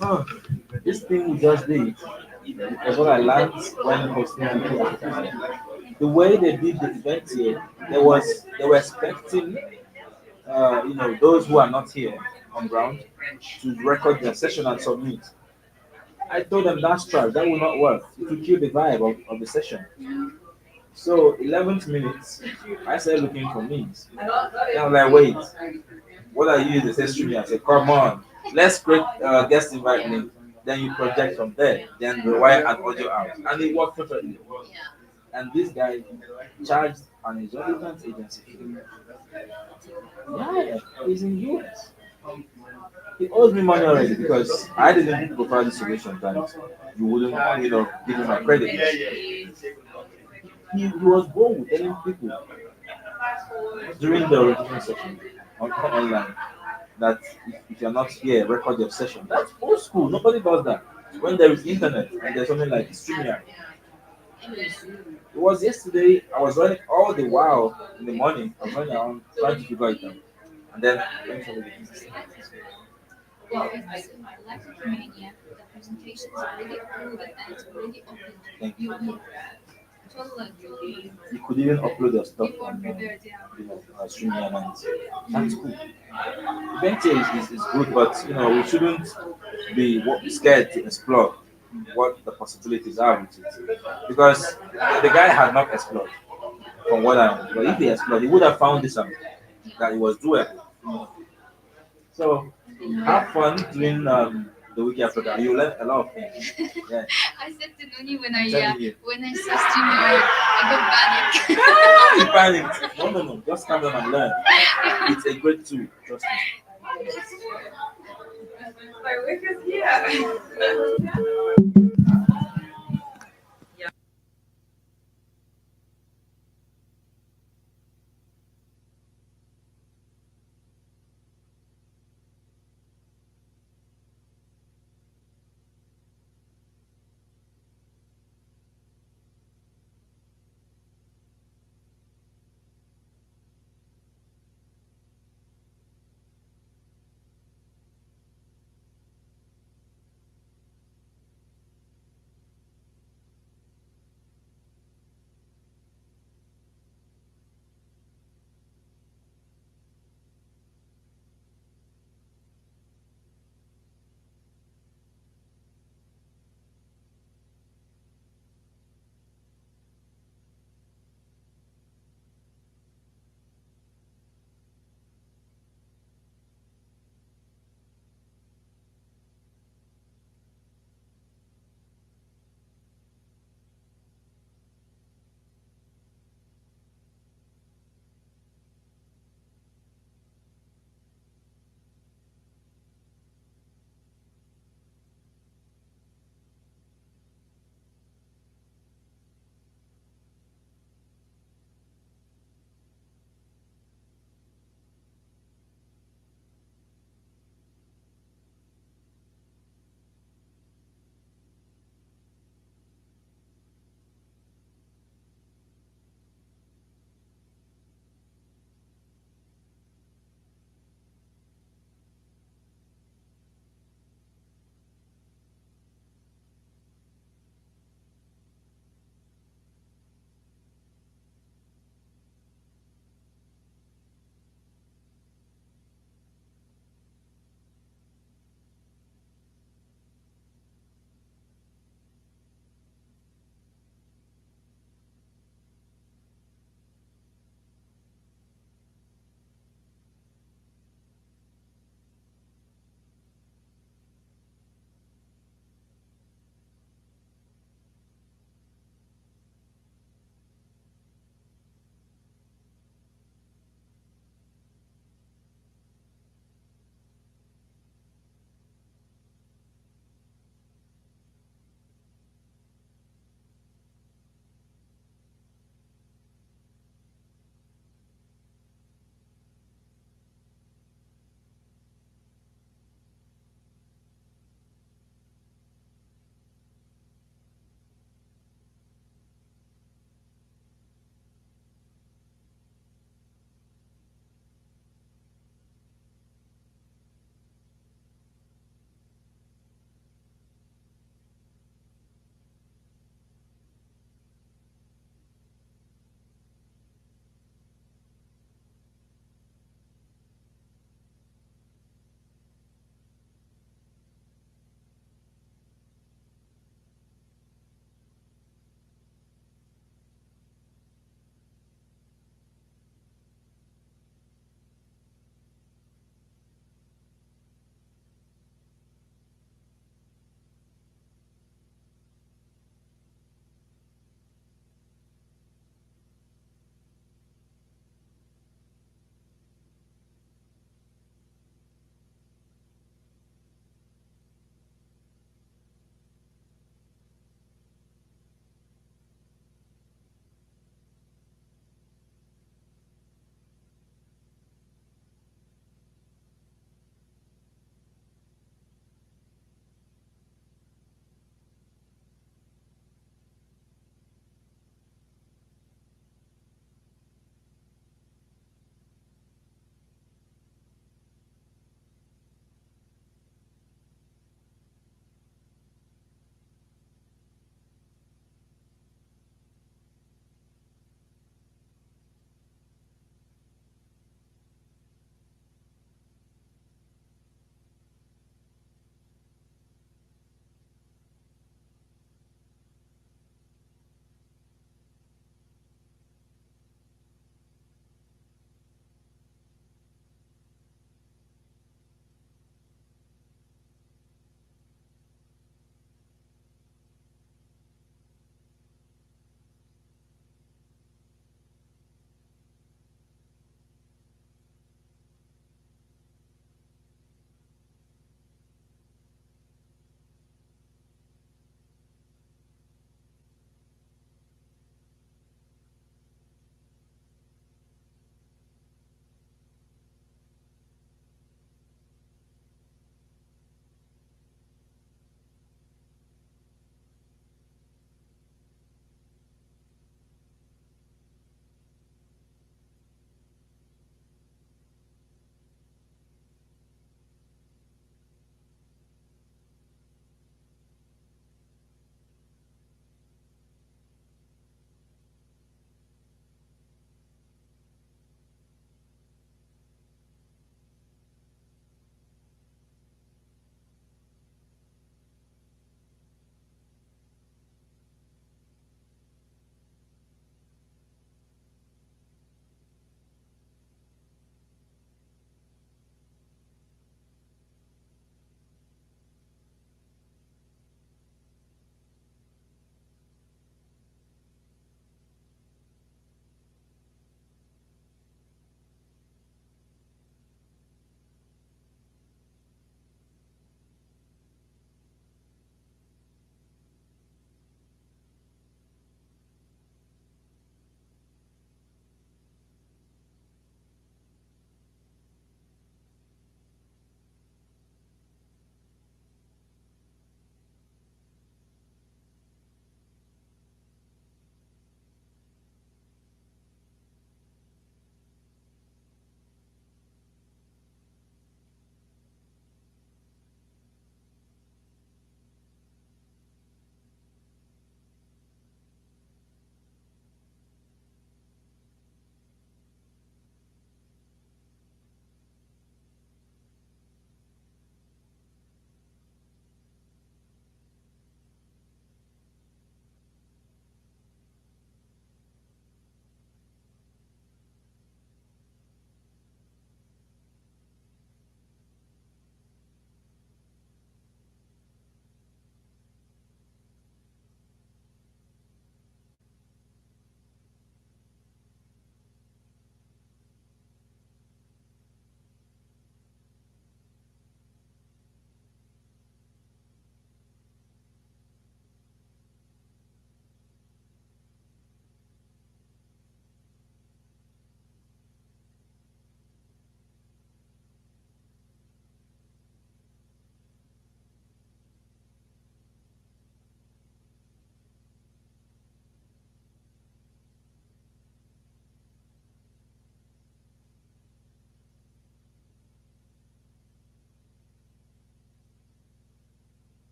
Oh, this thing we just did is what I learned when hosting Wiki Africa. The way they did the event here, they were expecting those who are not here on ground to record their session and submit. I told them that's trash, that will not work. It will kill the vibe of the session. So 11th minutes, I started looking for means. And I'm like, wait, what are you? They say streaming. I said, come on, let's create guest invite link. Then you project from there. Then rewire an audio out, and it worked perfectly. And this guy charged an exorbitant agency fee. Yeah, he's in US. He owes me money already because I didn't provide the solution that you wouldn't, give him my credit. He was bold telling people during the original session online that if you're not here, record your session. That's old school. Nobody does that. When there is internet and there's something like StreamYard. It was yesterday. I was running all the while in the morning. I was running around trying to figure it out. And then Well, as like Wikimedia, the presentation is already proven and it's already open. you could even upload your stuff on StreamYard, and that's cool. Eventually is good, but we shouldn't be scared to explore what the possibilities are with it. Because the guy had not explored from what I know. But if he explored, he would have found this out that it was doable. So have fun doing the Wiki Africa. You learn a lot of things. Yeah. I said to Noni when I Telling you. when I saw StreamYard, I got panic. You panicked. No. Just come down and learn. It's a great tool. Trust me. My wick is here.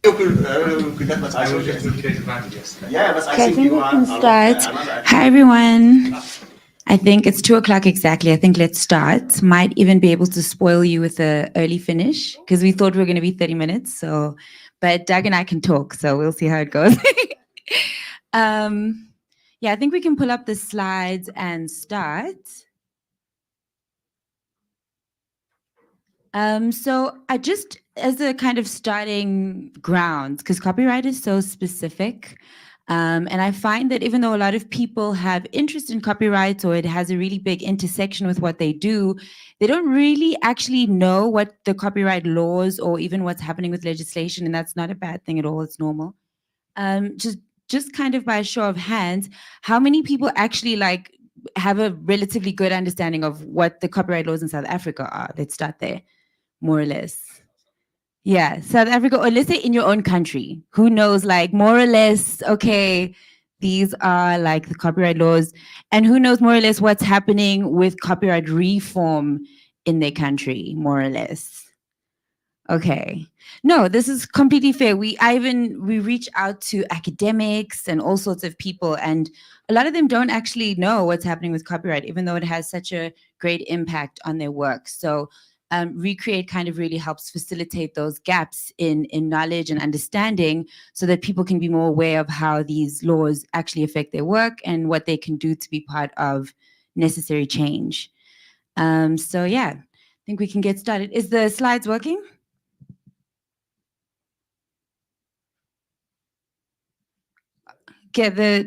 Okay, I think we can start. Hi, everyone. I think it's 2:00 exactly. I think let's start. Might even be able to spoil you with an early finish because we thought we were going to be 30 minutes. So, but Doug and I can talk, so we'll see how it goes. Yeah, I think we can pull up the slides and start. So I just, as a kind of starting grounds, because copyright is so specific, and I find that even though a lot of people have interest in copyright or it has a really big intersection with what they do, they don't really actually know what the copyright laws or even what's happening with legislation, and that's not a bad thing at all, it's normal. Just kind of by a show of hands, how many people actually like have a relatively good understanding of what the copyright laws in South Africa are? Let's start there, more or less. Yeah, South Africa, or let's say in your own country, who knows, like more or less, okay, these are like the copyright laws, and who knows more or less what's happening with copyright reform in their country, more or less. Okay. No, this is completely fair. We reach out to academics and all sorts of people, and a lot of them don't actually know what's happening with copyright, even though it has such a great impact on their work. So Recreate kind of really helps facilitate those gaps in knowledge and understanding so that people can be more aware of how these laws actually affect their work and what they can do to be part of necessary change. So yeah, I think we can get started. Is the slides working? Get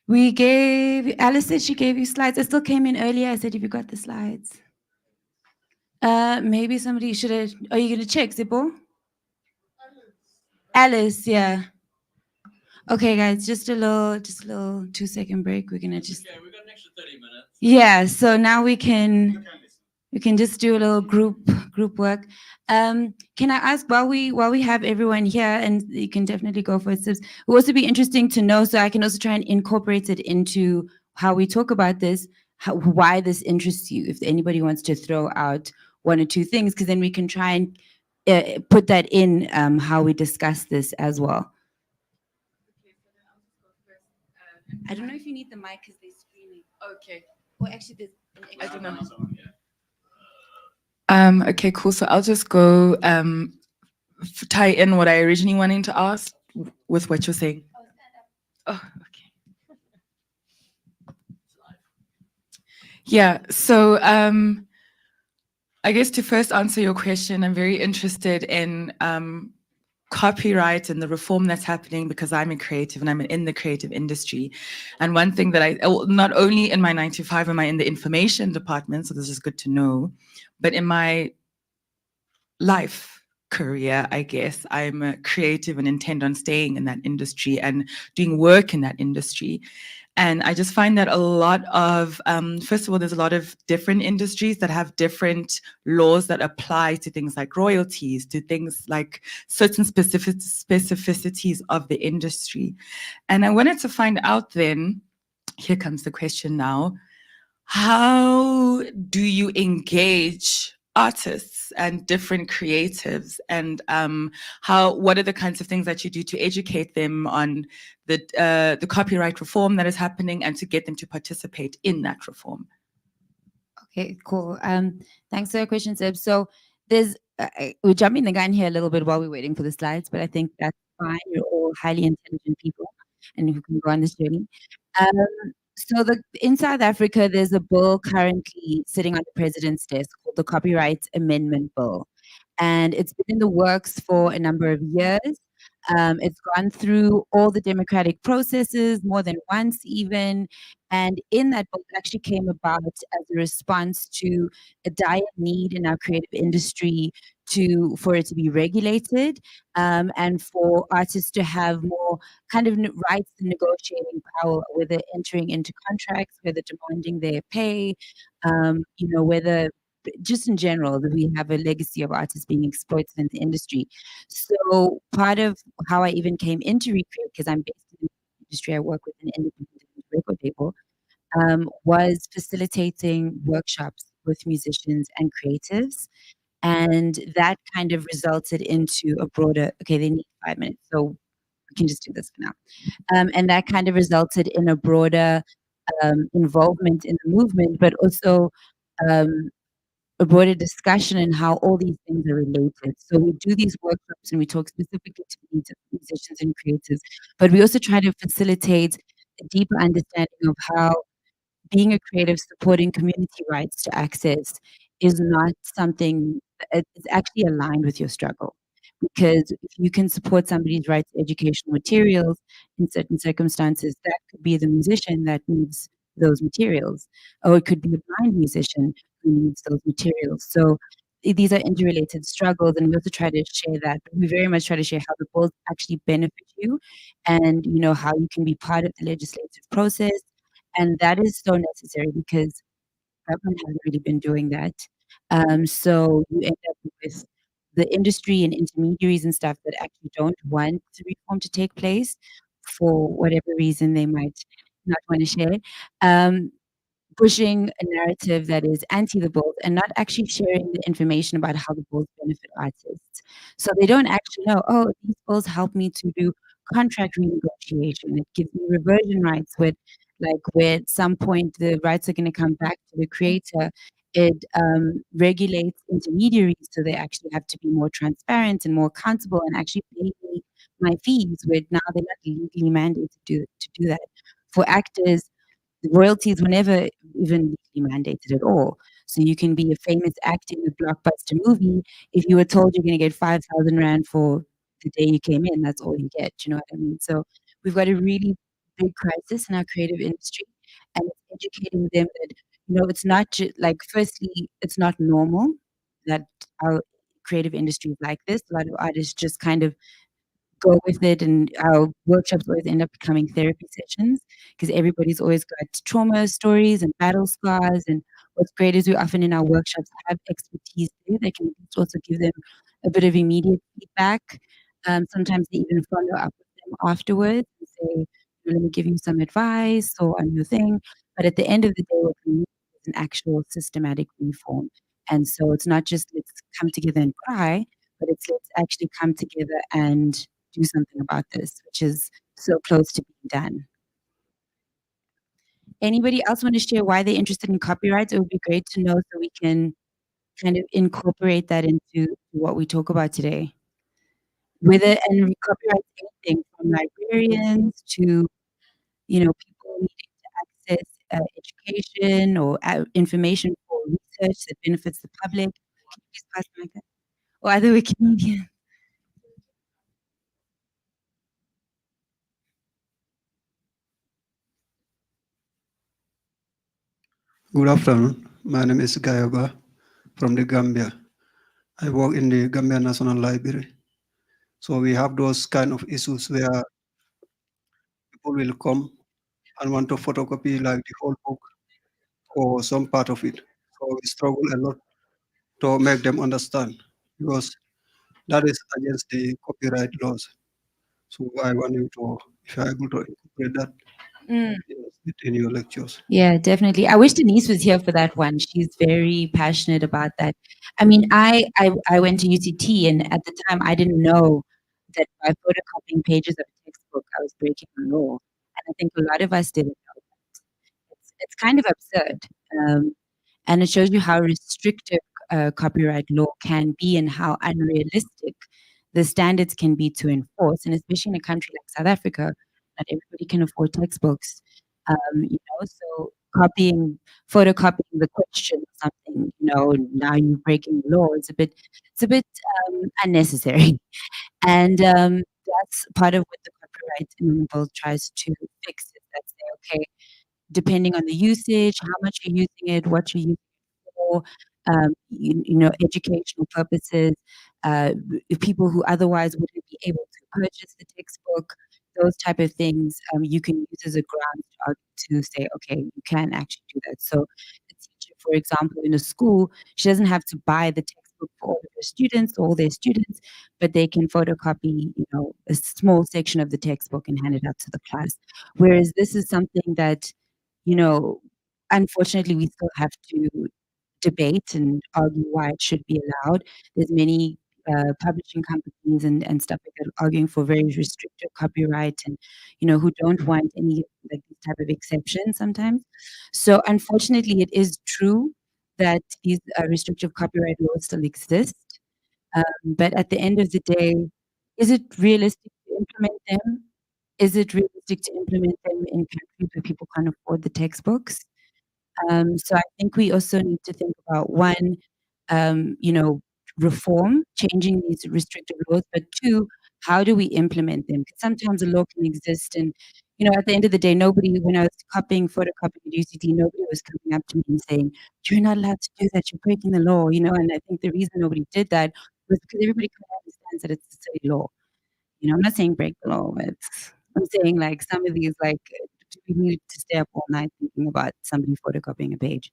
we gave, Alice said she gave you slides. I still came in earlier. I said, have you got the slides? Maybe somebody should have, are you going to check, Zippo? Alice, yeah. Okay, guys, just a little 2-second break. We're going to just. Okay, we got an extra 30 minutes. Yeah, so now we can just do a little group work. Can I ask, while we have everyone here, and you can definitely go for it, it would also be interesting to know, so I can also try and incorporate it into how we talk about this, why this interests you, if anybody wants to throw out one or two things, because then we can try and put that in how we discuss this as well. I don't know if you need the mic because they're screaming. Okay. Well, actually, I don't know. Okay, cool. So I'll just go tie in what I originally wanted to ask with what you're saying. Oh, okay. Yeah, so I guess to first answer your question, I'm very interested in copyright and the reform that's happening because I'm a creative and I'm in the creative industry. And one thing that not only in my 9 to 5 am I in the information department, so this is good to know, but in my life career, I guess, I'm a creative and intend on staying in that industry and doing work in that industry. And I just find that a lot of, first of all, there's a lot of different industries that have different laws that apply to things like royalties, to things like certain specificities of the industry. And I wanted to find out then, here comes the question now, how do you engage artists and different creatives, and what are the kinds of things that you do to educate them on the copyright reform that is happening and to get them to participate in that reform? Okay, cool. Thanks for your question, Seb. So there's, we're jumping the gun here a little bit while we're waiting for the slides, but I think that's fine. You're all highly intelligent people and who can go on this journey. So in South Africa, there's a bill currently sitting on the president's desk called the Copyright Amendment Bill. And it's been in the works for a number of years. It's gone through all the democratic processes more than once even. And in that book, it actually came about as a response to a dire need in our creative industry for it to be regulated, and for artists to have more kind of rights and negotiating power, whether entering into contracts, whether demanding their pay, whether just in general, that we have a legacy of artists being exploited in the industry. So part of how I even came into Recreate, because I'm based in the industry, I work with an independent record label, was facilitating workshops with musicians and creatives And that kind of resulted into a broader, okay, they need 5 minutes, so we can just do this for now. And that kind of resulted in a broader involvement in the movement, but also um, a broader discussion in how all these things are related. So we do these workshops and we talk specifically to musicians and creators, but we also try to facilitate a deeper understanding of how being a creative supporting community rights to access is not something it's actually aligned with your struggle. Because if you can support somebody's right to educational materials in certain circumstances, that could be the musician that needs those materials, or it could be a blind musician who needs those materials. So these are interrelated struggles, and we also try to share that. But we very much try to share how the bills actually benefit you, and how you can be part of the legislative process, and that is so necessary because government hasn't really been doing that. So you end up with the industry and intermediaries and stuff that actually don't want the reform to take place for whatever reason they might not want to share. Pushing a narrative that is anti the bills and not actually sharing the information about how the bills benefit artists. So they don't actually know, oh, these bills help me to do contract renegotiation. It gives me reversion rights with where at some point the rights are going to come back to the creator. It regulates intermediaries so they actually have to be more transparent and more accountable and actually pay me my fees, where now they're not legally mandated to do that. For actors, the royalties were never even legally mandated at all. So you can be a famous actor in a blockbuster movie. If you were told you're going to get 5,000 Rand for the day you came in, that's all you get. You know what I mean? So we've got a really big crisis in our creative industry, and it's educating them that, it's not just firstly, it's not normal that our creative industry is like this. A lot of artists just kind of go with it, and our workshops always end up becoming therapy sessions because everybody's always got trauma stories and battle scars. And what's great is we often in our workshops have expertise there that can also give them a bit of immediate feedback. Sometimes they even follow up with them afterwards and say, let me give you some advice or on your thing. But at the end of the day, what we need is an actual systematic reform. And so it's not just let's come together and cry, but it's let's actually come together and do something about this, which is so close to being done. Anybody else want to share why they're interested in copyright? It would be great to know so we can kind of incorporate that into what we talk about today. Whether and copyright anything from librarians to people needing to access education or information for research that benefits the public. Can you please pass the mic? Or other Wikimedia. Good afternoon. My name is Gayoba from the Gambia. I work in the Gambia National Library. So we have those kind of issues where people will come and want to photocopy like the whole book or some part of it. So we struggle a lot to make them understand because that is against the copyright laws. So I want you to, if you're able to incorporate that in your lectures. Yeah, definitely. I wish Denise was here for that one. She's very passionate about that. I mean, I went to UCT, and at the time I didn't know that by photocopying pages of a textbook, I was breaking the law. And I think a lot of us didn't know that. It's kind of absurd. And it shows you how restrictive copyright law can be and how unrealistic the standards can be to enforce. And especially in a country like South Africa, not everybody can afford textbooks. So photocopying the question or something, now you're breaking the law. It's a bit unnecessary. And that's part of what the copyright amendment bill tries to fix, is that say, okay, depending on the usage, how much you're using it, what you're using it for, educational purposes, people who otherwise wouldn't be able to purchase the textbook, those type of things, you can use as a ground to say, okay, you can actually do that. So a teacher, for example, in a school, she doesn't have to buy the textbook for all of her students, all their students, but they can photocopy, a small section of the textbook and hand it out to the class. Whereas this is something that, unfortunately, we still have to debate and argue why it should be allowed. There's many publishing companies and stuff like that arguing for very restrictive copyright and, who don't want any like these type of exceptions sometimes. So unfortunately, it is true that these restrictive copyright laws still exist. But at the end of the day, is it realistic to implement them? Is it realistic to implement them in countries where people can't afford the textbooks? So I think we also need to think about one, reform, changing these restrictive laws, but two, how do we implement them? Because sometimes a law can exist and, at the end of the day, nobody, when I was copying, photocopying at UCD, nobody was coming up to me and saying, you're not allowed to do that, you're breaking the law, and I think the reason nobody did that was because everybody kind of understands that it's a silly law. I'm not saying break the law, but I'm saying like some of these, like, do we need to stay up all night thinking about somebody photocopying a page?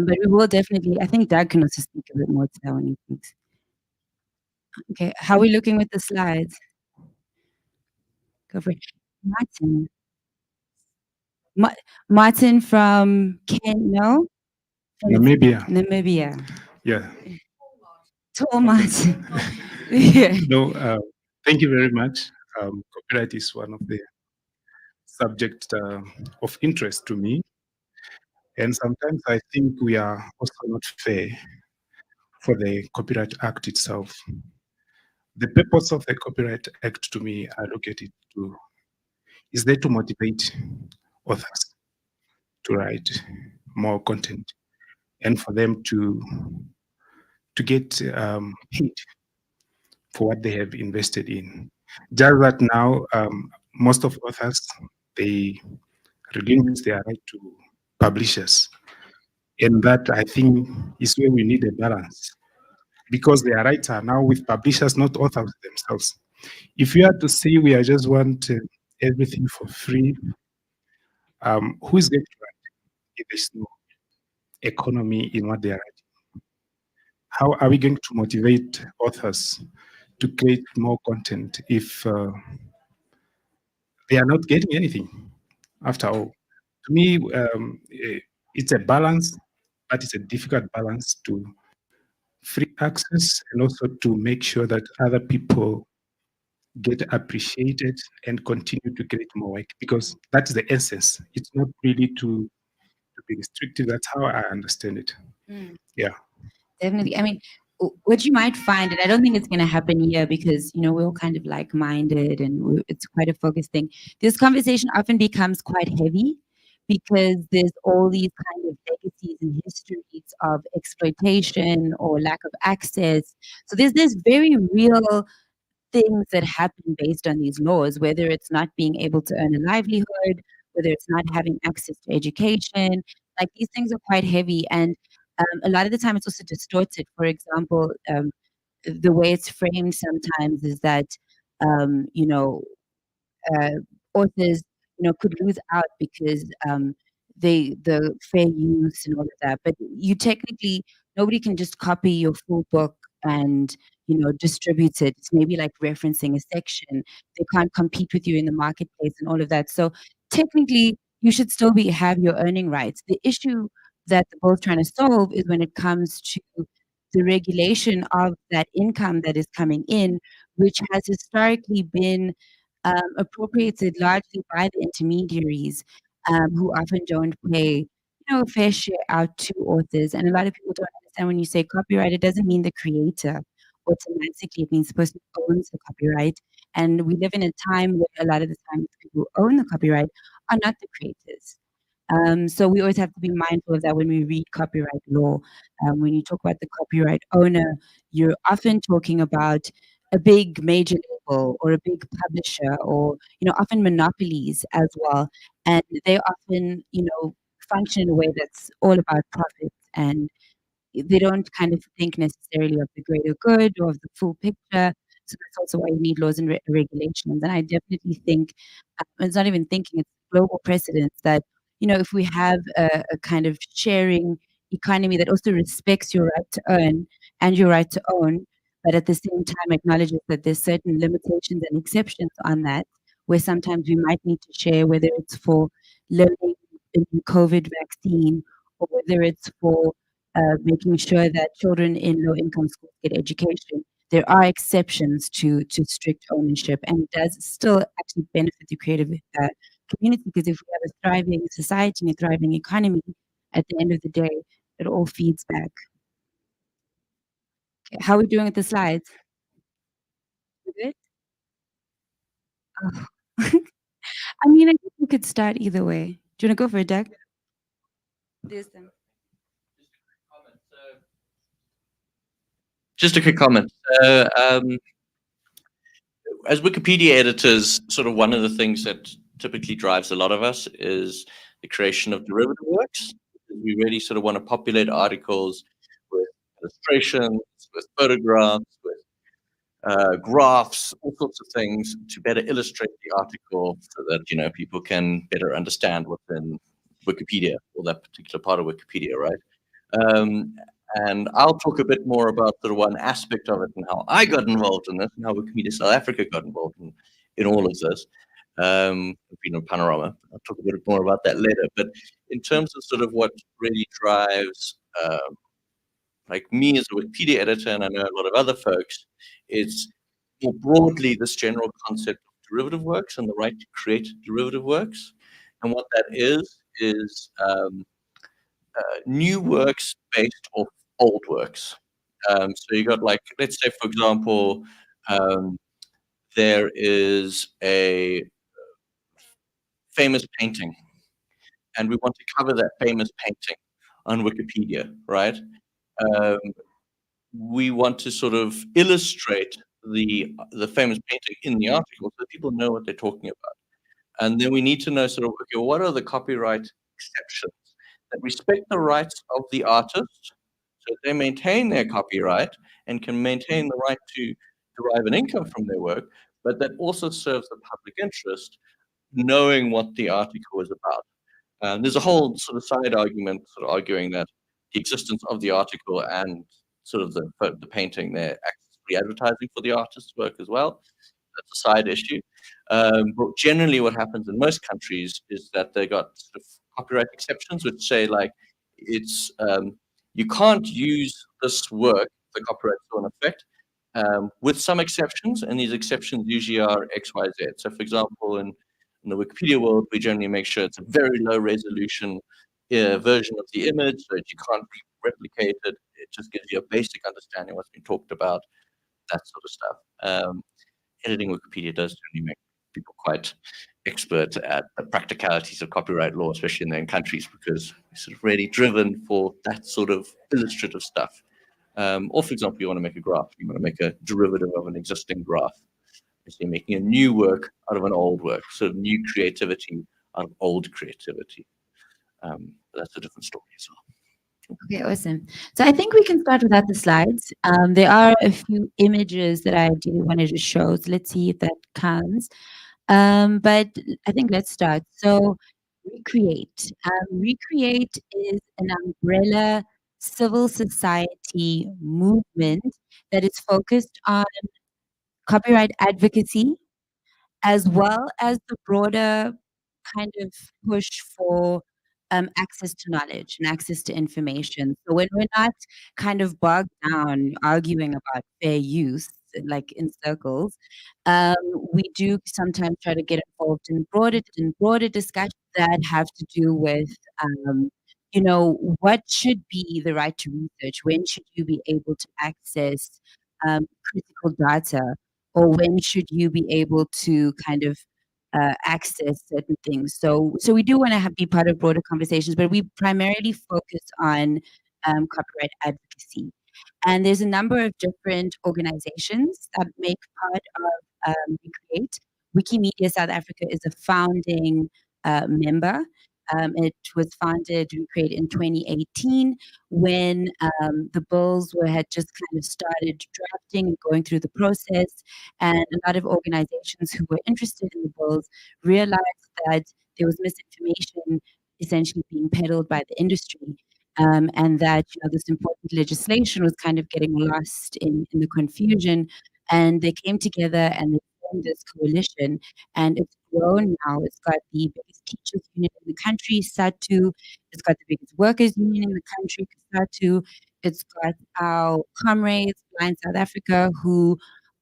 But we will definitely, I think Doug can also speak a bit more to that when he thinks. Okay, how are we looking with the slides? Go for it. Martin. Martin from no? Namibia. Namibia. Yeah. Tall Martin. Yeah. No, thank you very much. Copyright is one of the subject of interest to me. And sometimes I think we are also not fair for the Copyright Act itself. The purpose of the Copyright Act, to me, I look at it is there to motivate authors to write more content and for them to get paid for what they have invested in. Just that now, most of authors, they relinquish their right to publishers. And that, I think, is where we need a balance. Because their rights are now with publishers, not authors themselves. If you had to say we are just want everything for free, who is going to write if there's no economy in what they are writing? How are we going to motivate authors to create more content if they are not getting anything after all? To me, it's a balance, but it's a difficult balance to free access and also to make sure that other people get appreciated and continue to create more work, because that's the essence. It's not really to be restrictive. That's how I understand it. Yeah. Definitely. I mean, what you might find, and I don't think it's going to happen here because, we're all kind of like-minded and it's quite a focused thing. This conversation often becomes quite heavy because there's all these kind of legacies and histories of exploitation or lack of access. So there's this very real things that happen based on these laws, whether it's not being able to earn a livelihood, whether it's not having access to education. Like these things are quite heavy, and a lot of the time it's also distorted. For example, the way it's framed sometimes is that authors, could lose out because the fair use and all of that. But you technically, nobody can just copy your full book and distribute it. It's maybe like referencing a section. They can't compete with you in the marketplace and all of that. So technically, you should still have your earning rights. The issue that the bill's trying to solve is when it comes to the regulation of that income that is coming in, which has historically been appropriated largely by the intermediaries, who often don't pay, a fair share out to authors. And a lot of people don't understand when you say copyright, it doesn't mean the creator automatically. It means the person who owns the copyright. And we live in a time where a lot of the time people who own the copyright are not the creators. So we always have to be mindful of that when we read copyright law. When you talk about the copyright owner, you're often talking about a big major label or a big publisher or, often monopolies as well. And they often, function in a way that's all about profit, and they don't kind of think necessarily of the greater good or of the full picture. So that's also why you need laws and regulations. And I definitely think, it's not even thinking, it's global precedence that, if we have a kind of sharing economy that also respects your right to earn and your right to own, but at the same time acknowledges that there's certain limitations and exceptions on that, where sometimes we might need to share, whether it's for learning a new COVID vaccine or whether it's for making sure that children in low-income schools get education, there are exceptions to strict ownership, and it does still actually benefit the creative community, because if we have a thriving society and a thriving economy, at the end of the day, it all feeds back. Okay, how are we doing with the slides? We good? Oh. I mean, I think we could start either way. Do you want to go for it, Doug? There's them. Just a quick comment. As Wikipedia editors, sort of one of the things that typically drives a lot of us is the creation of derivative works. We really sort of want to populate articles with illustrations, with photographs, with graphs, all sorts of things to better illustrate the article so that, you know, people can better understand what's in Wikipedia or that particular part of Wikipedia, right? And I'll talk a bit more about sort of one aspect of it and how I got involved in this and how Wikimedia South Africa got involved in all of this. Panorama. I'll talk a bit more about that later. But in terms of sort of what really drives like me as a Wikipedia editor, and I know a lot of other folks, it's more broadly this general concept of derivative works and the right to create derivative works. And what that is new works based off old works. So you got, like, let's say, for example, there is a famous painting, and we want to cover that famous painting on Wikipedia, right? We want to sort of illustrate the famous painting in the article so people know what they're talking about. And then we need to know sort of, okay, what are the copyright exceptions that respect the rights of the artist so they maintain their copyright and can maintain the right to derive an income from their work, but that also serves the public interest, knowing what the article is about. There's a whole sort of side argument sort of arguing that the existence of the article and sort of the painting there acts as advertising for the artist's work as well. That's a side issue. But generally what happens in most countries is that they got sort of copyright exceptions which say, like, it's you can't use this work, the copyright still in effect, with some exceptions, and these exceptions usually are X, Y, Z. So for example, in the Wikipedia world, we generally make sure it's a very low resolution version of the image so that you can't replicate it. It just gives you a basic understanding of what's been talked about, that sort of stuff. Editing Wikipedia does generally make people quite expert at the practicalities of copyright law, especially in their own countries, because we're sort of really driven for that sort of illustrative stuff. Or for example, you want to make a graph, you want to make a derivative of an existing graph. So you're making a new work out of an old work, sort of new creativity out of old creativity. That's a different story as well. Okay, awesome. So I think we can start without the slides. There are a few images that I ideally wanted to show. So let's see if that counts. But I think let's start. So Recreate. Recreate is an umbrella civil society movement that is focused on copyright advocacy, as well as the broader kind of push for access to knowledge and access to information. So when we're not kind of bogged down arguing about fair use, like in circles, we do sometimes try to get involved in broader discussions that have to do with, you know, what should be the right to research? When should you be able to access critical data? Or when should you be able to kind of access certain things? So we do want to be part of broader conversations, but we primarily focus on copyright advocacy. And there's a number of different organizations that make part of Recreate. Wikimedia South Africa is a founding member. It was founded, Recreate, in 2018 when the bills had just kind of started drafting and going through the process. And a lot of organizations who were interested in the bills realized that there was misinformation essentially being peddled by the industry. And that, you know, this important legislation was kind of getting lost in the confusion. And they came together and they formed this coalition, and it's grown now. It's got the biggest teachers union in the country, SATU. It's got the biggest workers union in the country, SATU. It's got our comrades, Blind South Africa, who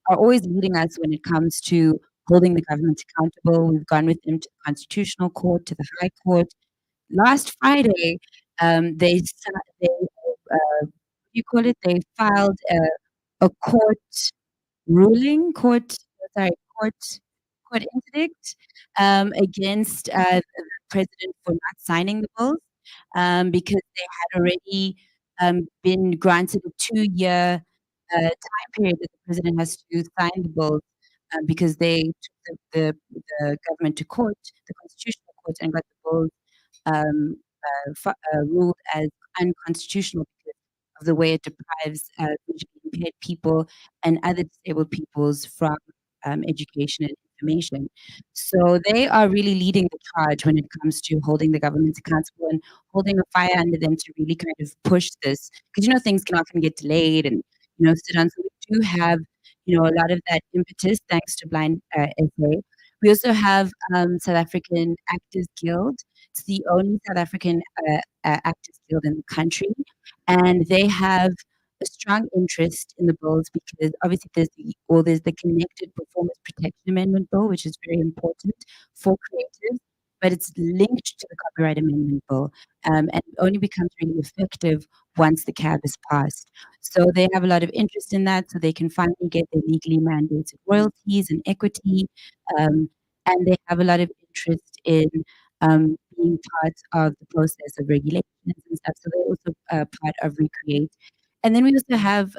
are always leading us when it comes to holding the government accountable. We've gone with them to the Constitutional Court, to the High Court. Last Friday, they what do you call it? They filed a court ruling, court interdict against the president for not signing the bills because they had already been granted a 2-year time period that the president has to sign the bills because they took the government to court, the constitutional court, and got the bills ruled as unconstitutional because of the way it deprives visually impaired people and other disabled peoples from education and information. So they are really leading the charge when it comes to holding the government accountable and holding a fire under them to really kind of push this. Because things can often get delayed and sit on. So we do have a lot of that impetus thanks to Blind SA. We also have South African Actors Guild. It's the only South African Actors Guild in the country, and they have a strong interest in the bills because obviously there's the Connected Performance Protection Amendment Bill, which is very important for creatives, but it's linked to the Copyright Amendment Bill, and it only becomes really effective once the CAB is passed. So they have a lot of interest in that, so they can finally get their legally mandated royalties and equity, and they have a lot of interest in being part of the process of regulations and stuff. So they're also part of Recreate. And then we also have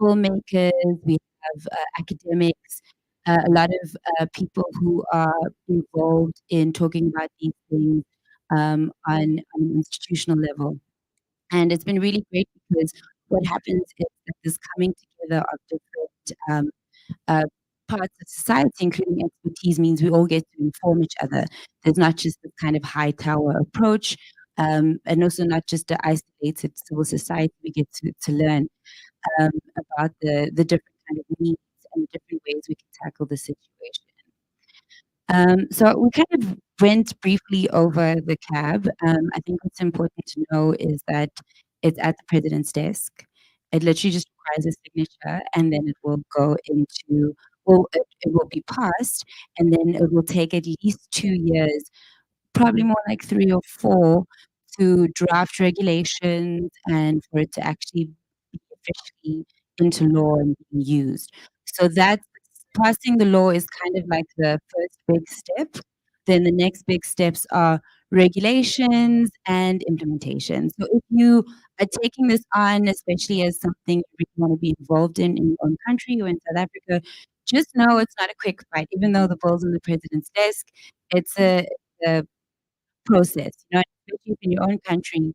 filmmakers, we have academics, a lot of people who are involved in talking about these things on an institutional level. And it's been really great because what happens is that this coming together of different parts of society, including expertise, means we all get to inform each other. There's not just this kind of high tower approach, and also not just the isolated civil society. We get to learn about the different kind of needs and the different ways we can tackle the situation. So we kind of went briefly over the CAB. I think what's important to know is that it's at the president's desk. It literally just requires a signature, and then it will go into, well, it will be passed, and then it will take at least 2 years, probably more like 3 or 4, to draft regulations and for it to actually be officially into law and being used. So that's passing the law is kind of like the first big step. Then the next big steps are regulations and implementation. So if you are taking this on, especially as something you really want to be involved in your own country or in South Africa, just know it's not a quick fight. Even though the ball's on the president's desk, it's a process. Especially if in your own country,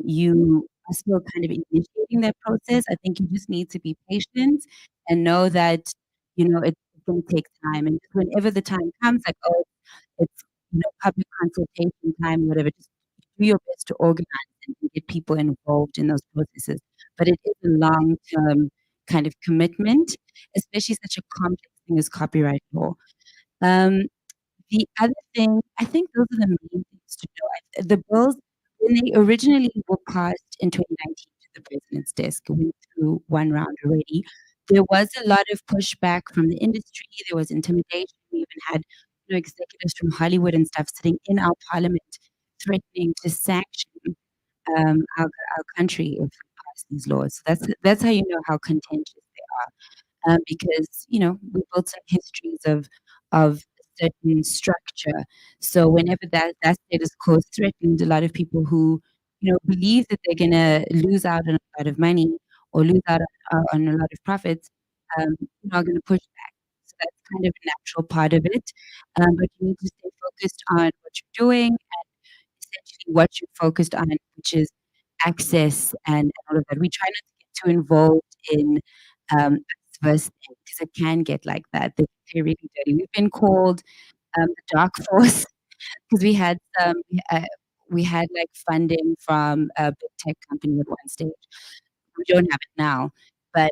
you are still kind of initiating that process. I think you just need to be patient and know that it's going to take time. And whenever the time comes, like it's public consultation time, whatever, just do your best to organize and get people involved in those processes. But it is a long-term kind of commitment, especially such a complex thing as copyright law. The other thing, I think those are the main things to know. The bills, when they originally were passed in 2019 to the president's desk, went through one round already. There was a lot of pushback from the industry. There was intimidation. We even had executives from Hollywood and stuff sitting in our parliament threatening to sanction our country if we pass these laws. So that's how you know how contentious they are, because we built some histories of certain structure. So whenever that status quo is threatened, a lot of people who believe that they're gonna lose out on a lot of money or lose out on a lot of profits are gonna push back. So that's kind of a natural part of it. But you need to stay focused on what you're doing and essentially what you're focused on, which is access and all of that. We try not to get too involved in first because it can get like that. They get really dirty. We've been called the dark force because we had like funding from a big tech company at one stage. We don't have it now, but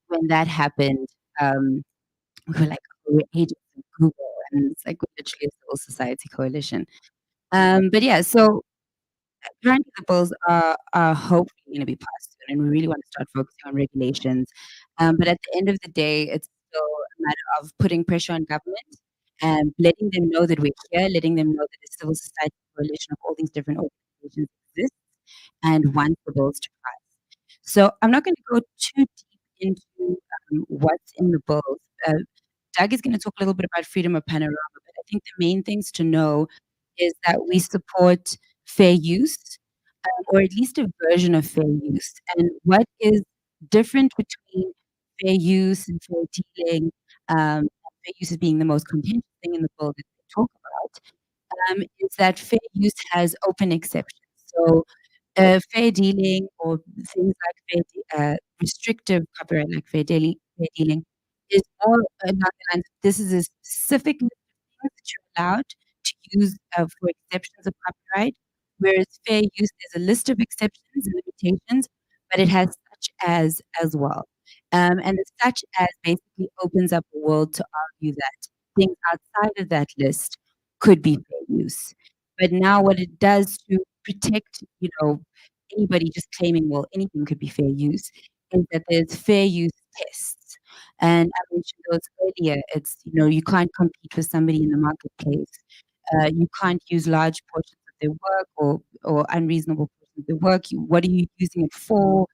when that happened, we were like, we're agents of Google, and it's like we're literally a civil society coalition. But yeah, so currently the bills are hopefully going to be passed soon, and we really want to start focusing on regulations. But at the end of the day, it's still a matter of putting pressure on government and letting them know that we're here, letting them know that a civil society coalition of all these different organizations exists and wants the bills to pass. So I'm not going to go too deep into what's in the bills. Doug is going to talk a little bit about freedom of panorama, but I think the main things to know is that we support fair use, or at least a version of fair use. And what is different between fair use and fair dealing, fair use is being the most contentious thing in the bill that we talk about, is that fair use has open exceptions. So fair dealing or things like restrictive copyright, like fair dealing, is all along the lines. This is a specific list of things that you're allowed to use for exceptions of copyright, whereas fair use is a list of exceptions and limitations, but it has such as well. And the such as basically opens up a world to argue that things outside of that list could be fair use. But now what it does to protect, anybody just claiming, well, anything could be fair use, is that there's fair use tests. And I mentioned those earlier. It's, you can't compete with somebody in the marketplace. You can't use large portions of their work or unreasonable portions of their work. What are you using it for?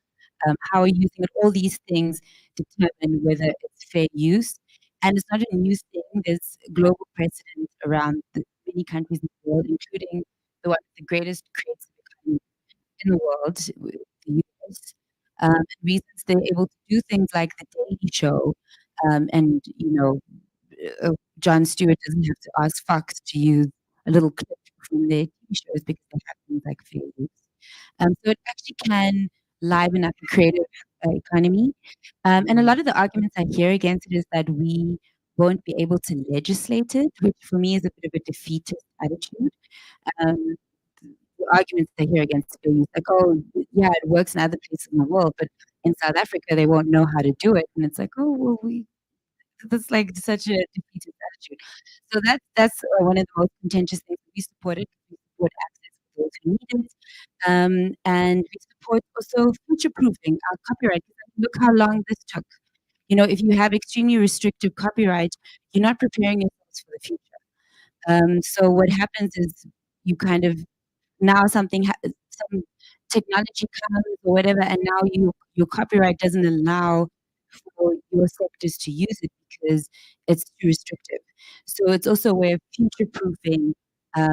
How are you using it? All these things determine whether it's fair use. And it's not a new thing. There's global precedent around many countries in the world, including the one with the greatest creative economy in the world, the US. Reasons they're able to do things like the Daily Show, and Jon Stewart doesn't have to ask Fox to use a little clip from their TV shows because they have things like fair use. So it actually can liven up the creative economy. And a lot of the arguments I hear against it is that we won't be able to legislate it, which for me is a bit of a defeatist attitude. Um, the arguments I hear against fair use, like, oh, yeah, it works in other places in the world, but in South Africa, they won't know how to do it. And it's like, oh, well, that's like such a defeatist attitude. So that's one of the most contentious things. We support it. We support access for those who need it. And we support also future-proofing our copyright. Look how long this took. If you have extremely restrictive copyright, you're not preparing yourselves for the future. So what happens is you kind of now some technology comes or whatever, and now your copyright doesn't allow for your sectors to use it because it's too restrictive. So it's also a way of future-proofing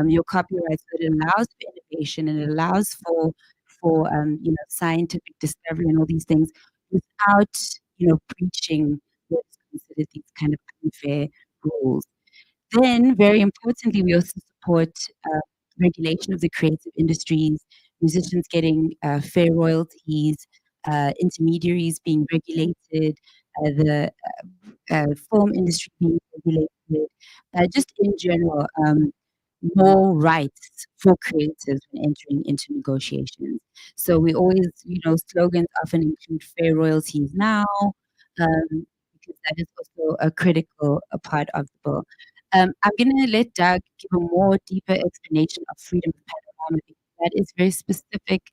your copyright, so it allows for innovation and it allows for scientific discovery and all these things without breaching what's considered these kind of unfair rules. Then, very importantly, we also support regulation of the creative industries, musicians getting fair royalties, intermediaries being regulated, the film industry being regulated, just in general, more rights for creatives when entering into negotiations. So we always, slogans often include fair royalties now, because that is also a critical part of the bill. I'm going to let Doug give a more deeper explanation of freedom of panorama because that is very specific,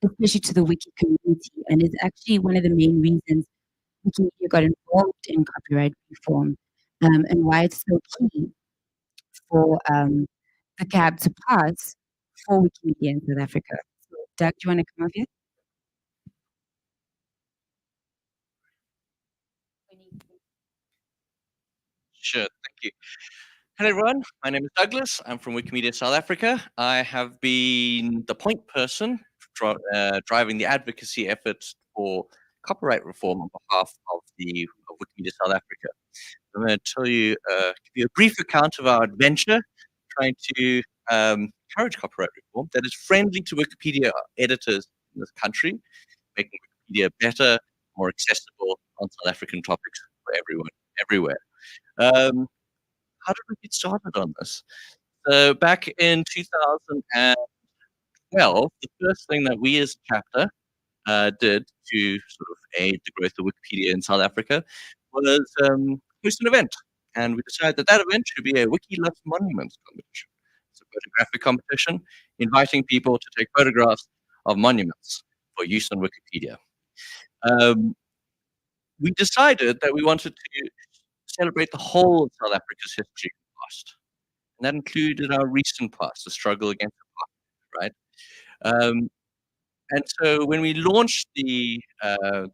especially to the Wiki community, and is actually one of the main reasons Wikimedia got involved in copyright reform, and why it's so key for the CAB to pass for Wikimedia in South Africa. So, Doug, do you want to come up here? Sure, thank you. Hello, everyone. My name is Douglas. I'm from Wikimedia South Africa. I have been the point person driving the advocacy efforts for copyright reform on behalf of Wikimedia South Africa. I'm going to give you a brief account of our adventure trying to encourage copyright reform that is friendly to Wikipedia editors in this country, making Wikipedia better, more accessible on South African topics for everyone, everywhere. How did we get started on this? So back in 2012, the first thing that we as a chapter did to sort of aid the growth of Wikipedia in South Africa was host an event. and we decided that event should be a Wiki Loves Monuments competition. It's a photographic competition inviting people to take photographs of monuments for use on Wikipedia. We decided that we wanted to celebrate the whole of South Africa's history and past. And that included our recent past, the struggle against apartheid, right? And so when we launched the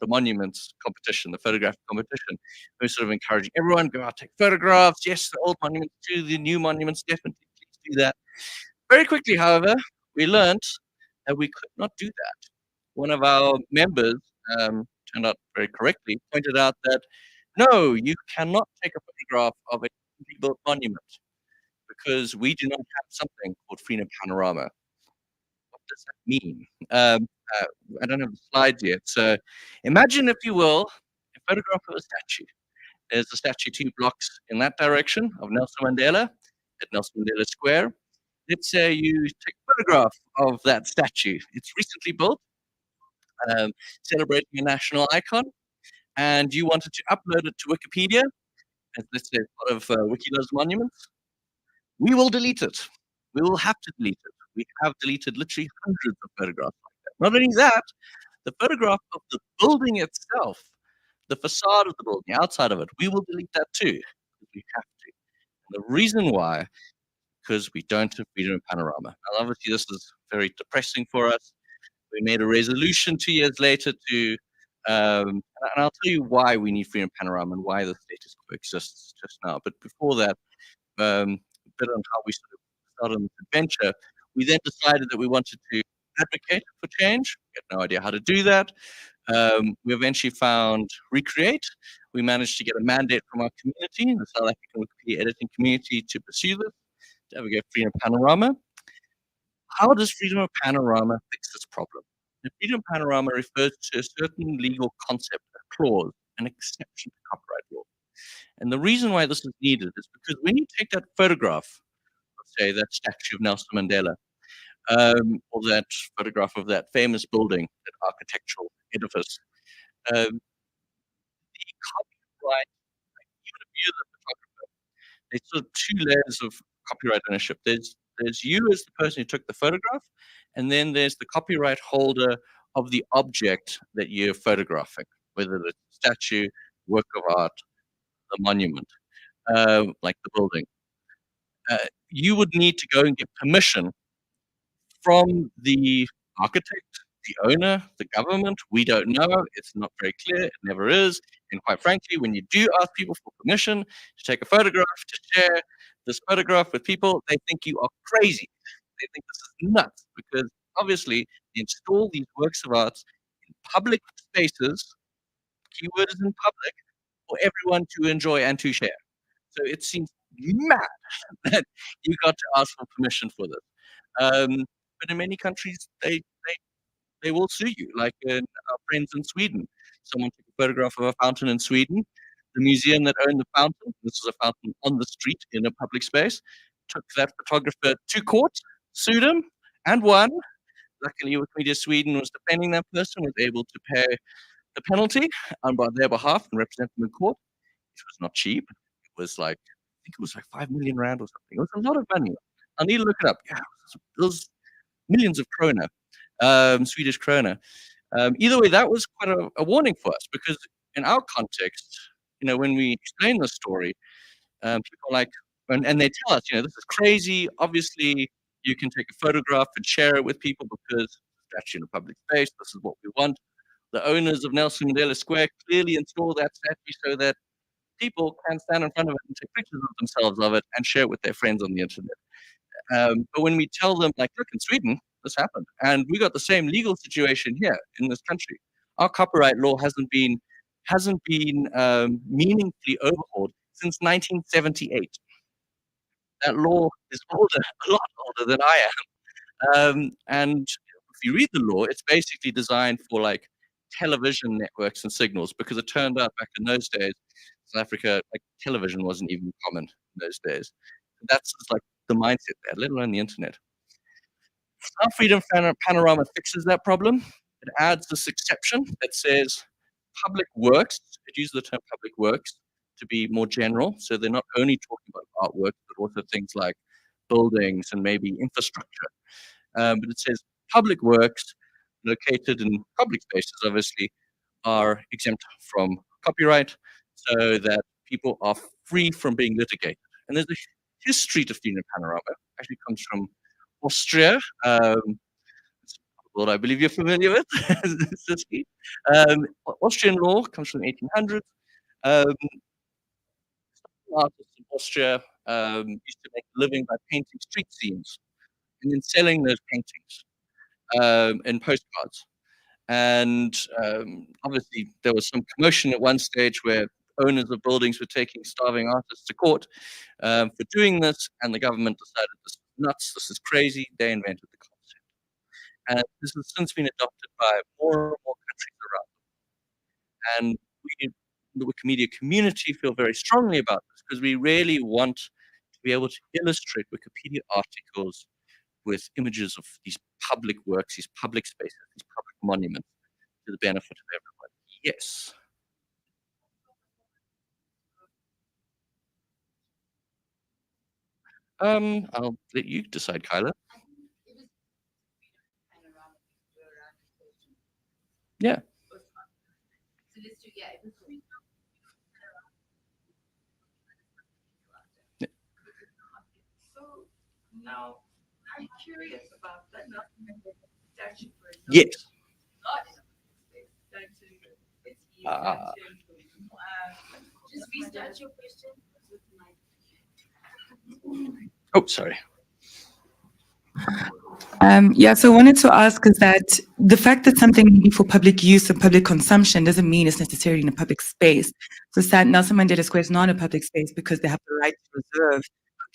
monuments competition, the photograph competition, we were sort of encouraging everyone, go out, take photographs. Yes, the old monuments too, the new monuments, definitely please do that. Very quickly, however, we learned that we could not do that. One of our members, turned out very correctly, pointed out that, no, you cannot take a photograph of a built monument because we do not have something called Freedom Panorama. What does that mean? I don't have the slides yet. So imagine, if you will, a photograph of a statue. There's a statue 2 blocks in that direction of Nelson Mandela at Nelson Mandela Square. Let's say you take a photograph of that statue. It's recently built, celebrating a national icon, and you wanted to upload it to Wikipedia, as let's say part of Wiki Loves Monuments. We will delete it. We will have to delete it. We have deleted literally hundreds of photographs like that. Not only that, the photograph of the building itself, the facade of the building, outside of it, we will delete that too. We have to. And the reason why, because we don't have freedom of panorama. Now, obviously, this is very depressing for us. We made a resolution 2 years later to, and I'll tell you why we need freedom of panorama and why the status quo exists just now. But before that, a bit on how we sort of started on this adventure. We then decided that we wanted to advocate for change. We had no idea how to do that. We eventually found Recreate. We managed to get a mandate from our community, the South African Wikipedia editing community, to pursue this, to advocate freedom of panorama. How does freedom of panorama fix this problem? The freedom of panorama refers to a certain legal concept, a clause, an exception to copyright law. And the reason why this is needed is because when you take that photograph, let's say that statue of Nelson Mandela, or that photograph of that famous building, that architectural edifice, the copyright, like even if you're the photographer, there's sort of 2 layers of copyright ownership. There's you as the person who took the photograph, and then there's the copyright holder of the object that you're photographing, whether it's a statue, work of art, the monument, like the building. You would need to go and get permission from the architect, the owner, the government. We don't know. It's not very clear. It never is. And quite frankly, when you do ask people for permission to take a photograph, to share this photograph with people, they think you are crazy. They think this is nuts because obviously they install these works of art in public spaces, keyword is in public, for everyone to enjoy and to share. So it seems mad that you got to ask for permission for this. But in many countries, they will sue you, like in our friends in Sweden. Someone took a photograph of a fountain in Sweden. The museum that owned the fountain, this was a fountain on the street in a public space, took that photographer to court, sued him, and won. Luckily, Wikimedia Sweden was defending that person, was able to pay the penalty on their behalf and represent them in court, which was not cheap. It was like, I think it was like 5 million rand or something. It was a lot of money. I need to look it up. Yeah, it was millions of krona, Swedish krona. Either way, that was quite a warning for us because in our context, when we explain the story, people are like, and they tell us, this is crazy. Obviously, you can take a photograph and share it with people because it's actually in a public space. This is what we want. The owners of Nelson Mandela Square clearly installed that statue so that people can stand in front of it and take pictures of themselves of it and share it with their friends on the internet. But when we tell them, like, look, in Sweden, this happened, and we got the same legal situation here in this country. Our copyright law hasn't been meaningfully overhauled since 1978. That law is older, a lot older than I am. And if you read the law, it's basically designed for like television networks and signals, because it turned out back in those days, South Africa, like television wasn't even common in those days. That's just like the mindset there, let alone the internet. Our freedom panorama fixes that problem. It adds this exception that says public works, it uses the term public works, to be more general. So they're not only talking about artwork, but also things like buildings and maybe infrastructure. But it says public works located in public spaces, obviously, are exempt from copyright so that people are free from being litigated. And there's a history to Fine Panorama. Actually comes from Austria. What I believe you're familiar with. Siski. Austrian law comes from the 1800s. Artists in Austria used to make a living by painting street scenes and then selling those paintings in postcards. And obviously, there was some commotion at one stage where owners of buildings were taking starving artists to court for doing this, and the government decided this is nuts, this is crazy. They invented the concept. And this has since been adopted by more and more countries around. And we, the Wikimedia community, feel very strongly about this because we really want to be able to illustrate Wikipedia articles with images of these public works, these public spaces, these public monuments to the benefit of everyone. Yes. I'll let you decide, Kyla. Yeah. So now I'm curious about that. Statue, for example. Yes. Not in a statue. Just restart your question with my. Oh, sorry. Yeah, so I wanted to ask is that the fact that something may be for public use and public consumption doesn't mean it's necessarily in a public space. So Nelson Mandela Square is not a public space because they have the right to reserve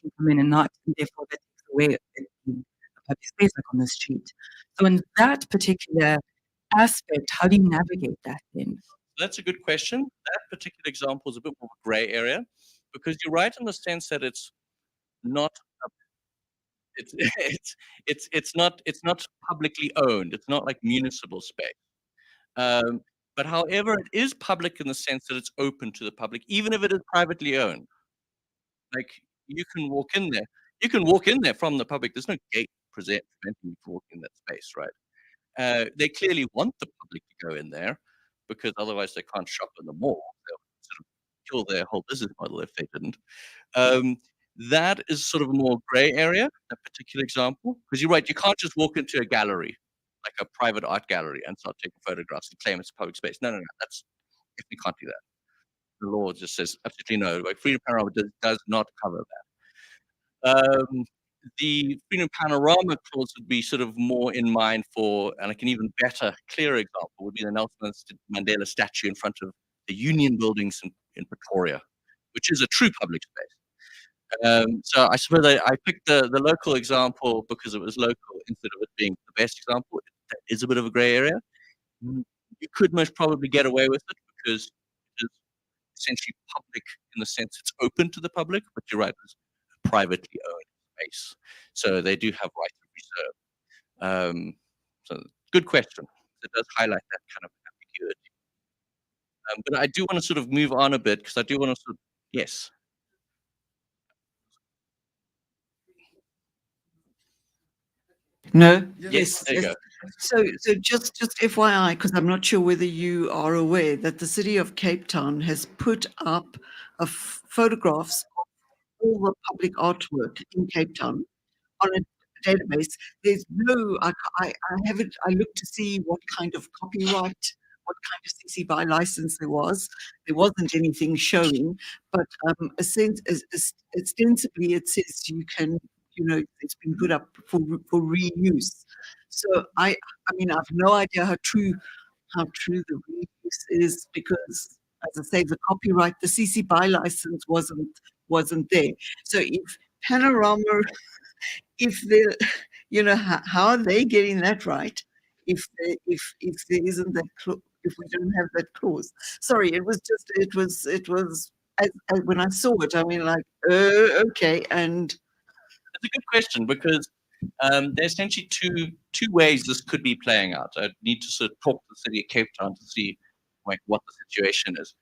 who can come in and not, and therefore that takes away a public space like on the street. So in that particular aspect, how do you navigate that then? That's a good question. That particular example is a bit more of a gray area because you're right in the sense that it's not it's not publicly owned. It's not like municipal space. But however, it is public in the sense that it's open to the public, even if it is privately owned. Like you can walk in there. You can walk in there from the public. There's no gate preventing you from walking in that space, right? They clearly want the public to go in there because otherwise they can't shop in the mall. They'll sort of kill their whole business model if they didn't. That is sort of a more gray area, that particular example, because you're right, you can't just walk into a gallery, like a private art gallery, and start taking photographs and claim it's a public space. No, you can't do that. The law just says absolutely no. Like Freedom Panorama does not cover that. The Freedom Panorama clause would be sort of more in mind for, and like an even better, clearer example would be the Nelson Mandela statue in front of the Union buildings in Pretoria, which is a true public space. So I suppose I picked the local example because it was local instead of it being the best example. That is a bit of a gray area. You could most probably get away with it because it is essentially public in the sense it's open to the public, but you're right, it's a privately owned space. So they do have right of reserve. So good question. It does highlight that kind of ambiguity. But I do want to sort of move on a bit because I do want to sort of, yes. No? Yes, there you go. So just FYI, because I'm not sure whether you are aware that the city of Cape Town has put up photographs of all the public artwork in Cape Town on a database. There's no, I looked to see what kind of copyright, what kind of CC BY license there was. There wasn't anything showing, but ostensibly it says you can, it's been put up for reuse. So I mean, I've no idea how true the reuse is because, as I say, the copyright, the CC BY license wasn't there. So if Panorama, if they, how are they getting that right? If there isn't that if we don't have that clause. Sorry, it was when I saw it, I mean, like, okay, and. It's a good question because there's essentially two ways this could be playing out. I need to sort of talk to the city of Cape Town to see like what the situation is.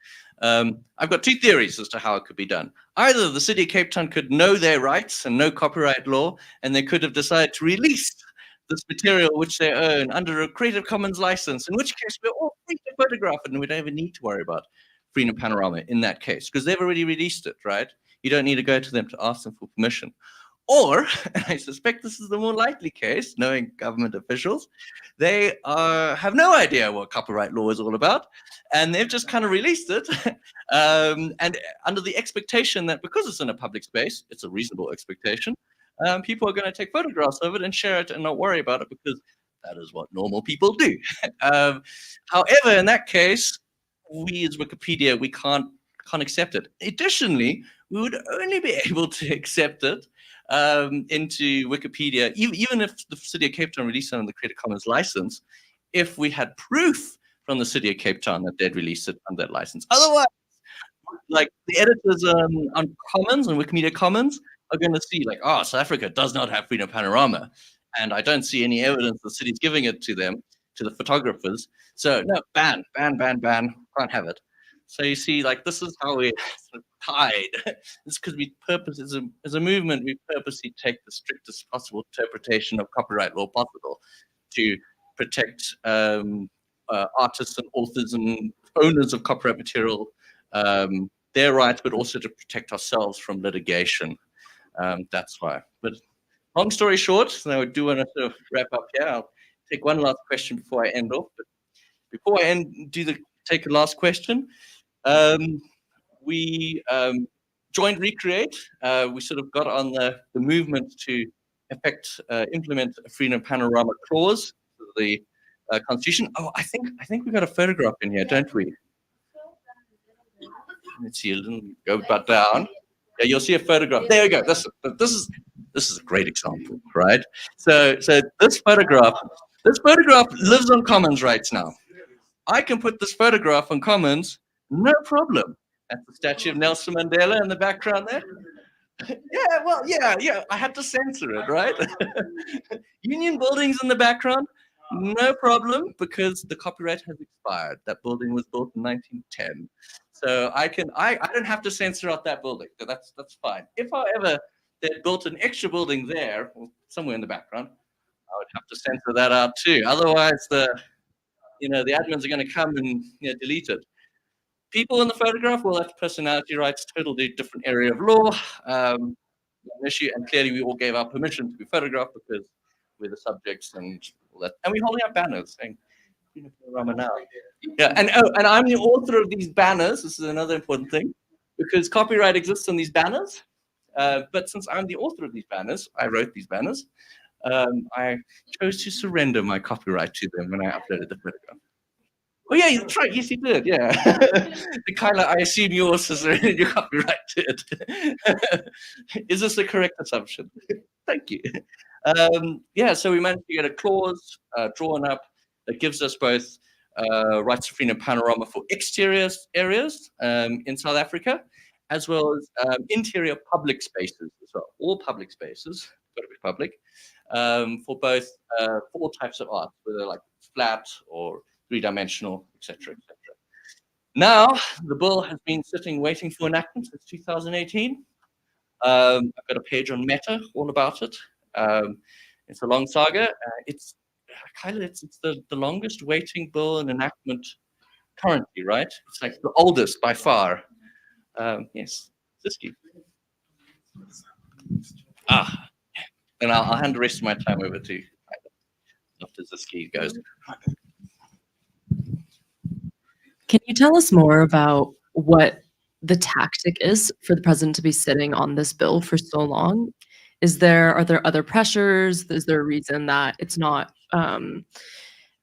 I've got two theories as to how it could be done. Either the City of Cape Town could know their rights and know copyright law, and they could have decided to release this material which they own under a Creative Commons license, in which case we're all free to photograph it and we don't even need to worry about Freedom Panorama in that case, because they've already released it, right? You don't need to go to them to ask them for permission. Or, and I suspect this is the more likely case, knowing government officials, they have no idea what copyright law is all about, and they've just kind of released it, and under the expectation that because it's in a public space, it's a reasonable expectation, people are going to take photographs of it and share it and not worry about it because that is what normal people do. However, in that case, we as Wikipedia, we can't accept it. Additionally, we would only be able to accept it into Wikipedia, even if the City of Cape Town released it under the Creative Commons license, if we had proof from the City of Cape Town that they'd released it under that license. Otherwise, like the editors on Commons and Wikimedia Commons are going to see like, oh, South Africa does not have Freedom Panorama, and I don't see any evidence the city's giving it to them, to the photographers. So no, ban, can't have it. So you see, like this is how we sort of tied. It's because we as a movement, we purposely take the strictest possible interpretation of copyright law possible to protect artists and authors and owners of copyright material, their rights, but also to protect ourselves from litigation. That's why. But long story short, so I do want to sort of wrap up here. I'll take one last question before I end off. But before I take a last question, we joined Recreate. We sort of got on the movement to implement a Freedom Panorama clause to the Constitution. Oh, I think we got a photograph in here, don't we? Let's see, go back down. Yeah, you'll see a photograph. There we go. This is a great example, right? So this photograph lives on Commons rights now. I can put this photograph on Commons, no problem. That's the statue of Nelson Mandela in the background there. Yeah. I had to censor it, right? Union Building's in the background, no problem, because the copyright has expired. That building was built in 1910. So I don't have to censor out that building. That's fine. If, however, they built an extra building there, or somewhere in the background, I would have to censor that out too. Otherwise, the admins are going to come and delete it. People in the photograph, well, that's personality rights, totally different area of law, an issue, and clearly we all gave our permission to be photographed because we're the subjects and all that. And we're holding up banners saying, Rama now. Yeah, and I'm the author of these banners. This is another important thing, because copyright exists on these banners. But since I'm the author of these banners, I wrote these banners, I chose to surrender my copyright to them when I uploaded the photograph. Oh yeah, that's right. Yes, you did. Yeah, Kyla, I assume you also surrendered your copyright to it. Is this a correct assumption? Thank you. Yeah, so we managed to get a clause drawn up that gives us both rights to Freedom Panorama for exterior areas in South Africa, as well as interior public spaces as well. All public spaces, got to be public, for both 4 types of art, whether like flat or 3-dimensional, etc., etc. Now, the bill has been sitting waiting for enactment since 2018. I've got a page on Meta all about it. It's a long saga. It's the longest waiting bill in enactment currently, right? It's like the oldest by far. Yes, Ziski. And I'll hand the rest of my time over to after Ziski goes. Can you tell us more about what the tactic is for the president to be sitting on this bill for so long? Are there other pressures? Is there a reason that it's not,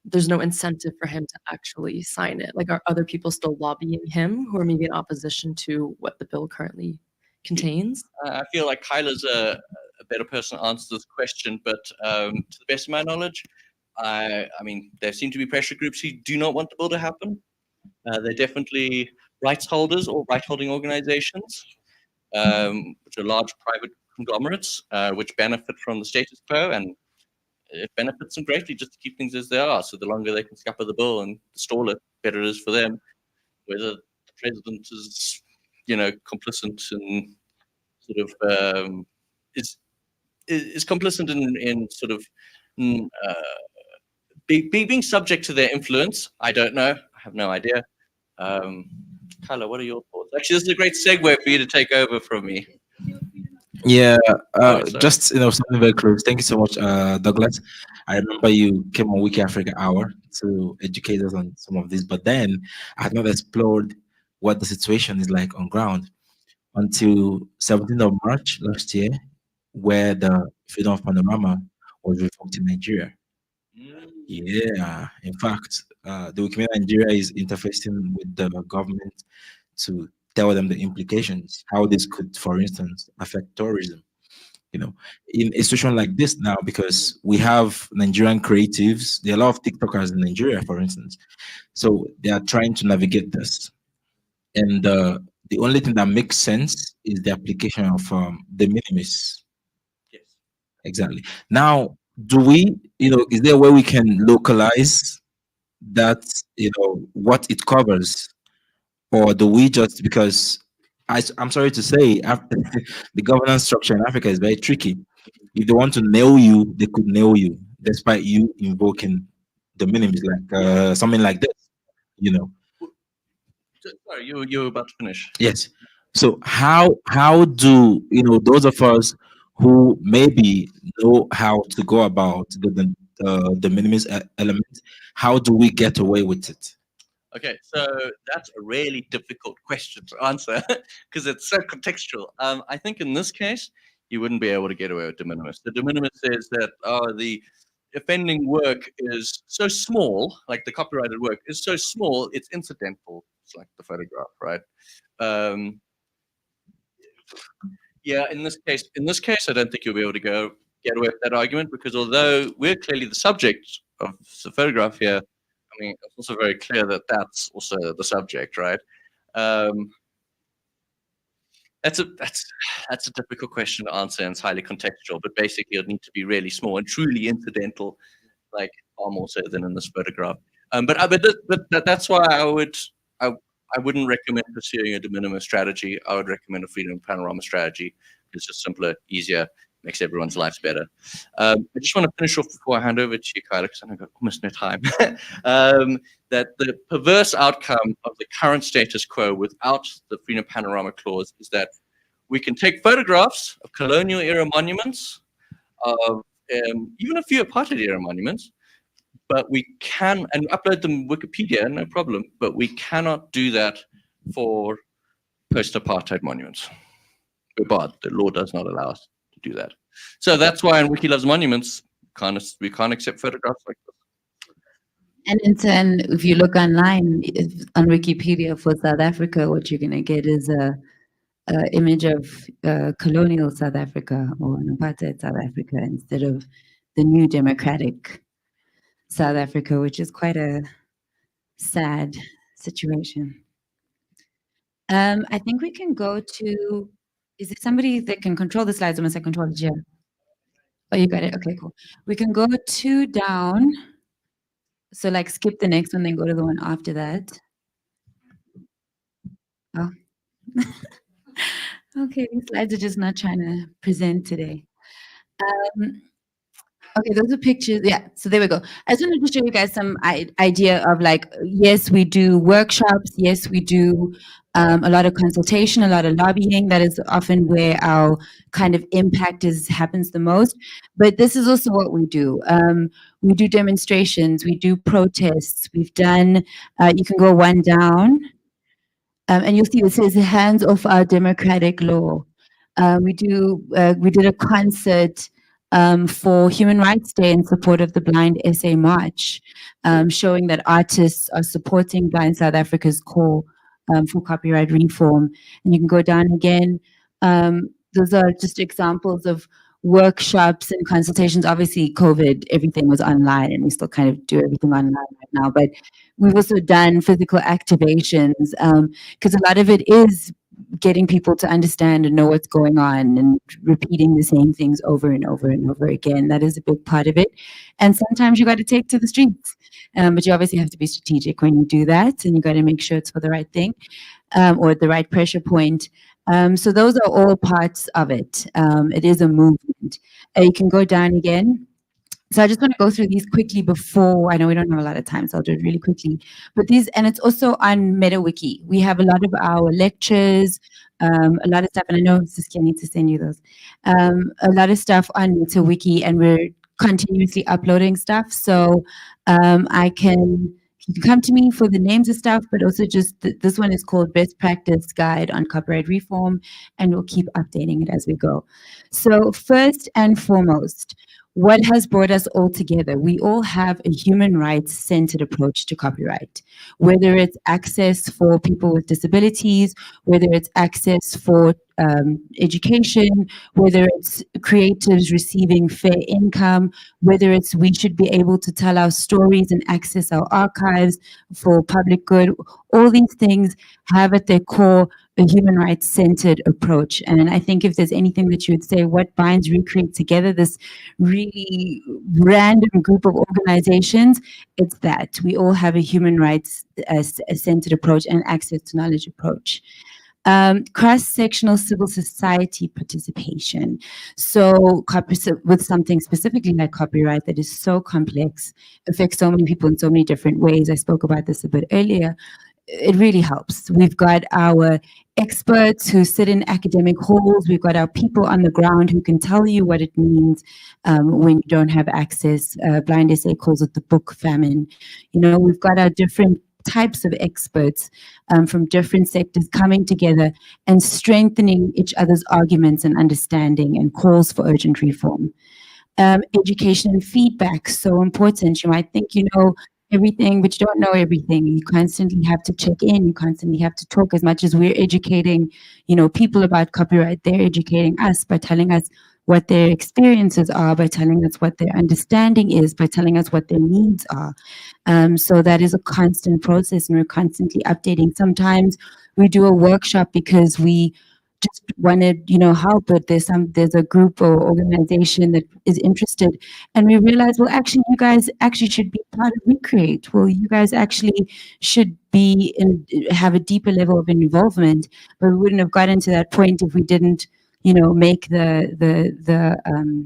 there's no incentive for him to actually sign it? Like, are other people still lobbying him who are maybe in opposition to what the bill currently contains? I feel like Kyla's a better person to answer this question, but to the best of my knowledge, I mean, there seem to be pressure groups who do not want the bill to happen. They're definitely rights holders or right-holding organizations, which are large private conglomerates, which benefit from the status quo, and it benefits them greatly just to keep things as they are. So the longer they can scupper the bill and stall it, better it is for them. Whether the president is, complicit in sort of is complicit in sort of being subject to their influence. I don't know. I have no idea. Kyla, what are your thoughts? Actually, this is a great segue for you to take over from me. Yeah, Oh, sorry. just something very close. Thank you so much, Douglas. I remember you came on Wiki Africa Hour to educate us on some of this, but then I had not explored what the situation is like on ground until 17th of March last year, where the freedom of panorama was revoked in Nigeria. Yeah, in fact, the Wikimedia Nigeria is interfacing with the government to tell them the implications, how this could, for instance, affect tourism. In a situation like this now, because we have Nigerian creatives, there are a lot of TikTokers in Nigeria, for instance. So they are trying to navigate this. And the only thing that makes sense is the application of de minimis. Yes. Exactly. Now, do we, is there a way we can localize that, what it covers? Or do we just, because I'm sorry to say, the governance structure in Africa is very tricky. If they want to nail you, they could nail you, despite you invoking the minims, like something like this. Sorry, you were about to finish. Yes. So how do those of us who maybe know how to go about the minimis element, how do we get away with it? Okay, so that's a really difficult question to answer because it's so contextual. I think in this case, you wouldn't be able to get away with de minimis. The de minimis says that the offending work is so small, like the copyrighted work is so small, it's incidental. It's like the photograph, right? Yeah, in this case, I don't think you'll be able to get away with that argument because although we're clearly the subject of the photograph here, I mean, it's also very clear that that's also the subject, right? That's a difficult question to answer and it's highly contextual, but basically it need to be really small and truly incidental, like far more so than in this photograph. But that's why I wouldn't recommend pursuing a de minimis strategy. I would recommend a freedom panorama strategy. It's just simpler, easier, makes everyone's lives better. I just want to finish off before I hand over to you, Kyla, because I know I've got almost no time. That the perverse outcome of the current status quo without the freedom panorama clause is that we can take photographs of colonial era monuments, of even a few apartheid era monuments, but we can, and upload them Wikipedia, no problem, but we cannot do that for post-apartheid monuments. We're barred. The law does not allow us to do that. So that's why in Wiki Loves Monuments, we can't accept photographs like this. And in turn, if you look online on Wikipedia for South Africa, what you're going to get is a image of colonial South Africa or an apartheid South Africa instead of the new democratic South Africa, which is quite a sad situation. I think we can go to, is there somebody that can control the slides? Or must I control it here? Oh, you got it. Okay, cool. We can go 2 down. So like skip the next one, then go to the one after that. Oh. Okay, these slides are just not trying to present today. Okay, those are pictures. Yeah, so there we go. I just wanted to show you guys some idea of like, yes, we do workshops. Yes, we do a lot of consultation, a lot of lobbying. That is often where our kind of impact happens the most. But this is also what we do. We do demonstrations. We do protests. We've done, you can go 1 down. And you'll see it says hands off our democratic law. We did a concert for Human Rights Day in support of the Blind SA March, showing that artists are supporting Blind South Africa's call for copyright reform. And you can go down again. Those are just examples of workshops and consultations. Obviously, COVID, everything was online, and we still kind of do everything online right now. But we've also done physical activations because a lot of it is getting people to understand and know what's going on and repeating the same things over and over and over again. That is a big part of it. And sometimes you got to take to the streets. But you obviously have to be strategic when you do that, and you got to make sure it's for the right thing, or the right pressure point. So those are all parts of it. It is a movement. You can go down again. So I just want to go through these quickly before, I know we don't have a lot of time, so I'll do it really quickly. But these, and it's also on MetaWiki. We have a lot of our lectures, a lot of stuff, and I know Saskia needs to send you those. A lot of stuff on MetaWiki, and we're continuously uploading stuff. So you can come to me for the names of stuff, but also just this one is called Best Practice Guide on Copyright Reform, and we'll keep updating it as we go. So first and foremost, what has brought us all together? We all have a human rights centered approach to copyright, whether it's access for people with disabilities, whether it's access for education, whether it's creatives receiving fair income, whether it's we should be able to tell our stories and access our archives for public good. All these things have at their core a human rights centered approach. And I think if there's anything that you would say, what binds Recreate together, this really random group of organizations, it's that we all have a human rights centered approach and access to knowledge approach. Cross-sectional civil society participation. So with something specifically like copyright that is so complex, affects so many people in so many different ways. I spoke about this a bit earlier. It really helps. We've got our experts who sit in academic halls. We've got our people on the ground who can tell you what it means when you don't have access. Blind SA calls it the book famine. You know, we've got our different types of experts from different sectors coming together and strengthening each other's arguments and understanding and calls for urgent reform. Education and feedback, so important. You might think you know everything, but you don't know everything. You constantly have to check in. You constantly have to talk. As much as we're educating, you know, people about copyright, they're educating us by telling us what their experiences are, by telling us what their understanding is, by telling us what their needs are. So that is a constant process, and we're constantly updating. Sometimes we do a workshop because we just wanted, you know, help, but there's a group or organization that is interested, and we realize, well, actually, you guys actually should be part of Recreate. Well, you guys actually should be have a deeper level of involvement, but we wouldn't have gotten to that point if we didn't, you know, make the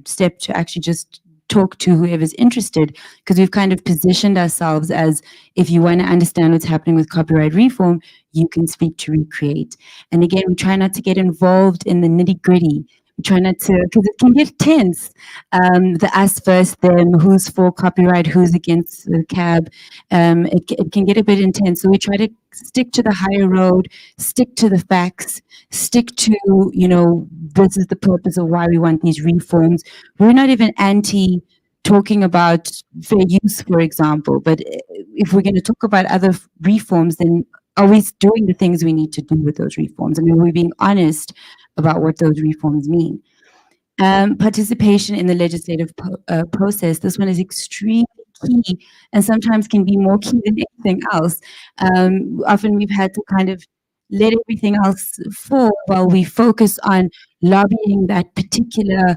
step to actually just talk to whoever's interested, because we've kind of positioned ourselves as, if you want to understand what's happening with copyright reform, you can speak to Recreate. And again, we try not to get involved in the nitty gritty. We try not to, because it can get tense. The us versus them, who's for copyright, who's against the cab. It can get a bit intense. So we try to stick to the higher road, stick to the facts, stick to, you know, this is the purpose of why we want these reforms. We're not even anti talking about fair use, for example, but if we're going to talk about other reforms, then are we doing the things we need to do with those reforms? I mean, we're being honest about what those reforms mean. Participation in the legislative process. This one is extremely key, and sometimes can be more key than anything else. Often we've had to kind of let everything else fall while we focus on lobbying that particular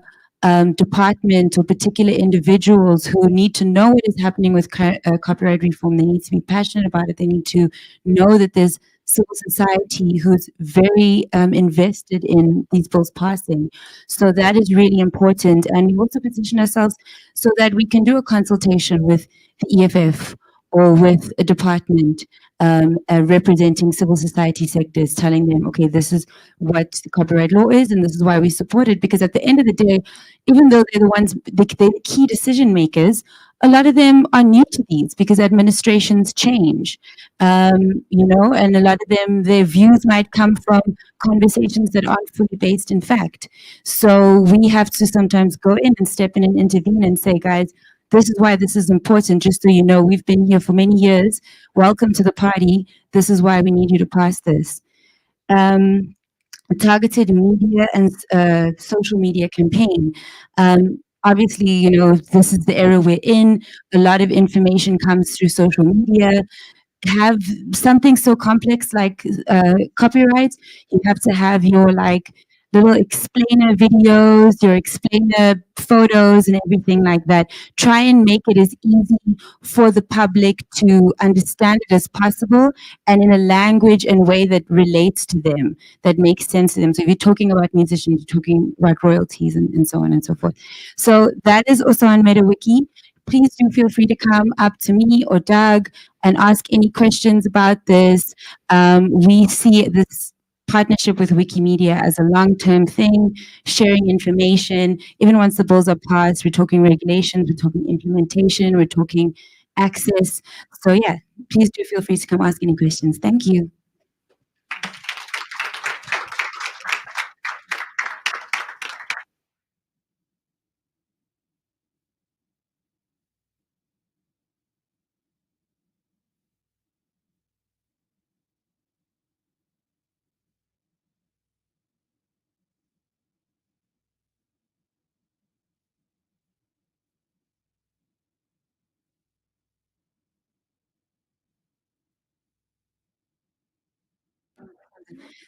department or particular individuals who need to know what is happening with copyright reform. They need to be passionate about it. They need to know that there's civil society who's very invested in these bills passing. So that is really important. And we also position ourselves so that we can do a consultation with the EFF or with a department representing civil society sectors, telling them, okay, this is what the copyright law is, and this is why we support it. Because at the end of the day, even though they're the ones, they're the key decision makers, a lot of them are new to these because administrations change, you know, and a lot of them, their views might come from conversations that aren't fully based in fact. So we have to sometimes go in and step in and intervene and say, guys, this is why this is important. Just so you know, we've been here for many years. Welcome to the party. This is why we need you to pass this. Targeted media and social media campaign. Obviously, you know, this is the era we're in. A lot of information comes through social media. have something so complex like copyright, you have to have your like little explainer videos, your explainer photos and everything like that. Try and make it as easy for the public to understand it as possible and in a language and way that relates to them, that makes sense to them. So if you're talking about musicians, you're talking about royalties and so on and so forth. So that is also on MetaWiki. Please do feel free to come up to me or Doug and ask any questions about this. We see this partnership with Wikimedia as a long-term thing, sharing information. Even once the bills are passed, we're talking regulations, we're talking implementation, we're talking access. So yeah, please do feel free to come ask any questions. Thank you.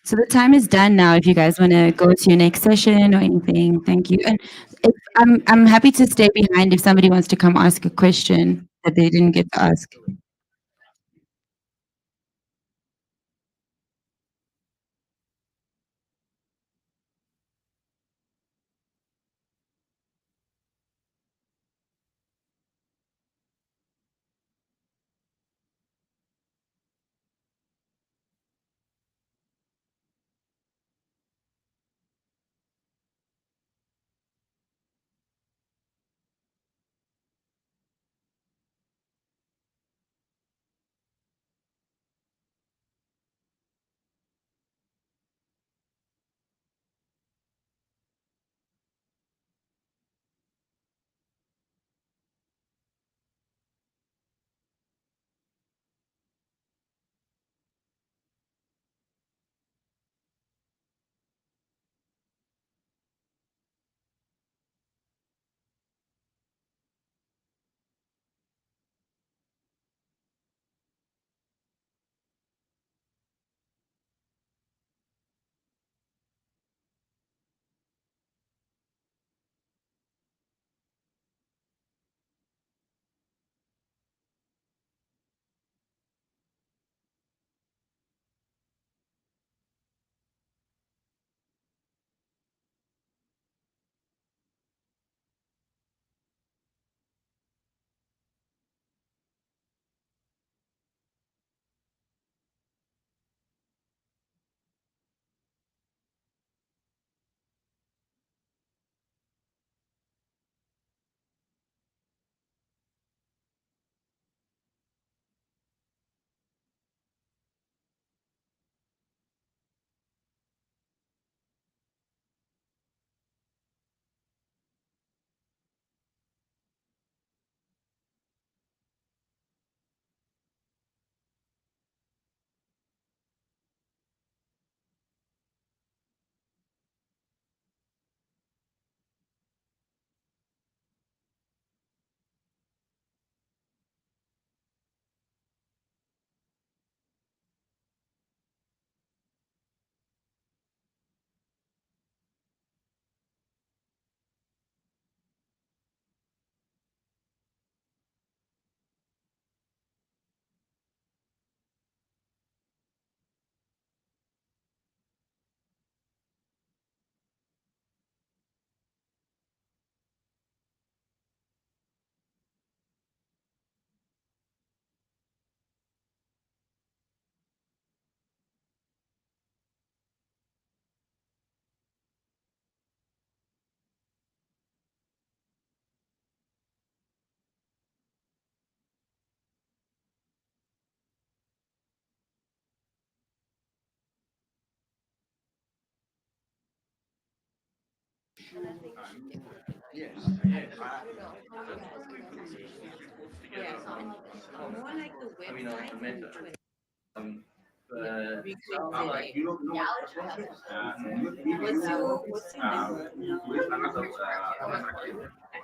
So the time is done now. If you guys want to go to your next session or anything, thank you. And if, I'm happy to stay behind if somebody wants to come ask a question that they didn't get to ask.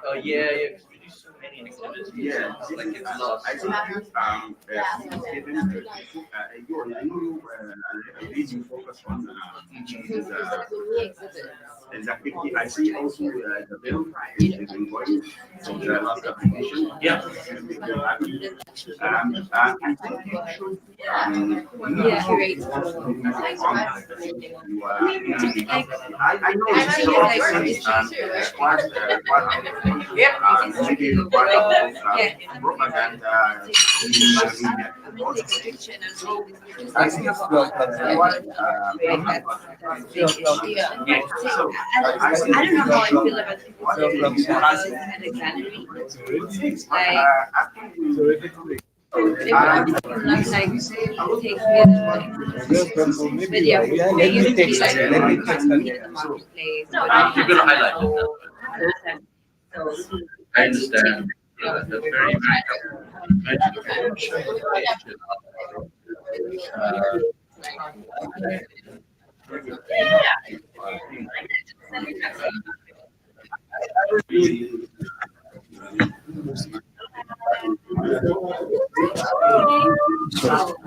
Oh yeah, yeah. 'Cause we do so many activities. Yeah, Like it's lost. I think I know you really focus on teaching and activity. I see also the bill is invoice from the last application. Yeah. I think you should curate. I know it's a lot of things, part of maybe part of propaganda. I think it's I don't know how I feel about people saying at a gallery. Like, take but yeah, let me text. Let me text. You're gonna highlight it. I understand. Yeah, that's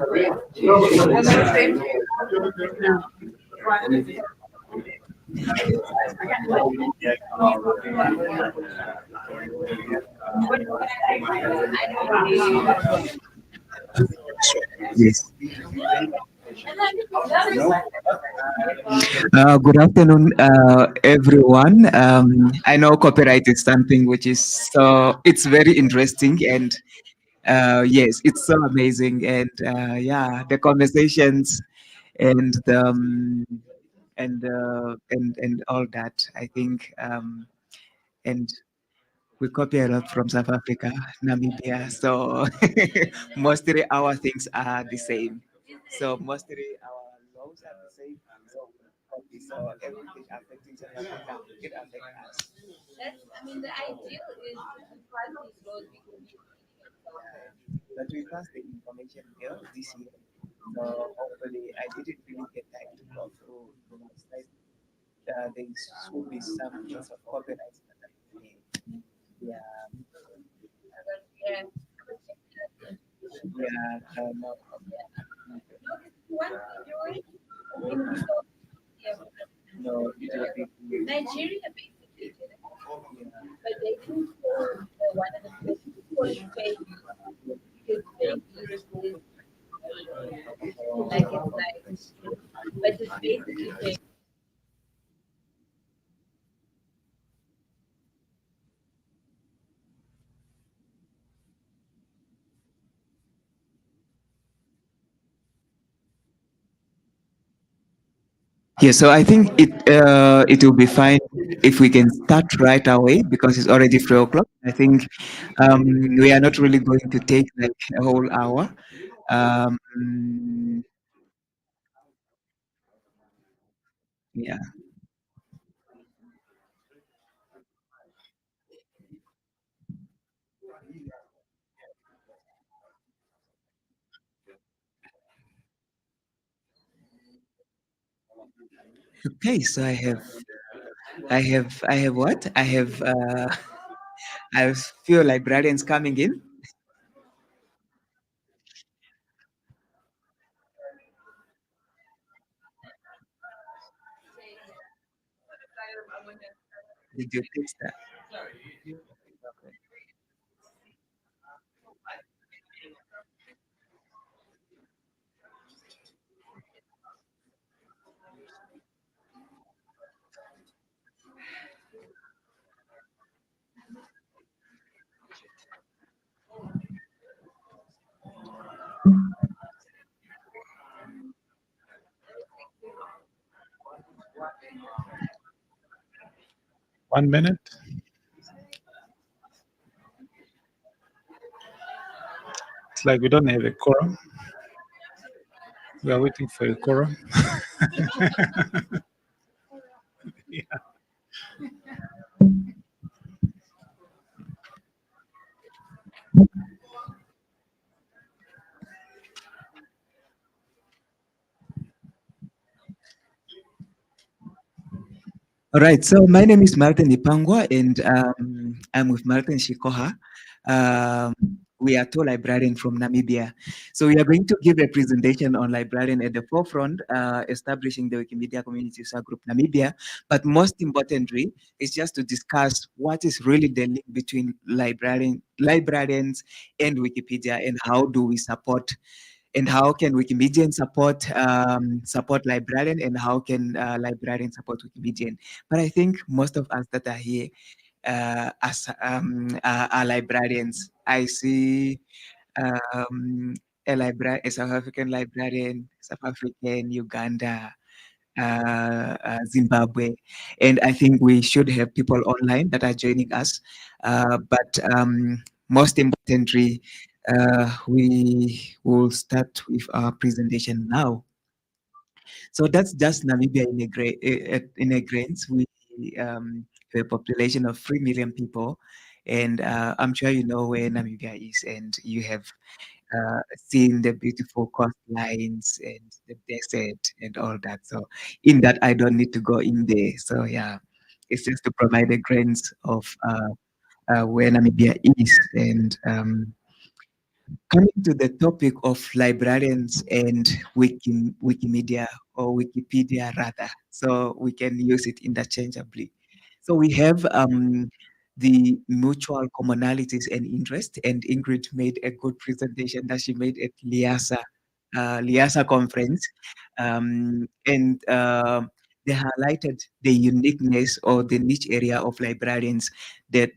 very, Yes. Good afternoon, everyone. I know copyright is something which is it's very interesting and yes, it's so amazing. And yeah, the conversations and the and all that. I think and we copy a lot from South Africa, Namibia. So mostly our things are the same. So mostly our laws are the same. So everything affecting South Africa, it affects us. I mean, the ideal is to pass these laws because But we passed the information bill this year. So hopefully, I didn't really get time to go through the website. There should be some piece of copyright that I made. Yeah. Yeah, no problem. No, it will be Nigeria basically, but they do for one of the places fake because fake is like it's but it's basically fake. Yeah, so I think it will be fine if we can start right away because it's already 3 o'clock. I think we are not really going to take like a whole hour. Yeah. Okay, so I have what? I have I feel librarians coming in. Did you text that? One minute. It's like we don't have a quorum. We are waiting for a quorum. Yeah. All right, so my name is Martin Ipangwa, and I'm with Martin Shikoha. Um, we are two librarians from Namibia. So we are going to give a presentation on librarian at the forefront, establishing the Wikimedia Community User Group Namibia. But most importantly, it's just to discuss what is really the link between librarians and Wikipedia, and how do we support, and how can Wikimedian support librarian, and how can librarian support Wikimedian. But I think most of us that are here are librarians. I see a South African librarian, South African, Uganda, Zimbabwe, and I think we should have people online that are joining us. But most importantly, we will start with our presentation now. So that's just Namibia in a grains. We have a population of 3 million people, and I'm sure you know where Namibia is, and you have seen the beautiful coastlines and the desert and all that. So in that, I don't need to go in there. So yeah, it's just to provide a grains of where Namibia is. And coming to the topic of librarians and Wikimedia, or Wikipedia rather, so we can use it interchangeably. So we have the mutual commonalities and interest, and Ingrid made a good presentation that she made at Liasa conference, and they highlighted the uniqueness or the niche area of librarians that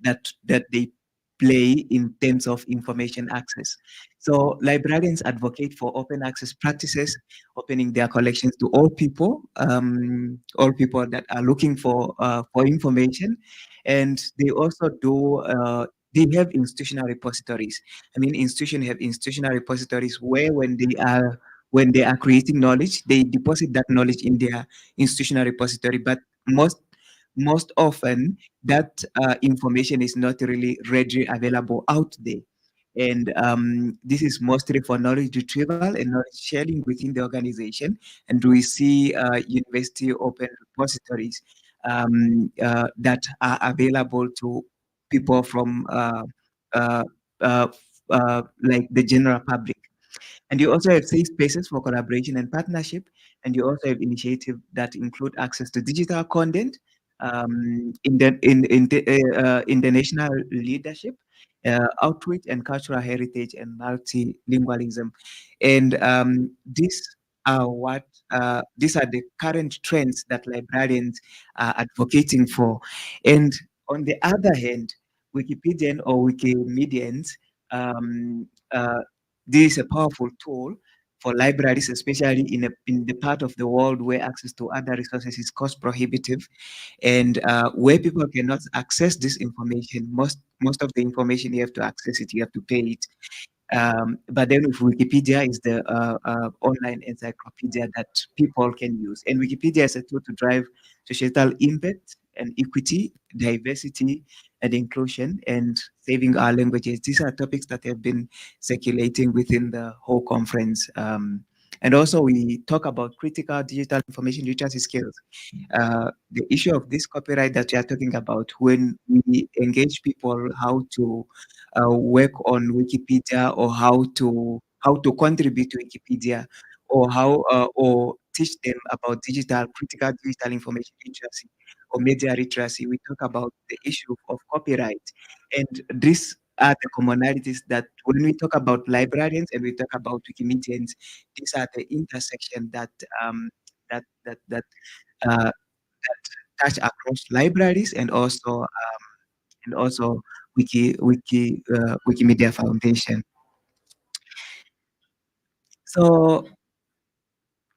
they play in terms of information access. So librarians advocate for open access practices, opening their collections to all people that are looking for information, and they also do. They have institutional repositories. I mean, institutions have institutional repositories where when they are creating knowledge, they deposit that knowledge in their institutional repository. But most often, that information is not really readily available out there. And this is mostly for knowledge retrieval and knowledge sharing within the organization. And we see university open repositories that are available to people from uh, uh, like the general public. And you also have safe spaces for collaboration and partnership. And you also have initiatives that include access to digital content, in the national leadership, outreach and cultural heritage, and multilingualism. And these are the current trends that librarians are advocating for. And on the other hand, Wikipedian or Wikimedians, um, uh, this is a powerful tool for libraries, especially in the part of the world where access to other resources is cost prohibitive, and where people cannot access this information. Most of the information, you have to access it, you have to pay it. But then with Wikipedia is the online encyclopedia that people can use. And Wikipedia is a tool to drive societal impact and equity, diversity and inclusion, and saving our languages. These are topics that have been circulating within the whole conference. And also we talk about critical digital information literacy skills. The issue of this copyright that we are talking about, when we engage people how to work on Wikipedia, or how to contribute to Wikipedia, or or teach them about critical digital information literacy or media literacy. We talk about the issue of copyright, and these are the commonalities that when we talk about librarians and we talk about Wikimedians, these are the intersection that that that that uh, that touch across libraries, and also Wikimedia Foundation. So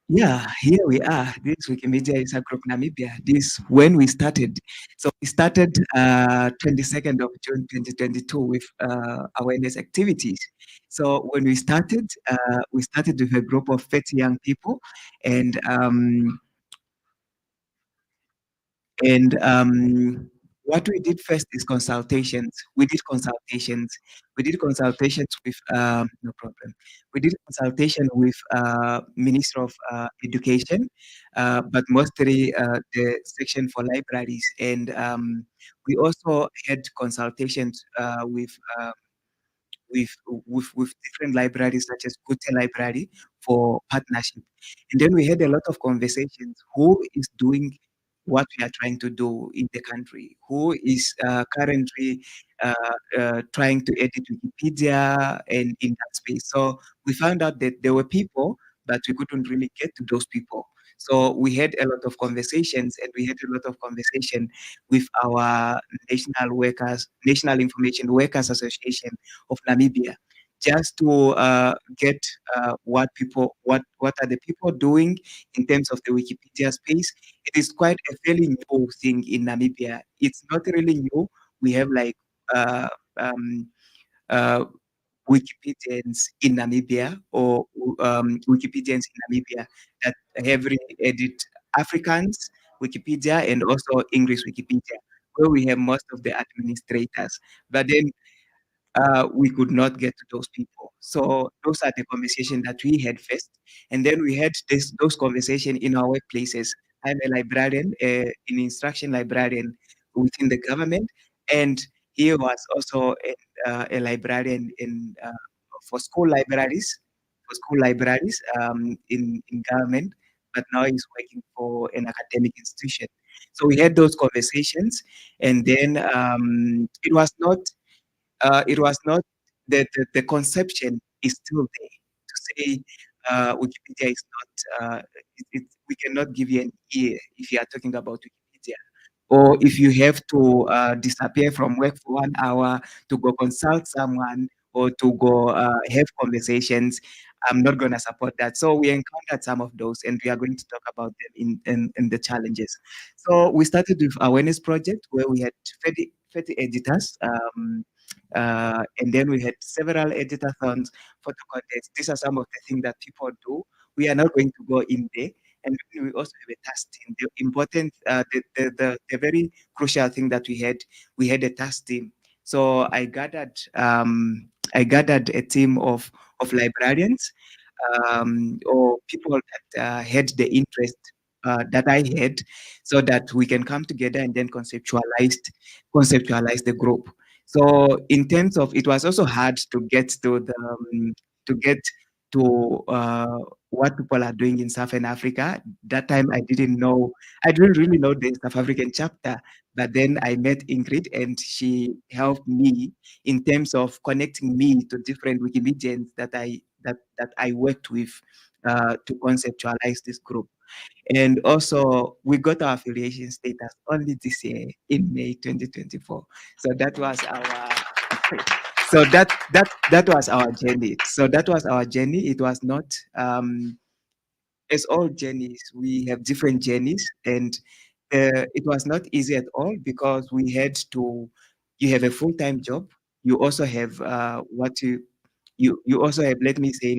yeah, here we are. This Wikimedia is a group Namibia. This when we started. So we started 22nd of June 2022 with awareness activities. So when we started with a group of 30 young people, and what we did first is consultations. We did consultations. We did consultations with no problem. We did consultation with Minister of Education, but mostly the section for libraries, and We also had consultations with, with different libraries such as Kute Library for partnership. And then we had a lot of conversations. Who is doing what we are trying to do in the country? Who is currently trying to edit Wikipedia and in that space? So we found out that there were people, but we couldn't really get to those people. So we had a lot of conversations, and we had a lot of conversation with our National Information Workers Association of Namibia, just to get what are the people doing in terms of the Wikipedia space. It is quite a fairly new thing in Namibia. It's not really new. We have like uh, um, uh, Wikipedians in Namibia, or Wikipedians in Namibia that heavily edit Afrikaans Wikipedia and also English Wikipedia, where we have most of the administrators. But then we could not get to those people. So those are the conversations that we had first. And then we had those conversations in our workplaces. I'm a librarian, an instruction librarian within the government. And he was also a librarian for school libraries, in government, but now he's working for an academic institution. So we had those conversations, and then it was not the conception is still there to say Wikipedia is not, we cannot give you an ear if you are talking about Wikipedia. Or if you have to disappear from work for 1 hour to go consult someone or to go have conversations, I'm not going to support that. So we encountered some of those, and we are going to talk about them in the challenges. So we started with awareness project where we had 30 editors. And then we had several editathons, photo contests. These are some of the things that people do. We are not going to go in there. And we also have a task team. The important, the very crucial thing that we had a task team. So I gathered a team of librarians, or people that had the interest that I had, so that we can come together and then conceptualize the group. So in terms of, it was also hard to get to the to get to what people are doing in Southern Africa. That time I didn't really know the South African chapter, but then I met Ingrid and she helped me in terms of connecting me to different Wikimedians that I worked with to conceptualize this group. And also, we got our affiliation status only this year in May 2024. So that was our that was our journey. So that was our journey. It was not as all journeys, we have different journeys, and it was not easy at all because we had to. You have a full-time job. You also have you also have. Let me say,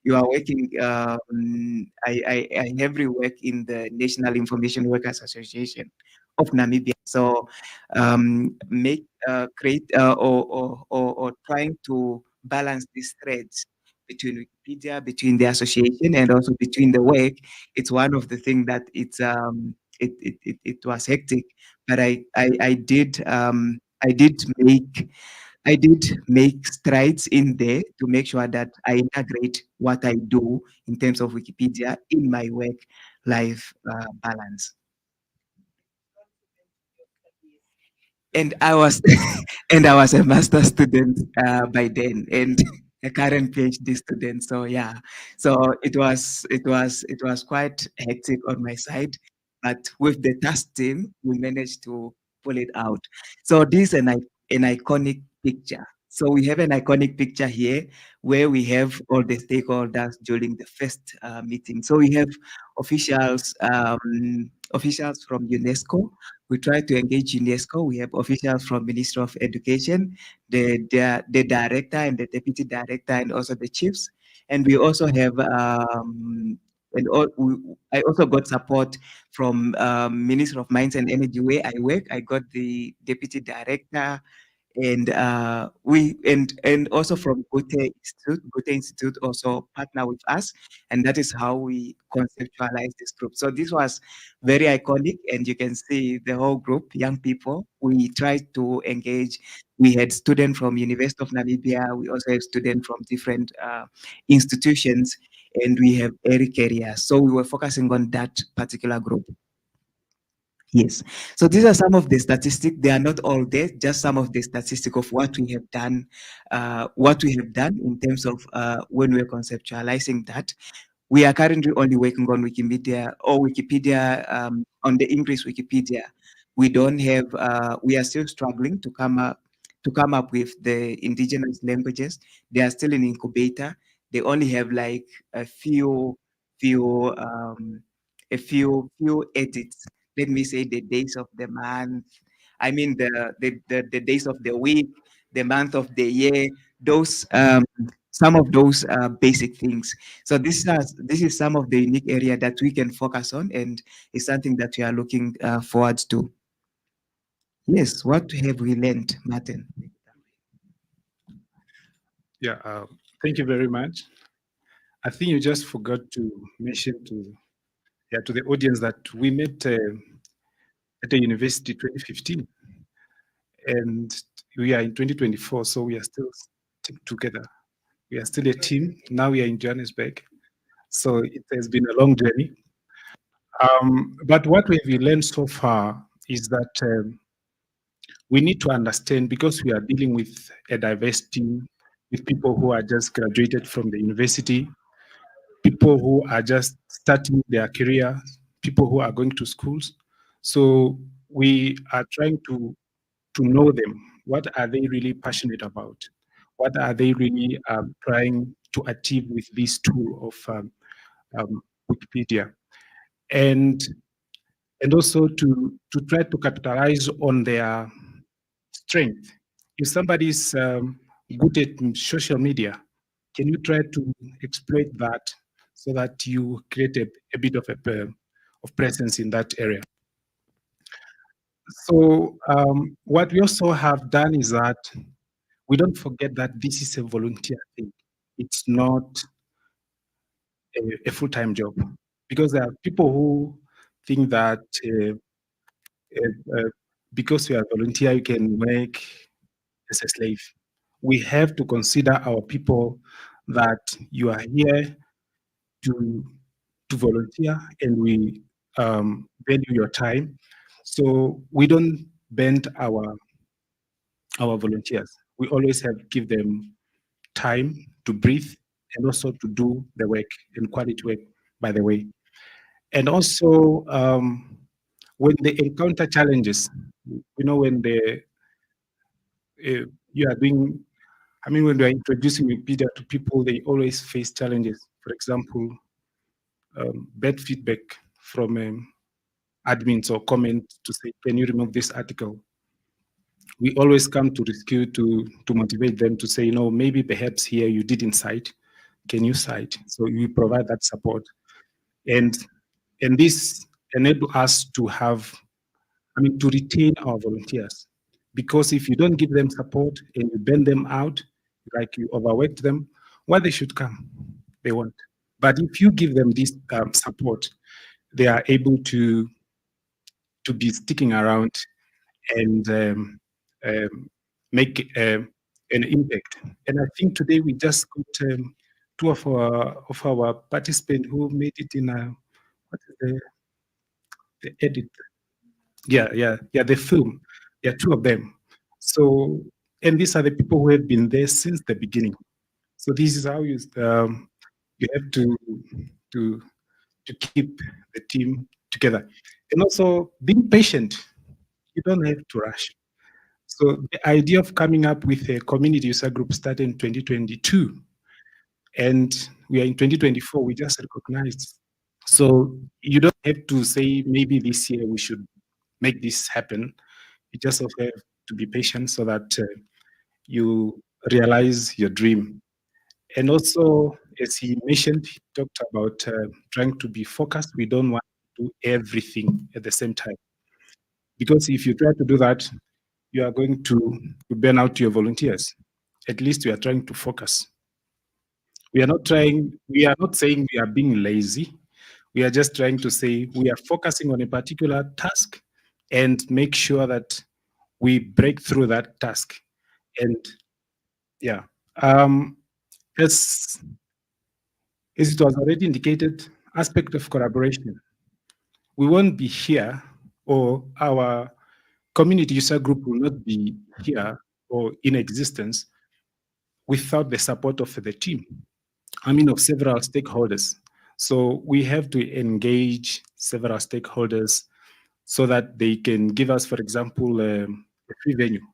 you are working. I heavily work in the National Information Workers Association of Namibia. So create or trying to balance these threads between Wikipedia, between the association, and also between the work. It's one of the things that it was hectic, but I did make strides in there to make sure that I integrate what I do in terms of Wikipedia in my work life balance. And I was and I was a master student by then, and a current PhD student. So yeah, so it was quite hectic on my side, but with the task team, we managed to pull it out. So this is an iconic picture. So we have an iconic picture here where we have all the stakeholders during the first meeting. So we have officials from UNESCO. We try to engage UNESCO. We have officials from Ministry of Education, the director and the deputy director, and also the chiefs. And we also have I also got support from Ministry of Mines and Energy where I work. I got the deputy director And and also from Goethe Institute also partner with us, and that is how we conceptualize this group. So this was very iconic, and you can see the whole group, young people. We tried to engage. We had students from University of Namibia. We also have students from different institutions, and we have Eric areas. So we were focusing on that particular group. Yes. So these are some of the statistics. They are not all there, just some of the statistics of what we have done in terms of when we're conceptualizing that. We are currently only working on Wikimedia or Wikipedia on the English Wikipedia. We don't have. We are still struggling to come up with the indigenous languages. They are still in incubator. They only have like few few edits. Let me say the days of the month. I mean the days of the week, the month of the year. Those some of those basic things. So this is some of the unique area that we can focus on, and it's something that we are looking forward to. Yes, what have we learned, Martin? Yeah, thank you very much. I think you just forgot to mention to the audience that we met at the university 2015, and we are in 2024, so we are still together. We are still a team. Now we are in Johannesburg, so it has been a long journey. But what we've learned so far is that we need to understand, because we are dealing with a diverse team, with people who are just graduated from the university, people who are just starting their career, people who are going to schools. So we are trying to know them. What are they really passionate about? What are they really trying to achieve with this tool of Wikipedia? And also to try to capitalize on their strength. If somebody is good at social media, can you try to exploit that so that you create a bit of of presence in that area? So what we also have done is that we don't forget that this is a volunteer thing. It's not a full-time job, because there are people who think that because you are a volunteer, you can work as a slave. We have to consider our people, that you are here to volunteer, and we value your time. So we don't bend our volunteers. We always have give them time to breathe, and also to do the work, and quality work, by the way. And also when they encounter challenges, when you are doing, when they are introducing Wikipedia to people, they always face challenges. For example, bad feedback from admins or comment to say, can you remove this article? We always come to rescue to motivate them to say, no, maybe perhaps here you didn't cite. Can you cite? So we provide that support. And this enable us to have, to retain our volunteers. Because if you don't give them support and you burn them out, like you overwork them, why they should come? They won't. But if you give them this support, they are able to be sticking around and make an impact. And I think today we just got two of our participants who made it in what is the edit? Yeah, the film. Yeah, two of them. So, and these are the people who have been there since the beginning. So this is how you have to keep the team together, and also being patient. You don't have to rush. So the idea of coming up with a community user group started in 2022, and we are in 2024. We just recognized. So you don't have to say maybe this year we should make this happen. You just also have to be patient so that you realize your dream. And also, as he mentioned, he talked about trying to be focused. We don't want to do everything at the same time. Because if you try to do that, you are going to burn out your volunteers. At least we are trying to focus. We are not saying we are being lazy. We are just trying to say we are focusing on a particular task and make sure that we break through that task. And yeah, as it was already indicated, aspect of collaboration. We won't be here, or our community user group will not be here or in existence without the support of the team. I mean, of several stakeholders. So we have to engage several stakeholders so that they can give us, for example, a free venue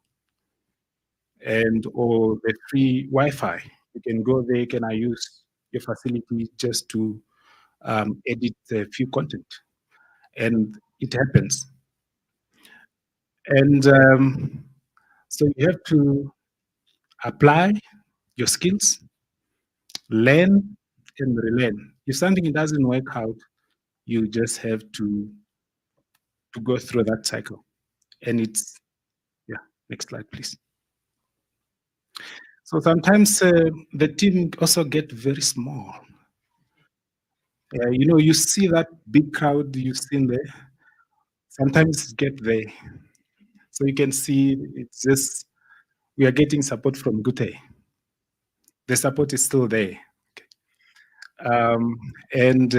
and or the free Wi-Fi. You can go there. Can I use your facility just to edit a few content? And it happens. And so you have to apply your skills, learn and relearn. If something doesn't work out, you just have to go through that cycle. And it's, yeah, next slide, please. So sometimes the team also get very small. You know, you see that big crowd you've seen there, sometimes get there. So you can see it's just, we are getting support from Gute. The support is still there. And that's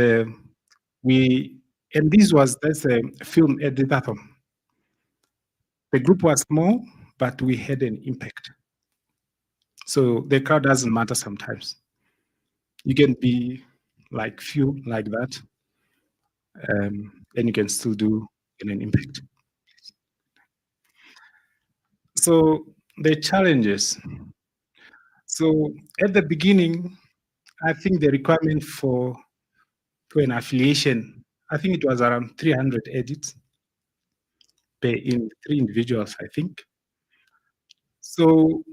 a film editathon. The group was small, but we had an impact. So the crowd doesn't matter sometimes. You can be like few like that, and you can still do an impact. So the challenges. So at the beginning, I think the requirement for an affiliation, I think it was around 300 edits in 3 individuals, I think. So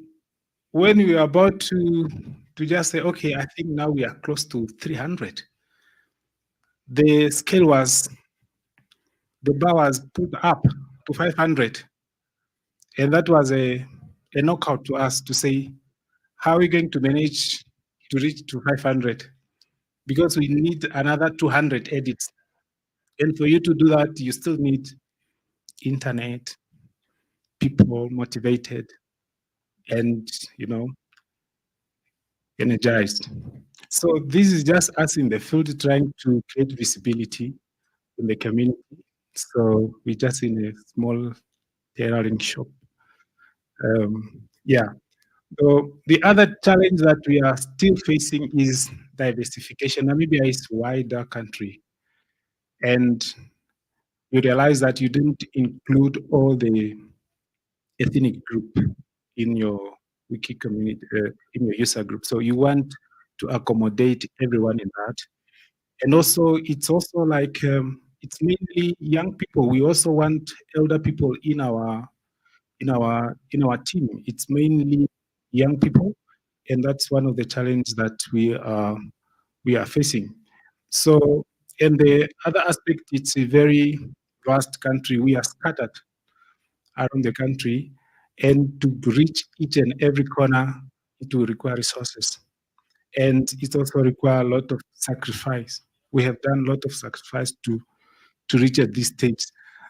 when we were about to just say, okay, I think now we are close to 300, the scale was, the bar was put up to 500. And that was a knockout to us to say, how are we going to manage to reach to 500? Because we need another 200 edits. And for you to do that, you still need internet, people motivated, and, you know, energized. So this is just us in the field trying to create visibility in the community. So we're just in a small tailoring shop. Yeah. So the other challenge that we are still facing is diversification. Namibia is a wider country, and you realize that you didn't include all the ethnic group in your wiki community, in your user group. So you want to accommodate everyone in that. And also, it's also like, it's mainly young people. We also want elder people in our team. It's mainly young people, and that's one of the challenges that we are facing. So, and the other aspect, it's a very vast country. We are scattered around the country, and to reach each and every corner, it will require resources, and it also require a lot of sacrifice. We have done a lot of sacrifice to reach at this stage.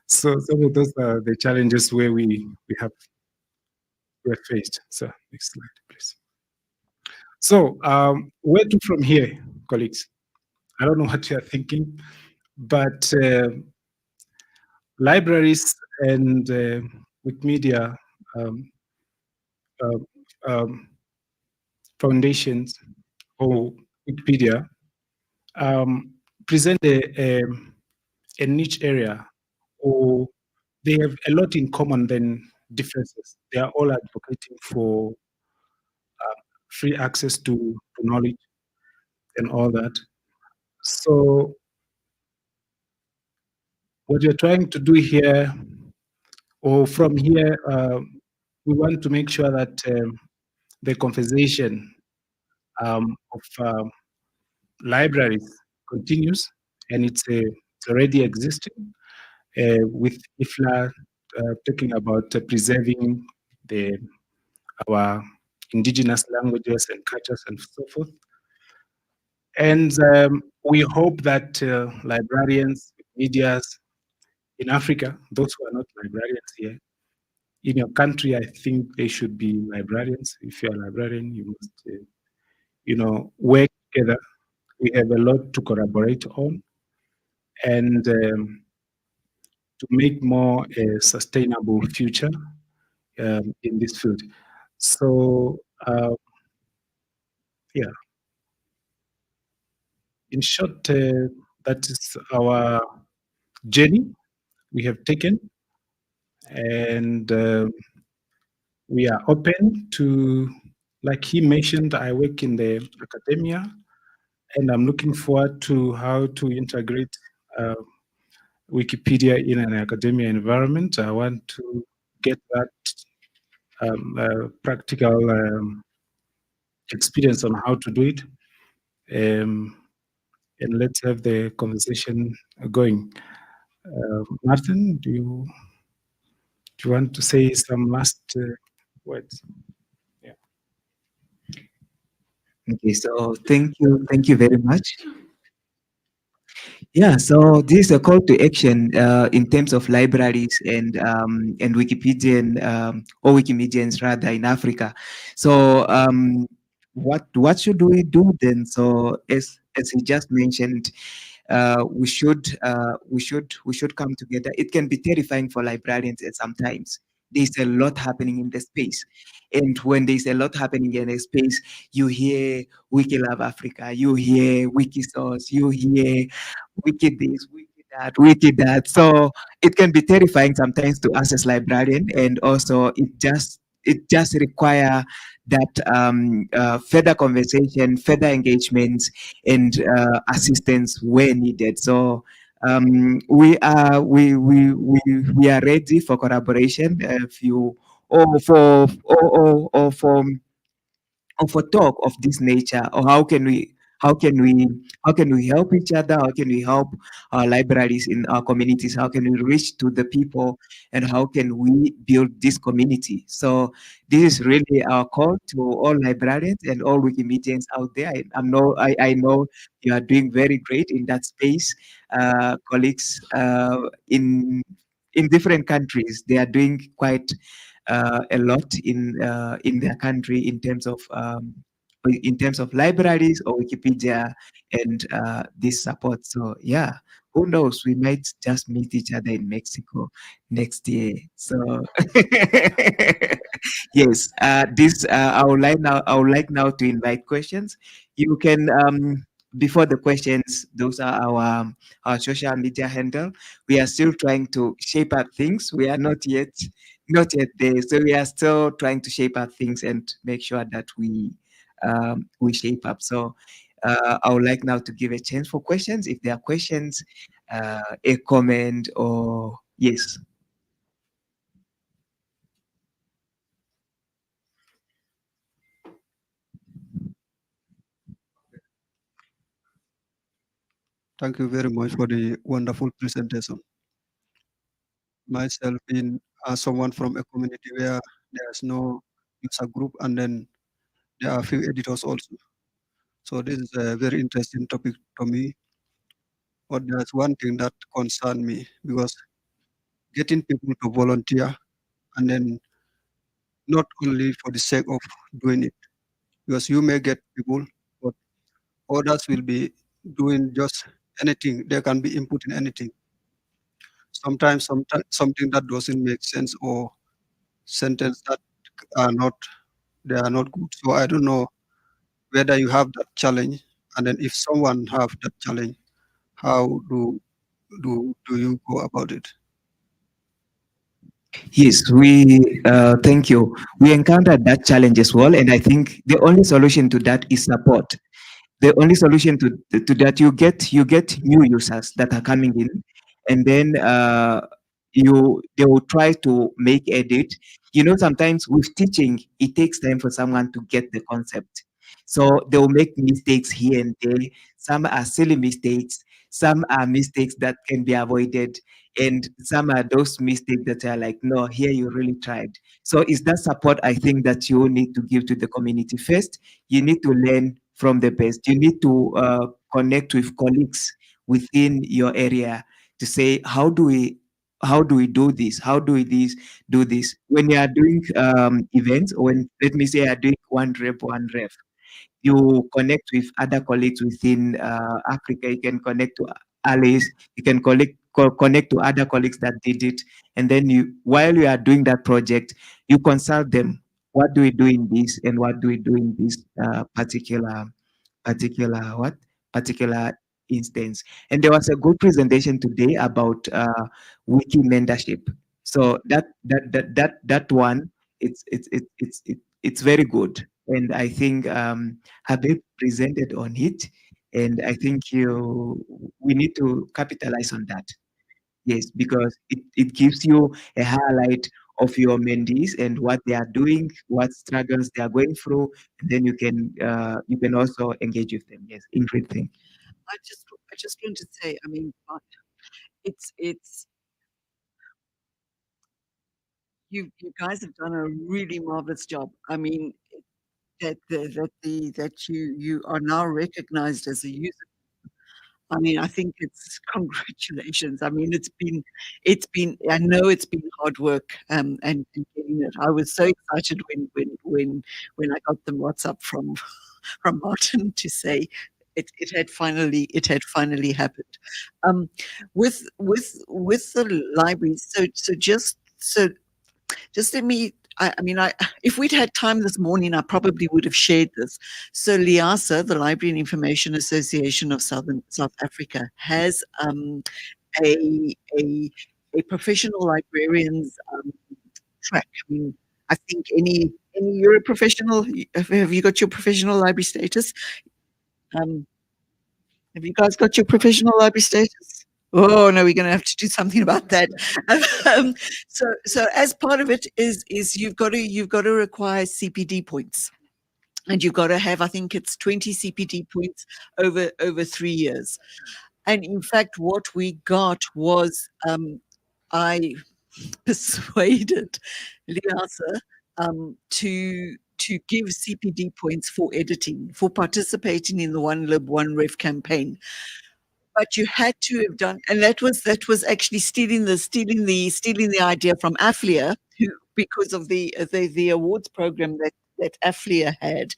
So some of those are the challenges where we have faced. So next slide, please. So where to from here, colleagues? I don't know what you are thinking, but libraries and Wikimedia foundations or Wikipedia present a niche area, or they have a lot in common than differences. They are all advocating for free access to knowledge and all that. So what you're trying to do here, or from here, we want to make sure that the conversation of libraries continues, and it's already existing with IFLA talking about preserving our indigenous languages and cultures and so forth. And we hope that librarians, medias in Africa, those who are not librarians here, in your country, I think they should be librarians. If you're a librarian, you must, work together. We have a lot to collaborate on and to make more a sustainable future in this field. So, yeah. In short, that is our journey we have taken, and we are open to, like he mentioned, I work in the academia, and I'm looking forward to how to integrate Wikipedia in an academia environment. I want to get that practical experience on how to do it. And let's have the conversation going. Martin, do you want to say some last words? Yeah. Okay, so thank you very much. Yeah, so this is a call to action in terms of libraries and Wikipedian or Wikimedians rather in Africa. So what should we do then? So as he just mentioned, we should come together. It can be terrifying for librarians at sometimes. There's a lot happening in the space, and when there's a lot happening in a space, you hear Wiki Love Africa, you hear Wikisource, you hear Wiki this, Wiki that, Wiki that. So it can be terrifying sometimes to us as librarian, and also it just require that further conversation, further engagements, and assistance where needed. So we are ready for collaboration. If you or for talk of this nature, or how can we help each other, how can we help our libraries in our communities, how can we reach to the people, and how can we build this community. So this is really our call to all librarians and all Wikimedians out there. I know you are doing very great in that space. Colleagues in different countries, they are doing quite a lot in their country in terms of libraries or Wikipedia and this support. So yeah, who knows? We might just meet each other in Mexico next year. So yes, this I would like now to invite questions. You can before the questions, those are our social media handle. We are still trying to shape up things. We are not yet there. So we are still trying to shape up things and make sure that we shape up. So I would like now to give a chance for questions. If there are questions, a comment, or yes. Thank you very much for the wonderful presentation. Myself, being someone from a community where there's no user group, and then there are few editors also. So this is a very interesting topic to me. But there's one thing that concerns me, because getting people to volunteer, and then not only for the sake of doing it, because you may get people, but others will be doing just anything. They can be input in anything. Sometimes something that doesn't make sense, or sentence that are not they are not good. So I don't know whether you have that challenge, and then if someone have that challenge, how do you go about it? Yes, thank you. We encountered that challenge as well, and I think the only solution to that is support. The only solution to that, you get new users that are coming in, and then they will try to make edit. Sometimes with teaching, it takes time for someone to get the concept, so they will make mistakes here and there. Some are silly mistakes. Some are mistakes that can be avoided, and some are those mistakes that are like, no, here you really tried. So it's that support I think that you need to give to the community first. You need to learn from the best. You need to connect with colleagues within your area to say, how do we do this? How do we do this? When you are doing events, or when, let me say, you are doing one rep, you connect with other colleagues within Africa. You can connect to allies. You can connect to other colleagues that did it. And then you, while you are doing that project, you consult them. What do we do in this, and what do we do in this particular instance? And there was a good presentation today about wiki mentorship. So that one, it's very good, and I think Habib presented on it, and I think we need to capitalize on that. Yes, because it gives you a highlight of your mentees and what they are doing, what struggles they are going through, and then you can also engage with them. Yes, Ingrid, thing. I just want to say, I mean, it's you guys have done a really marvelous job. I mean, that you are now recognized as a user. I mean, I think it's congratulations. I mean, I know it's been hard work, and getting it. I was so excited when I got the WhatsApp from from Martin to say it had finally happened. With the libraries, just let me. I mean, if we'd had time this morning, I probably would have shared this. So LIASA, the Library and Information Association of South Africa, has a, a a professional librarians track. I mean, I think you're a professional. Have you got your professional library status? Have you guys got your professional library status? Oh no, we're going to have to do something about that. So as part of it is you've got to require CPD points, and you've got to have, I think it's 20 CPD points over 3 years. And in fact, what we got was I persuaded Liasa to give CPD points for editing, for participating in the One Lib One Ref campaign. But you had to have done, and that was actually stealing the idea from AFLIA, who, because of the awards program that AFLIA had.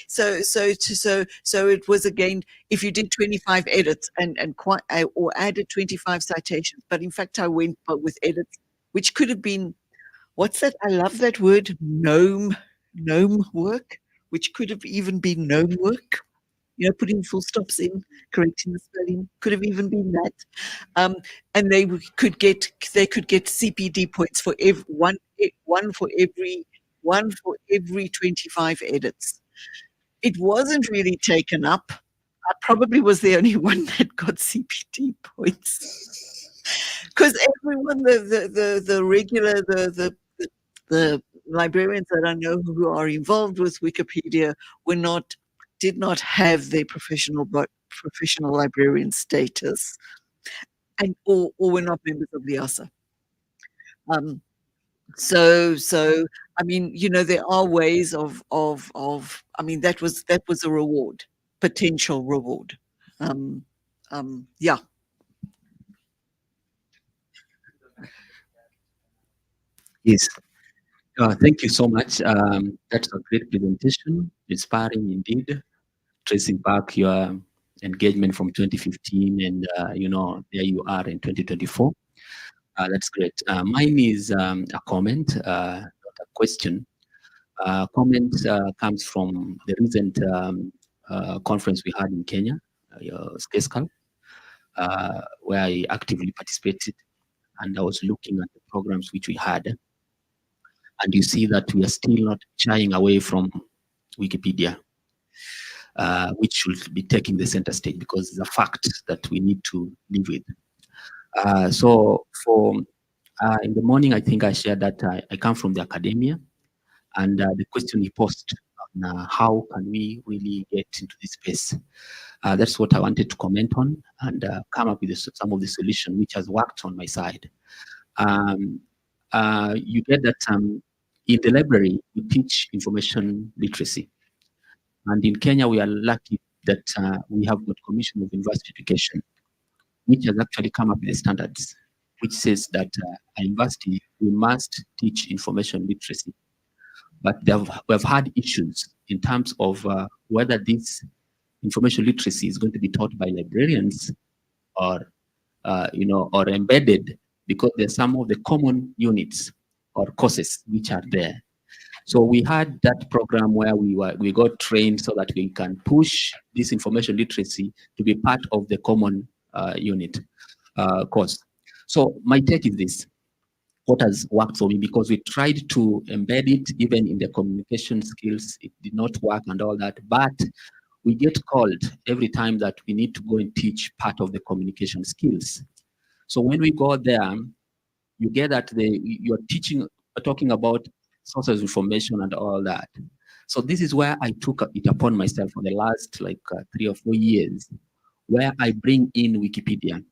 So it was, again, if you did 25 edits and or added 25 citations, but in fact I went with edits, which could have been, what's that? I love that word, gnome work, which could have even been gnome work. You know, putting full stops in, correcting the spelling, could have even been that. And they could get CPD points for one for every 25 edits. It wasn't really taken up. I probably was the only one that got CPD points, because everyone, the regular, the librarians that I know who are involved with Wikipedia did not have their professional librarian status, and or were not members of the ASA. So I mean, you know, there are ways of I mean, that was a reward, potential reward. Yeah. Yes. Thank you so much. That's a great presentation, inspiring indeed, tracing back your engagement from 2015, and you know, there you are in 2024. That's great. Mine is a comment, not a question. Comment comes from the recent conference we had in Kenya, SpaceCal, where I actively participated, and I was looking at the programs which we had. And you see that we are still not shying away from Wikipedia, which should be taking the center stage, because it's a fact that we need to live with. So for in the morning, I think I shared that I come from the academia, and the question he posed how can we really get into this space. That's what I wanted to comment on and come up with some of the solution which has worked on my side. You get that in the library, we teach information literacy. And in Kenya, we are lucky that we have got Commission of University Education, which has actually come up with the standards, which says that at university, we must teach information literacy. But we have had issues in terms of whether this information literacy is going to be taught by librarians or, or embedded, because there's some of the common units or courses which are there. So we had that program where we got trained so that we can push this information literacy to be part of the common unit course. So my take is this: what has worked for me, because we tried to embed it even in the communication skills, it did not work and all that, but we get called every time that we need to go and teach part of the communication skills. So when we go there, you get that you're talking about sources of information and all that. So this is where I took it upon myself for the last 3 or 4 years, where I bring in Wikipedia.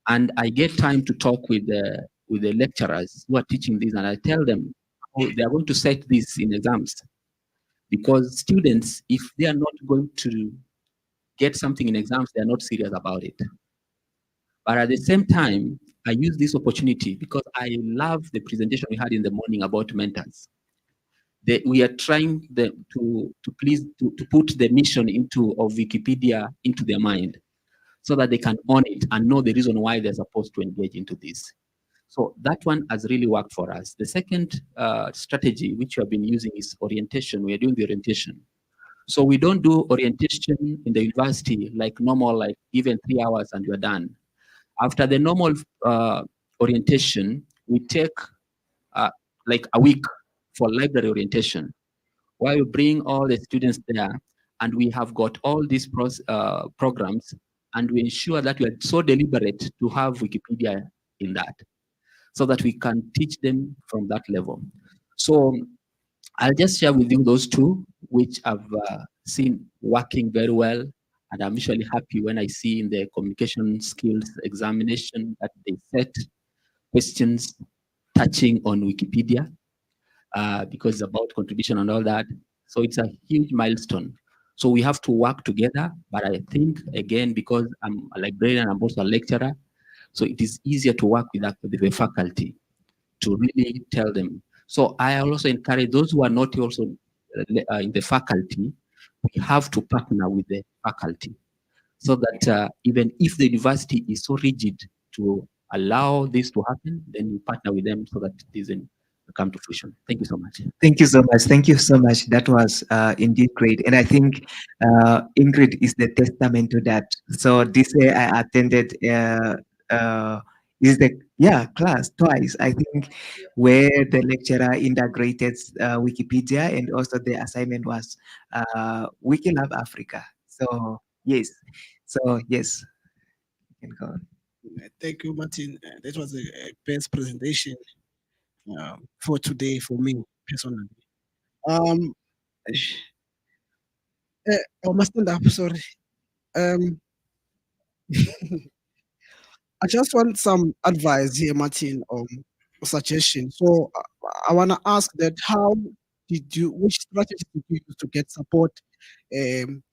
And I get time to talk with the lecturers who are teaching this, and I tell them how they are going to set this in exams. Because students, if they are not going to get something in exams, they are not serious about it. But at the same time, I use this opportunity because I love the presentation we had in the morning about mentors. We are trying to put the mission of Wikipedia into their mind, so that they can own it and know the reason why they're supposed to engage into this. So that one has really worked for us. The second strategy which we have been using is orientation. We are doing the orientation. So we don't do orientation in the university like normal, like even 3 hours and you're done. After the normal orientation, we take like a week for library orientation, where we bring all the students there, and we have got all these programs, and we ensure that we are so deliberate to have Wikipedia in that, so that we can teach them from that level. So I'll just share with you those two, which I've seen working very well. And I'm usually happy when I see in the communication skills examination that they set questions touching on Wikipedia, because it's about contribution and all that. So it's a huge milestone. So we have to work together. But I think, again, because I'm a librarian, I'm also a lecturer, so it is easier to work with the faculty to really tell them. So I also encourage those who are not also in the faculty, we have to partner with the faculty, so that even if the university is so rigid to allow this to happen, then we partner with them so that it doesn't come to fruition. Thank you so much. Thank you so much. Thank you so much. That was indeed great. And I think Ingrid is the testament to that. So this year I attended class twice, I think, where the lecturer integrated Wikipedia, and also the assignment was Wiki Lab Africa. So yes. So yes, you can go on. Thank you, Martin. That was a best presentation for today for me personally. I must stand up. Sorry. I just want some advice here, Martin, suggestion. So I want to ask that which strategy did you use to get support, um,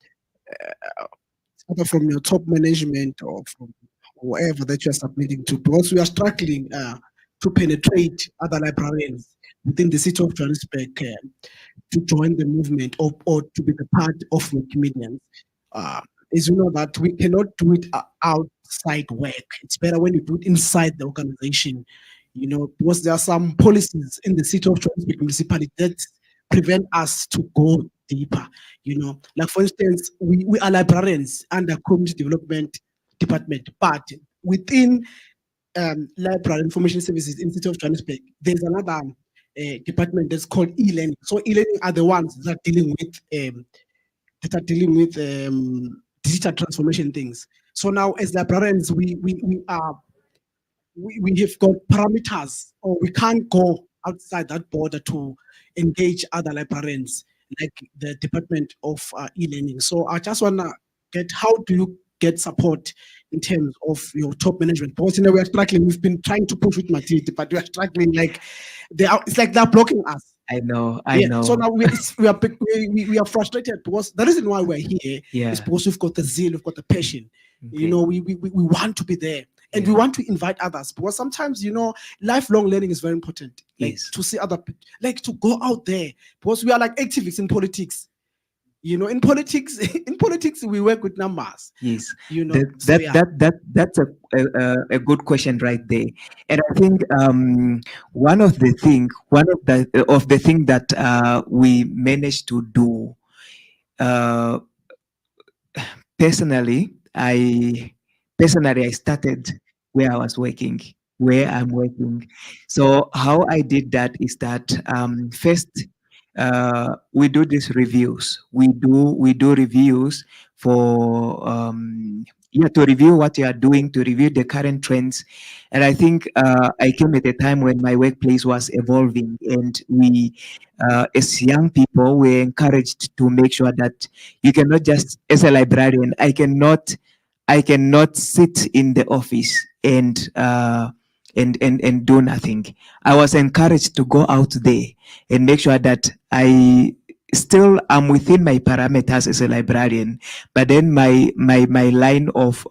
either from your top management or from whoever that you are submitting to? Because we are struggling to penetrate other librarians within the city of Johannesburg to join the movement or to be the part of Wikimedians. Is that we cannot do it outside work. It's better when you do it inside the organization, because there are some policies in the city of Johannesburg municipality that prevent us to go deeper. Like for instance, we are librarians under community development department, but within library information services in the city of Johannesburg, there's another department that's called e-learning. So e-learning are the ones that are dealing with digital transformation things. So now, as librarians, we have got parameters, or we can't go outside that border to engage other librarians. like the Department of e-learning. So I just wanna get, how do you get support in terms of your top management? Because we are struggling. We've been trying to push with Matiti, but we are struggling. Like it's like they're blocking us. I know. So now we are frustrated because the reason why we're here is because we've got the zeal, we've got the passion. You know, we want to be there, and we want to invite others, because sometimes, you know, lifelong learning is very important. Like to see like to go out there, because we are like activists in politics. You know, in politics, we work with numbers. Yes, you know, that's a good question right there, and I think one of the thing that we managed to do personally, I started where I was working, where I'm working. So how I did that is that first we do these reviews. We do reviews for to review what you are doing, to review the current trends. And I think I came at a time when my workplace was evolving, and we, as young people, we're encouraged to make sure that you cannot just, as a librarian, I cannot sit in the office and do nothing. I was encouraged to go out there and make sure that I still am within my parameters as a librarian, but then my line of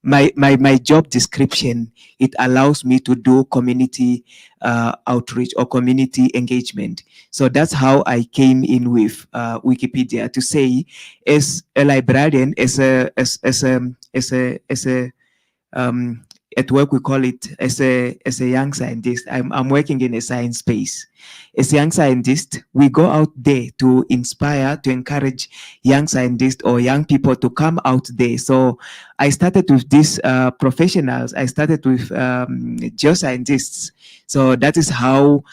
my job description, it allows me to do community outreach or community engagement. So that's how I came in with Wikipedia, to say, as a librarian, um, at work we call it as a young scientist. I'm working in a science space. As a young scientist, we go out there to inspire, to encourage young scientists or young people to come out there. So I started with these professionals. I started with geoscientists. So that is how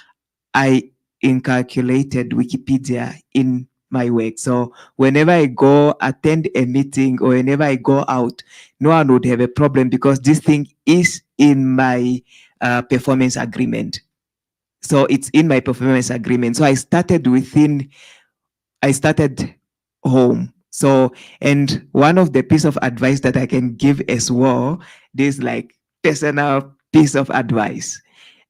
I inculcated Wikipedia in my work. So whenever I go attend a meeting or whenever I go out, no one would have a problem, because this thing is in my performance agreement. So it's in my performance agreement. So I started home. So, and one of the piece of advice that I can give as well, this like personal piece of advice.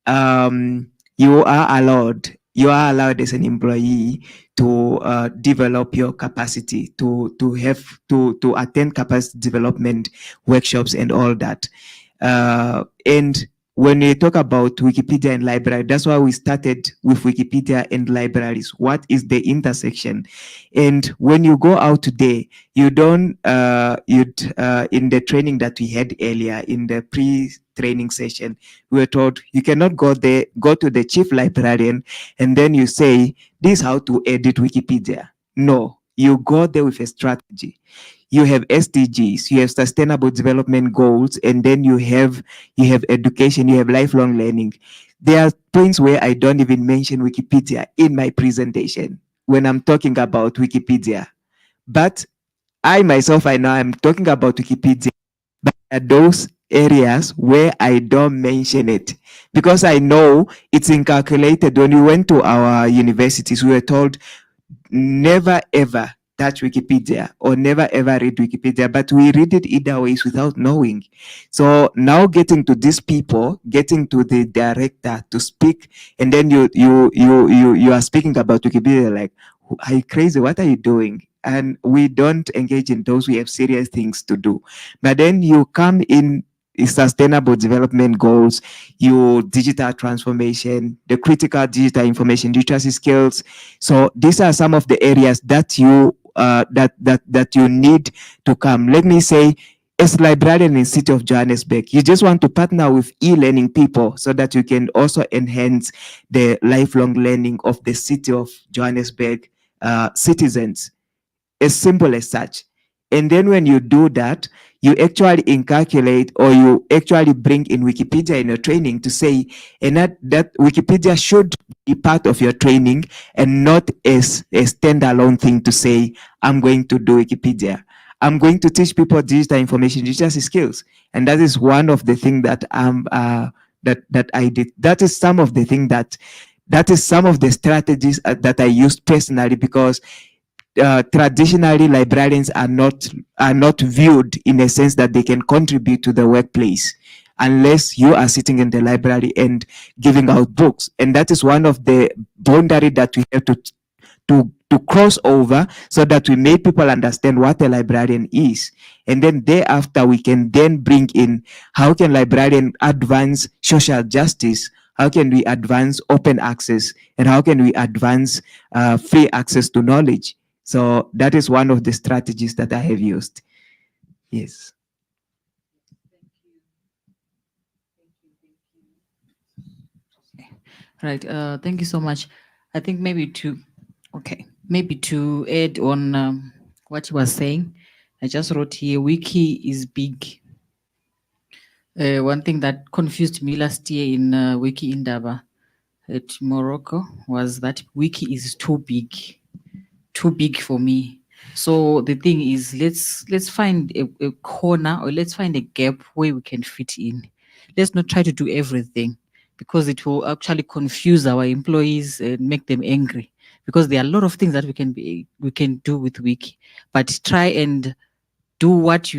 You are allowed as an employee to develop your capacity, to attend capacity development workshops and all that. And when we talk about Wikipedia and library, that's why we started with Wikipedia and libraries. What is the intersection? And when you go out today, you don't, in the training that we had earlier, in the pre-training session, we were told you cannot go there, go to the chief librarian, and then you say, this is how to edit Wikipedia. No, you go there with a strategy. You have SDGs, you have sustainable development goals, and then you have education, you have lifelong learning. There are points where I don't even mention Wikipedia in my presentation when I'm talking about Wikipedia. But I myself, I know I'm talking about Wikipedia, but there are those areas where I don't mention it, because I know it's incalculated. When we went to our universities, we were told never ever touch Wikipedia or never ever read Wikipedia, but we read it either ways without knowing. So now getting to these people, getting to the director to speak, and then you are speaking about Wikipedia, like, are you crazy? What are you doing? And we don't engage in those. We have serious things to do. But then you come in sustainable development goals, your digital transformation, the critical digital information literacy skills. So these are some of the areas that you that you need to come. Let me say, as librarian in City of Johannesburg, you just want to partner with e-learning people so that you can also enhance the lifelong learning of the City of Johannesburg citizens. As simple as such. And then when you do that, you actually inculcate, or you actually bring in Wikipedia in your training to say, and that Wikipedia should be part of your training and not as a standalone thing to say, I'm going to do Wikipedia. I'm going to teach people digital information literacy skills. And that is one of the things that that I did. That is some of the things that that is some of the strategies that I used personally, because traditionally librarians are not viewed in a sense that they can contribute to the workplace unless you are sitting in the library and giving out books. And that is one of the boundary that we have to cross over, so that we make people understand what a librarian is. And then thereafter, we can then bring in how can librarian advance social justice, how can we advance open access, and how can we advance free access to knowledge. So that is one of the strategies that I have used. Yes. Right. Thank you so much. I think maybe to add on what you were saying, I just wrote here, Wiki is big. One thing that confused me last year in Wiki Indaba at Morocco was that Wiki is too big for me. So the thing is, let's find a corner, or let's find a gap where we can fit in. Let's not try to do everything, because it will actually confuse our employees and make them angry, because there are a lot of things that we can do with Wiki. But try and do what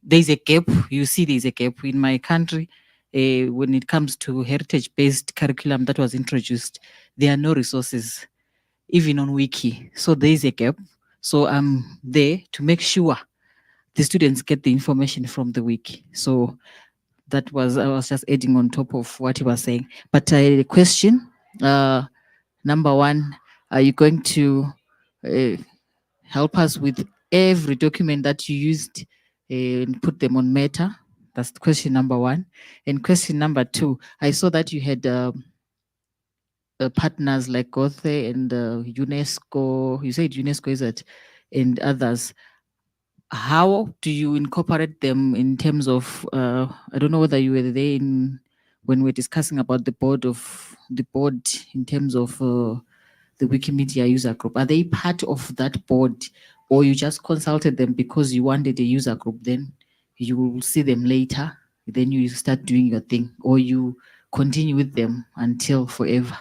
there's a gap. You see there's a gap in my country. When it comes to heritage-based curriculum that was introduced, there are no resources even on Wiki. So there is a gap. So I'm there to make sure the students get the information from the Wiki. So I was just adding on top of what you were saying. But a question, number one, are you going to help us with every document that you used and put them on Meta? That's question number one. And question number two, I saw that you had partners like Gothe and UNESCO. You said UNESCO, is it? And others. How do you incorporate them in terms of? I don't know whether you were there when we're discussing about the board in terms of the Wikimedia user group. Are they part of that board, or you just consulted them because you wanted a user group? Then you will see them later. Then you start doing your thing, or you continue with them until forever.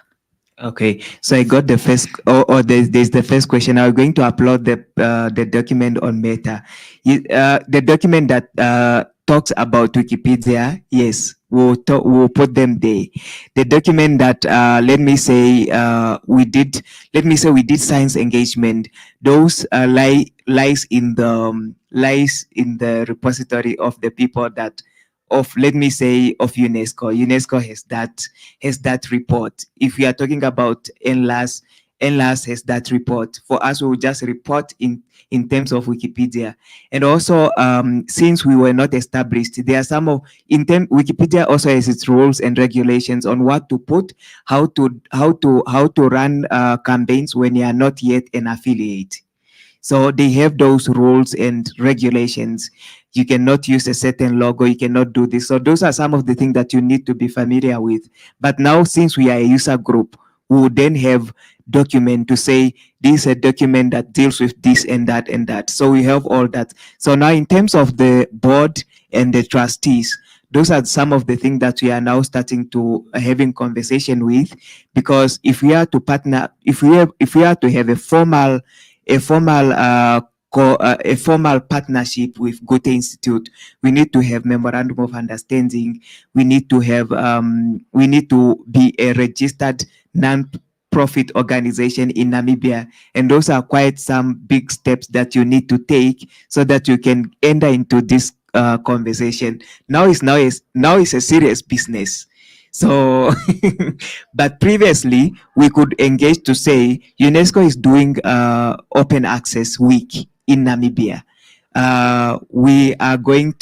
Okay, so I got the first, or there's the first question. I'm going to upload the document on Meta. The document that talks about Wikipedia, yes, we'll put them there. The document that let me say we did science engagement. Those lies in the repository of the people that let me say of UNESCO. UNESCO has that report. If we are talking about NLAS has that report. For us, we will just report in terms of Wikipedia. And also, since we were not established, there are Wikipedia also has its rules and regulations on what to put, how to run campaigns when you are not yet an affiliate. So they have those rules and regulations. You cannot use a certain logo. You cannot do this. So those are some of the things that you need to be familiar with. But now, since we are a user group, we will then have document to say, this is a document that deals with this and that and that. So we have all that. So now in terms of the board and the trustees, those are some of the things that we are now starting to having conversation with, because if we are to partner, if we are to have a formal partnership with Goethe Institute, we need to have memorandum of understanding. We need to be a registered non-profit organization in Namibia, and those are quite some big steps that you need to take so that you can enter into this conversation. Now it's a serious business. So, but previously we could engage to say UNESCO is doing open access week in Namibia. We are going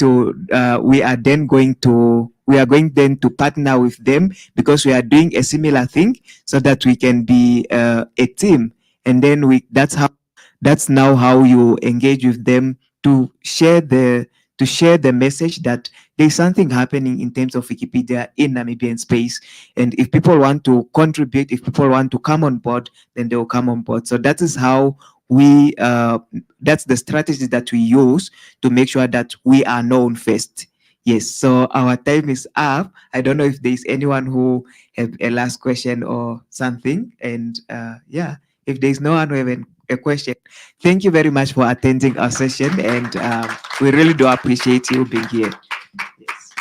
then to partner with them, because we are doing a similar thing, so that we can be a team. And then that's now how you engage with them to share the message that there's something happening in terms of Wikipedia in Namibian space. And if people want to contribute, if people want to come on board, then they will come on board. So that is how that's the strategy that we use to make sure that we are known first. Yes, so our time is up. I don't know if there's anyone who have a last question or something. And yeah, if there's no one who have a question, thank you very much for attending our session. And we really do appreciate you being here. Yes.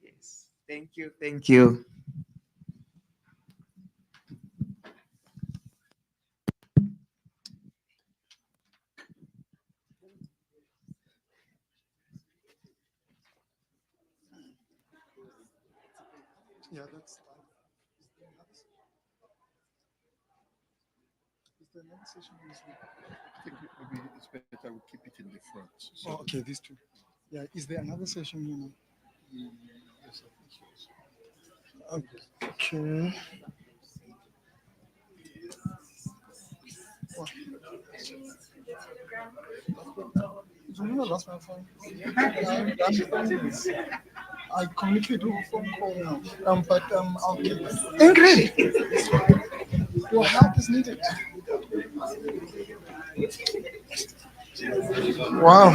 Yes. Thank you. Thank you. Yeah, that's the next session is I think maybe it's better we keep it in the front. So okay, these two. Yeah, is there another session, you know? Yes, I think so. Okay. No, that's my phone. I communicate with phone call now. But I'll keep it. Ingrid, your help is needed. Wow.